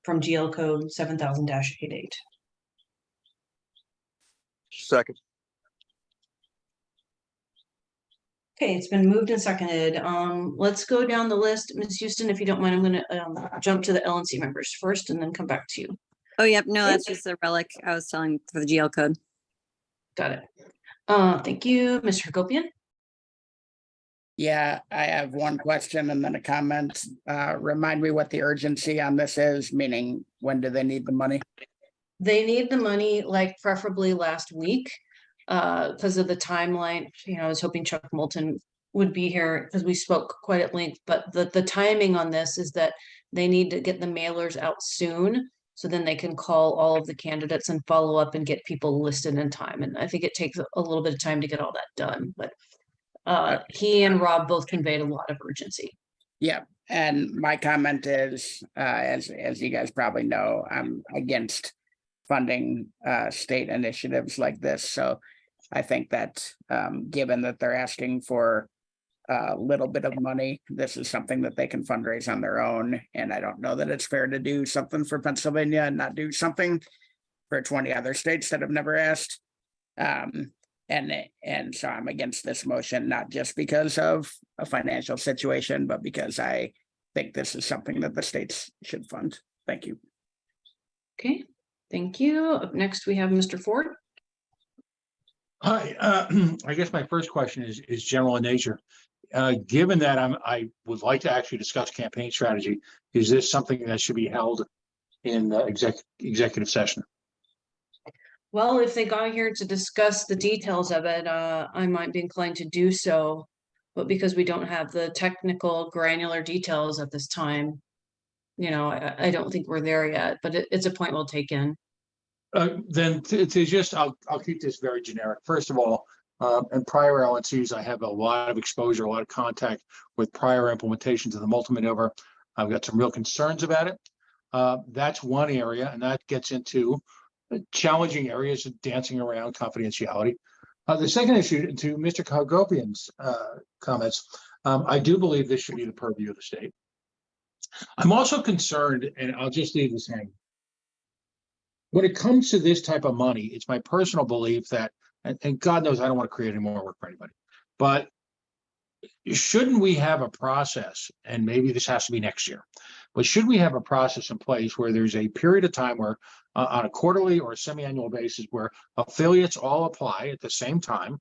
from GL code 7000-88. Second. Okay, it's been moved and seconded. Let's go down the list. Ms. Houston, if you don't mind, I'm going to jump to the LNC members first and then come back to you. Oh, yep. No, that's just a relic. I was telling for the GL code. Got it. Thank you, Mr. Hagopian. Yeah, I have one question and then a comment. Remind me what the urgency on this is, meaning when do they need the money? They need the money like preferably last week because of the timeline. I was hoping Chuck Moulton would be here because we spoke quite at length, but the timing on this is that they need to get the mailers out soon So then they can call all of the candidates and follow up and get people listed in time. And I think it takes a little bit of time to get all that done, but he and Rob both conveyed a lot of urgency. Yeah, and my comment is, as you guys probably know, I'm against funding state initiatives like this. So I think that given that they're asking for a little bit of money, this is something that they can fundraise on their own. And I don't know that it's fair to do something for Pennsylvania and not do something for 20 other states that have never asked. And so I'm against this motion, not just because of a financial situation, but because I think this is something that the states should fund. Thank you. Okay, thank you. Up next, we have Mr. Ford. Hi, I guess my first question is general in nature. Given that I would like to actually discuss campaign strategy, is this something that should be held in executive session? Well, if they got here to discuss the details of it, I might be inclined to do so. But because we don't have the technical granular details at this time, you know, I don't think we're there yet, but it's a point we'll take in. Then to just, I'll keep this very generic. First of all, in prior LNCs, I have a lot of exposure, a lot of contact with prior implementations of the multi-maneuver. I've got some real concerns about it. That's one area, and that gets into challenging areas of dancing around confidentiality. The second issue, to Mr. Hagopian's comments, I do believe this should be the purview of the state. I'm also concerned, and I'll just leave this hanging. When it comes to this type of money, it's my personal belief that, and God knows I don't want to create any more work for anybody, but shouldn't we have a process, and maybe this has to be next year, but should we have a process in place where there's a period of time where on a quarterly or semi-annual basis where affiliates all apply at the same time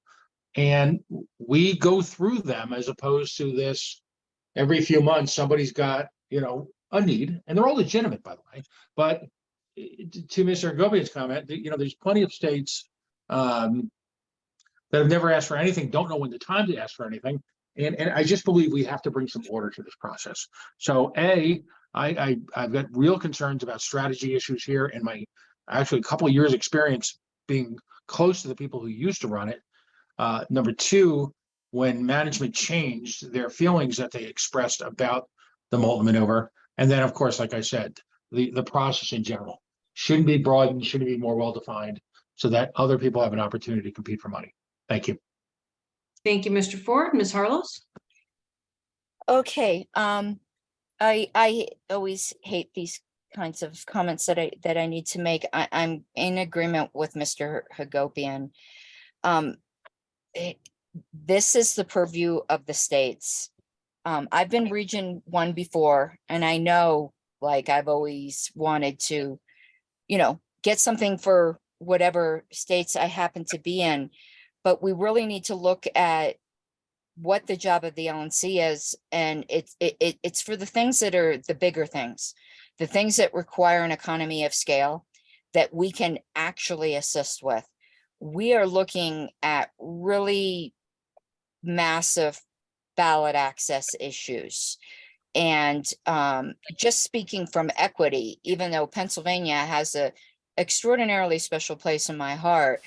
and we go through them, as opposed to this every few months somebody's got, you know, a need, and they're all legitimate, by the way. But to Mr. Hagopian's comment, you know, there's plenty of states that have never asked for anything, don't know when the time to ask for anything. And I just believe we have to bring some order to this process. So I've got real concerns about strategy issues here, and my actually a couple of years experience being close to the people who used to run it. Number two, when management changed, their feelings that they expressed about the Molten maneuver. And then, of course, like I said, the process in general shouldn't be broadened, shouldn't be more well-defined, so that other people have an opportunity to compete for money. Thank you. Thank you, Mr. Ford. Ms. Harlos? Okay, I always hate these kinds of comments that I need to make. I'm in agreement with Mr. Hagopian. This is the purview of the states. I've been Region 1 before, and I know, like, I've always wanted to, you know, get something for whatever states I happen to be in, but we really need to look at what the job of the LNC is, and it's for the things that are the bigger things, the things that require an economy of scale that we can actually assist with. We are looking at really massive ballot access issues. And just speaking from equity, even though Pennsylvania has a extraordinarily special place in my heart,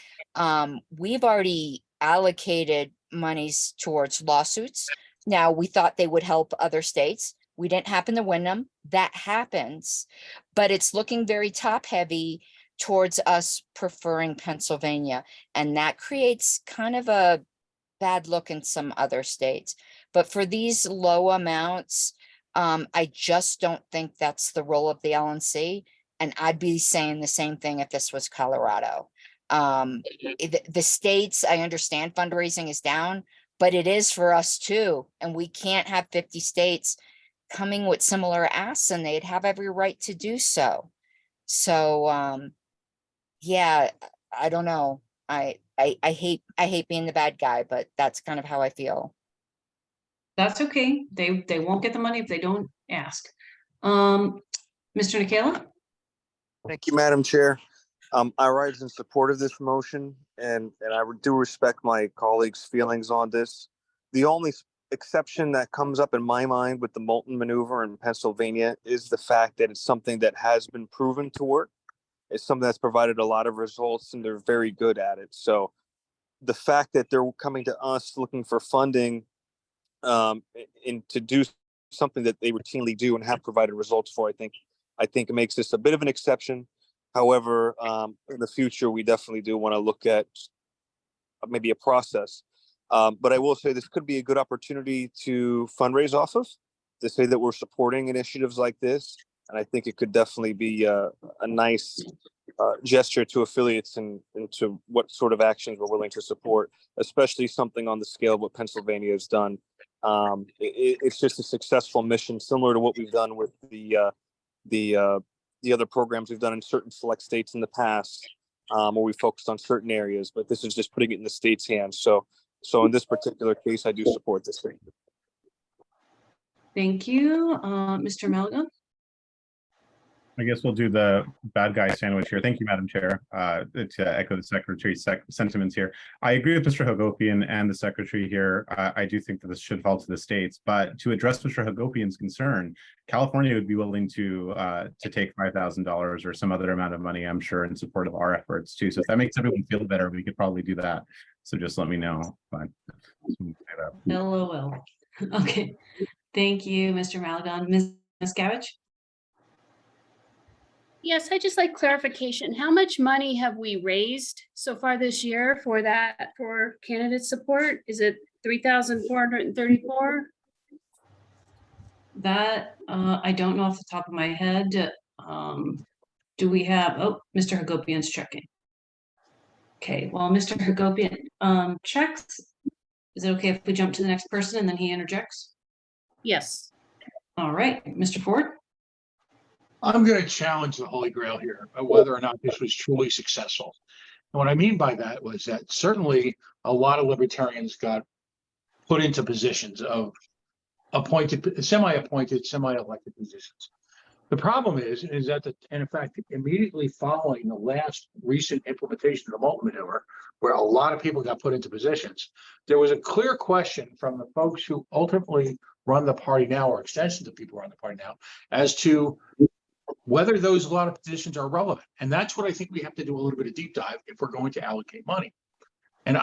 we've already allocated monies towards lawsuits. Now, we thought they would help other states. We didn't happen to win them. That happens, but it's looking very top heavy towards us preferring Pennsylvania. And that creates kind of a bad look in some other states. But for these low amounts, I just don't think that's the role of the LNC. And I'd be saying the same thing if this was Colorado. The states, I understand fundraising is down, but it is for us too. And we can't have 50 states coming with similar asks, and they'd have every right to do so. So, yeah, I don't know. I hate being the bad guy, but that's kind of how I feel. That's okay. They won't get the money if they don't ask. Mr. Nikela? Thank you, Madam Chair. I rise in support of this motion, and I do respect my colleagues' feelings on this. The only exception that comes up in my mind with the Moulton maneuver in Pennsylvania is the fact that it's something that has been proven to work. It's something that's provided a lot of results and they're very good at it. So the fact that they're coming to us looking for funding and to do something that they routinely do and have provided results for, I think it makes this a bit of an exception. However, in the future, we definitely do want to look at maybe a process. But I will say this could be a good opportunity to fundraise off of, to say that we're supporting initiatives like this. And I think it could definitely be a nice gesture to affiliates and to what sort of actions we're willing to support, especially something on the scale of what Pennsylvania has done. It's just a successful mission, similar to what we've done with the other programs we've done in certain select states in the past, where we focused on certain areas. But this is just putting it in the state's hands. So in this particular case, I do support this thing. Thank you, Mr. Maligan. I guess we'll do the bad guy sandwich here. Thank you, Madam Chair. To echo the Secretary's sentiments here. I agree with Mr. Hagopian and the Secretary here. I do think that this should fall to the states, but to address Mr. Hagopian's concern, California would be willing to take $5,000 or some other amount of money, I'm sure, in support of our efforts too. So if that makes everyone feel better, we could probably do that. So just let me know. Fine. LOL. Okay. Thank you, Mr. Maligan. Ms. Gavich? Yes, I just like clarification. How much money have we raised so far this year for candidate support? Is it 3,434? That I don't know off the top of my head. Do we have, Mr. Hagopian's checking. Okay, well, Mr. Hagopian checks. Is it okay if we jump to the next person and then he interjects? Yes. All right, Mr. Ford? I'm going to challenge the Holy Grail here, whether or not this was truly successful. And what I mean by that was that certainly a lot of libertarians got put into positions of appointed, semi-appointed, semi-elected positions. The problem is that, and in fact, immediately following the last recent implementation of the Moulton maneuver, where a lot of people got put into positions, there was a clear question from the folks who ultimately run the party now, or extensions of people who run the party now, as to whether those a lot of positions are relevant. And that's what I think we have to do a little bit of deep dive if we're going to allocate money. And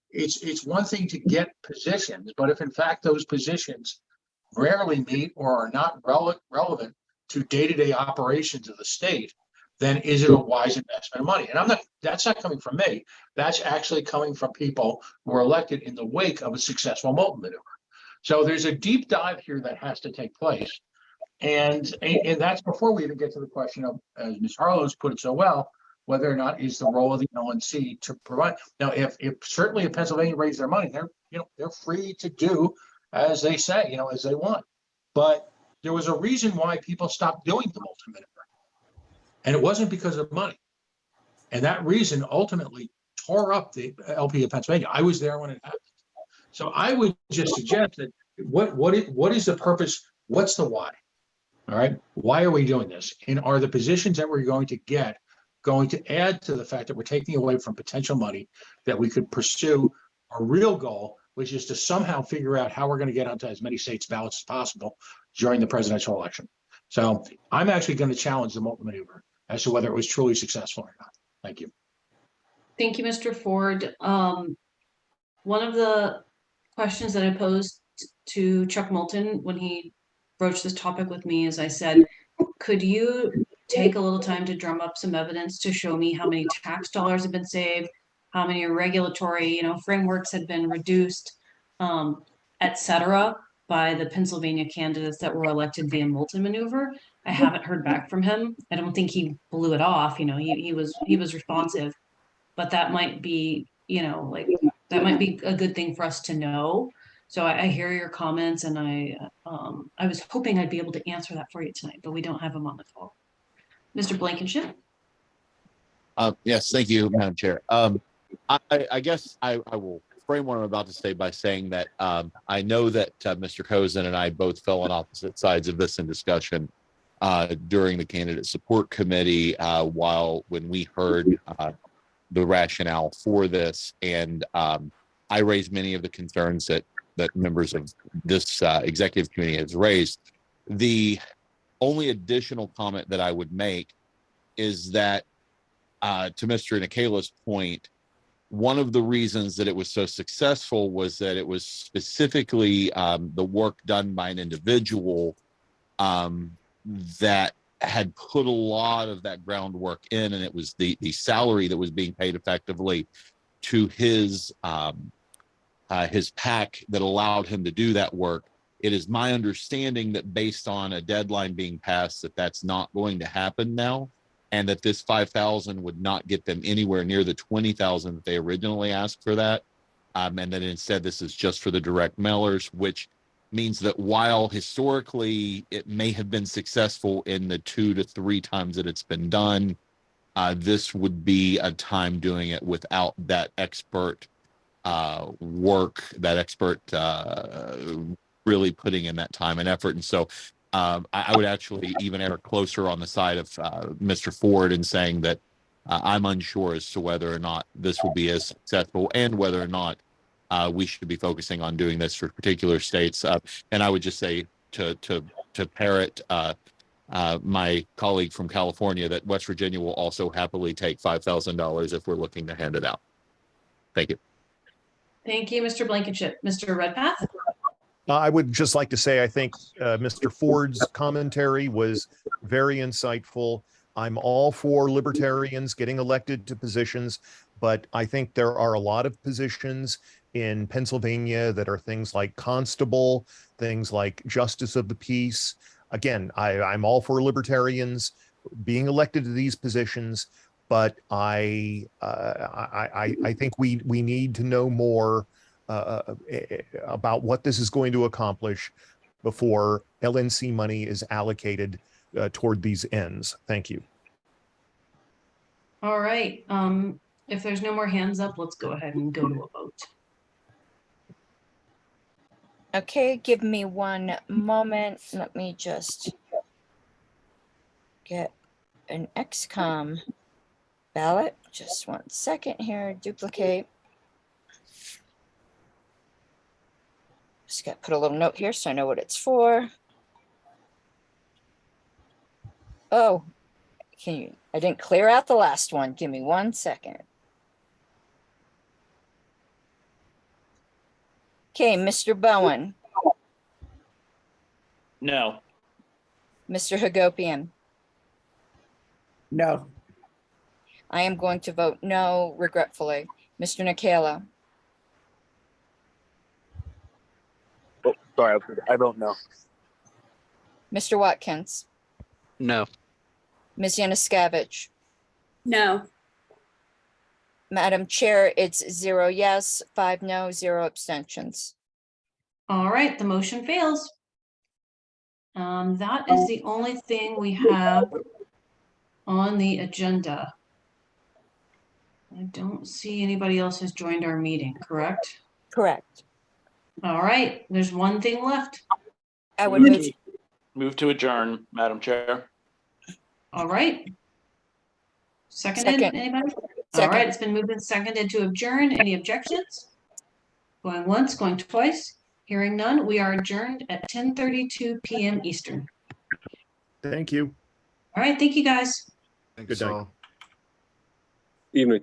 it's one thing to get positions, but if in fact those positions rarely meet or are not relevant to day-to-day operations of the state, then is it a wise investment of money? And that's not coming from me. That's actually coming from people who were elected in the wake of a successful Moulton maneuver. So there's a deep dive here that has to take place. And that's before we even get to the question of, as Ms. Harlow's put it so well, whether or not is the role of the LNC to provide. Now, if certainly if Pennsylvania raised their money, they're free to do as they say, as they want. But there was a reason why people stopped doing the Moulton maneuver, and it wasn't because of money. And that reason ultimately tore up the LP of Pennsylvania. I was there when it happened. So I would just suggest that what is the purpose? What's the why? All right. Why are we doing this? And are the positions that we're going to get going to add to the fact that we're taking away from potential money that we could pursue a real goal, which is to somehow figure out how we're going to get onto as many states' ballots as possible during the presidential election. So I'm actually going to challenge the Moulton maneuver as to whether it was truly successful or not. Thank you. Thank you, Mr. Ford. One of the questions that I posed to Chuck Moulton when he broached this topic with me is I said, could you take a little time to drum up some evidence to show me how many tax dollars have been saved, how many regulatory, frameworks had been reduced, et cetera, by the Pennsylvania candidates that were elected via Moulton maneuver? I haven't heard back from him. I don't think he blew it off. He was responsive, but that might be, that might be a good thing for us to know. So I hear your comments, and I was hoping I'd be able to answer that for you tonight, but we don't have him on the call. Mr. Blankenship? Yes, thank you, Madam Chair. I guess I will frame what I'm about to say by saying that I know that Mr. Cozen and I both fell on opposite sides of this in discussion during the candidate support committee when we heard the rationale for this. And I raised many of the concerns that that members of this executive committee has raised. The only additional comment that I would make is that to Mr. Nikola's point, one of the reasons that it was so successful was that it was specifically the work done by an individual that had put a lot of that groundwork in, and it was the salary that was being paid effectively to his PAC that allowed him to do that work. It is my understanding that based on a deadline being passed, that that's not going to happen now, and that this 5,000 would not get them anywhere near the 20,000 that they originally asked for that. And that instead this is just for the direct mailers, which means that while historically it may have been successful in the 2 to 3 times that it's been done, this would be a time doing it without that expert work, that expert really putting in that time and effort. And so I would actually even err closer on the side of Mr. Ford in saying that I'm unsure as to whether or not this will be as successful and whether or not we should be focusing on doing this for particular states. And I would just say to parrot my colleague from California that West Virginia will also happily take $5,000 if we're looking to hand it out. Thank you. Thank you, Mr. Blankenship. Mr. Redpath? I would just like to say, I think Mr. Ford's commentary was very insightful. I'm all for libertarians getting elected to positions, but I think there are a lot of positions in Pennsylvania that are things like constable, things like justice of the peace. Again, I'm all for libertarians being elected to these positions, but I think we need to know more about what this is going to accomplish before LNC money is allocated toward these ends. Thank you. All right. If there's no more hands up, let's go ahead and go to a vote. Okay, give me one moment. Let me just get an XCOM ballot. Just 1 second here. Duplicate. Just got to put a little note here so I know what it's for. Oh, I didn't clear out the last one. Give me 1 second. Okay, Mr. Bowen. No. Mr. Hagopian. No. I am going to vote no, regretfully. Mr. Nikela. Oh, sorry, I don't know. Mr. Watkins. No. Ms. Yanuskevich. No. Madam Chair, it's 0 yes, 5 no, 0 abstentions. All right, the motion fails. That is the only thing we have on the agenda. I don't see anybody else has joined our meeting, correct? Correct. All right, there's one thing left. I would move. Move to adjourn, Madam Chair. All right. Seconded, Second. anybody? All Second. right, it's been moved and seconded to adjourn. Any objections? Going once, going twice. Hearing none, we are adjourned at 10:32 p.m. Eastern. Thank you. All right, thank you guys. Good night. So. Evening.